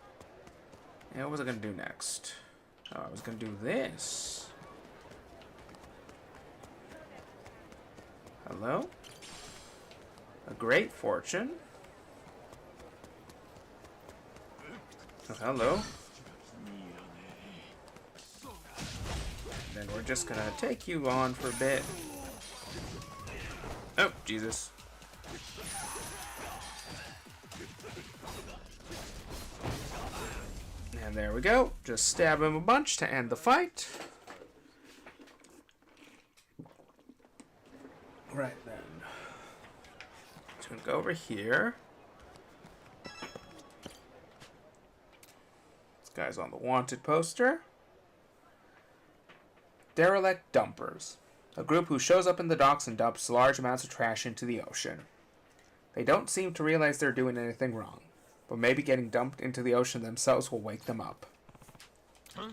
And what was I going to do next? Oh, I was going to do this. Hello? A great fortune. Oh, hello. Then we're just going to take you on for a bit. Oh, Jesus. And there we go. Just stab him a bunch to end the fight. Right then. Just gonna go over here. This guy's on the wanted poster. Derelict Dumpers. A group who shows up in the docks and dumps large amounts of trash into the ocean. They don't seem to realize they're doing anything wrong, but maybe getting dumped into the ocean themselves will wake them up. Huh?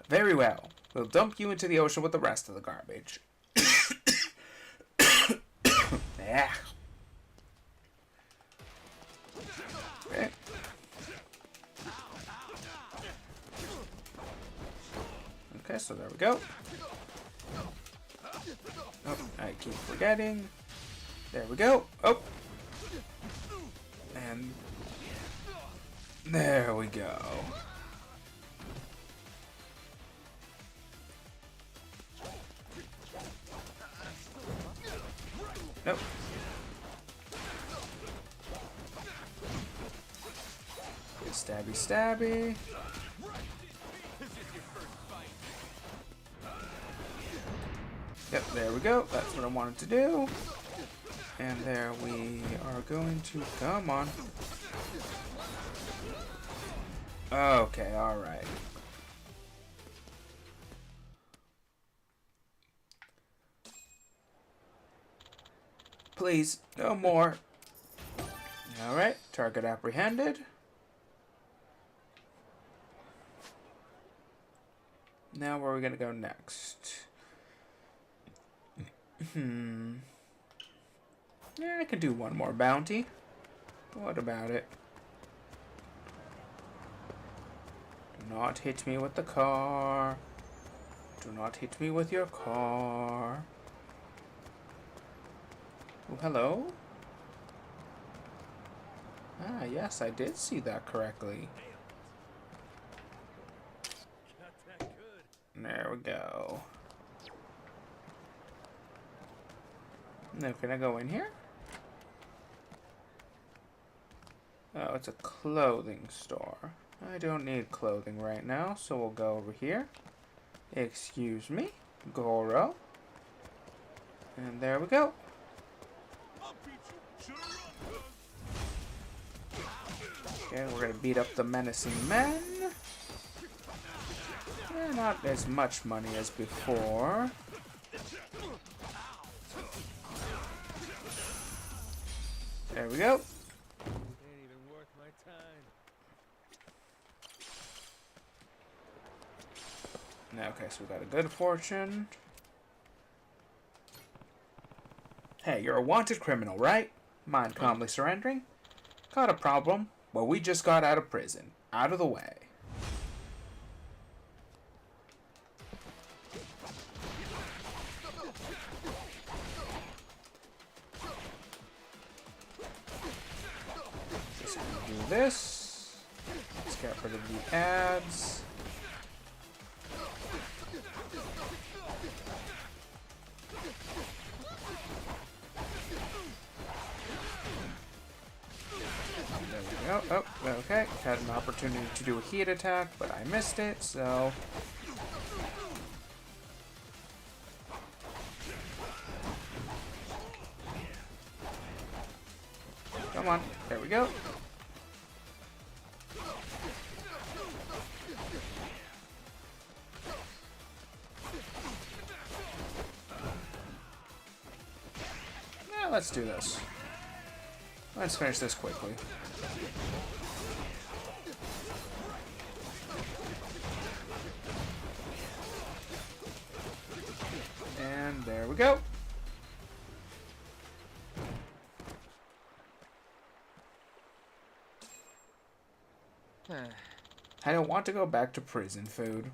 Very well. We'll dump you into the ocean with the rest of the garbage. Yeah. Okay. Okay, so there we go. Oh, I keep forgetting. There we go. Oh. And there we go. Nope. Stabby, stabby. Yep, there we go. That's what I wanted to do. And there we are going to... Come on. Okay, alright. Please, no more. Alright, target apprehended. Now where are we going to go next? Yeah, I can do one more bounty. What about it? Do not hit me with the car. Do not hit me with your car. Oh, hello? Ah, yes, I did see that correctly. There we go. Now, can I go in here? Oh, it's a clothing store. I don't need clothing right now, so we'll go over here. Excuse me, Goro. And there we go. Okay, we're gonna beat up the menacing men. Not as much money as before. There we go. Ain't even worth my time. Okay, so we got a good fortune. Hey, you're a wanted criminal, right? Mind calmly surrendering? Got a problem? Well, we just got out of prison. Out of the way. Just gonna do this. Let's get rid of the ads. Oh, okay. Had an opportunity to do a heat attack, but I missed it, so... Come on. There we go. Yeah, let's do this. Let's finish this quickly. And there we go. I don't want to go back to prison food.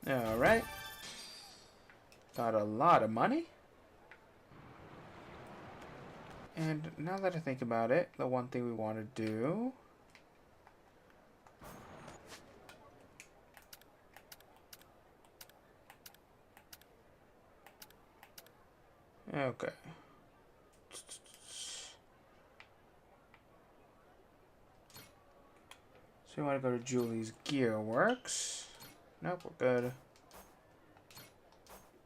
Alright. Got a lot of money. And now that I think about it, the one thing we want to do... Okay. So we want to go to Julie's Gear Works. Nope, we're good.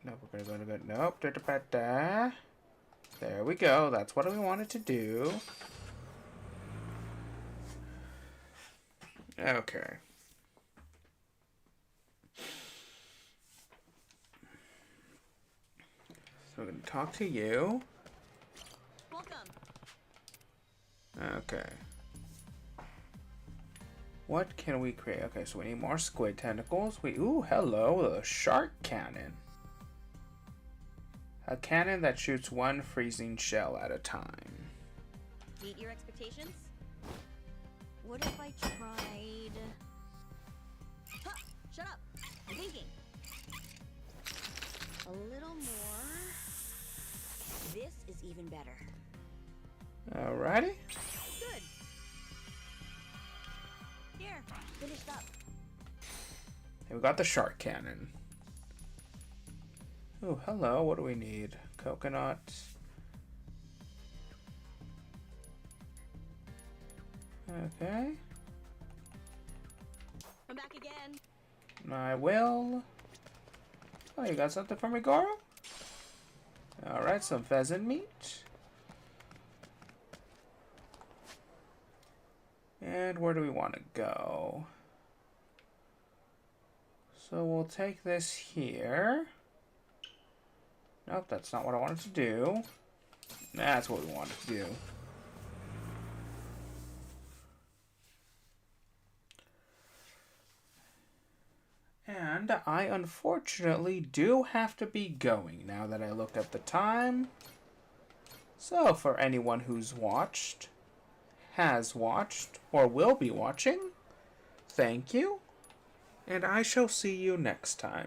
Nope, we're gonna go to good. Nope. Da-da-ba-da. There we go. That's what we wanted to do. Okay. So we're gonna talk to you. Welcome. Okay. What can we create? Okay, so we need more squid tentacles. Ooh, hello, a shark cannon. A cannon that shoots one freezing shell at a time. Meet your expectations? What if I tried... Huh, shut up! I'm thinking. A little more. This is even better. Alrighty. Good. Here, finished up. We got the shark cannon. Oh, hello. What do we need? Coconut. Okay. I'm back again. I will. Oh, you got something for me, Goro? Alright, some pheasant meat. And where do we want to go? So we'll take this here. Nope, that's not what I wanted to do. That's what we wanted to do. And I unfortunately do have to be going now that I looked at the time. So for anyone who's watched, has watched, or will be watching, thank you. And I shall see you next time.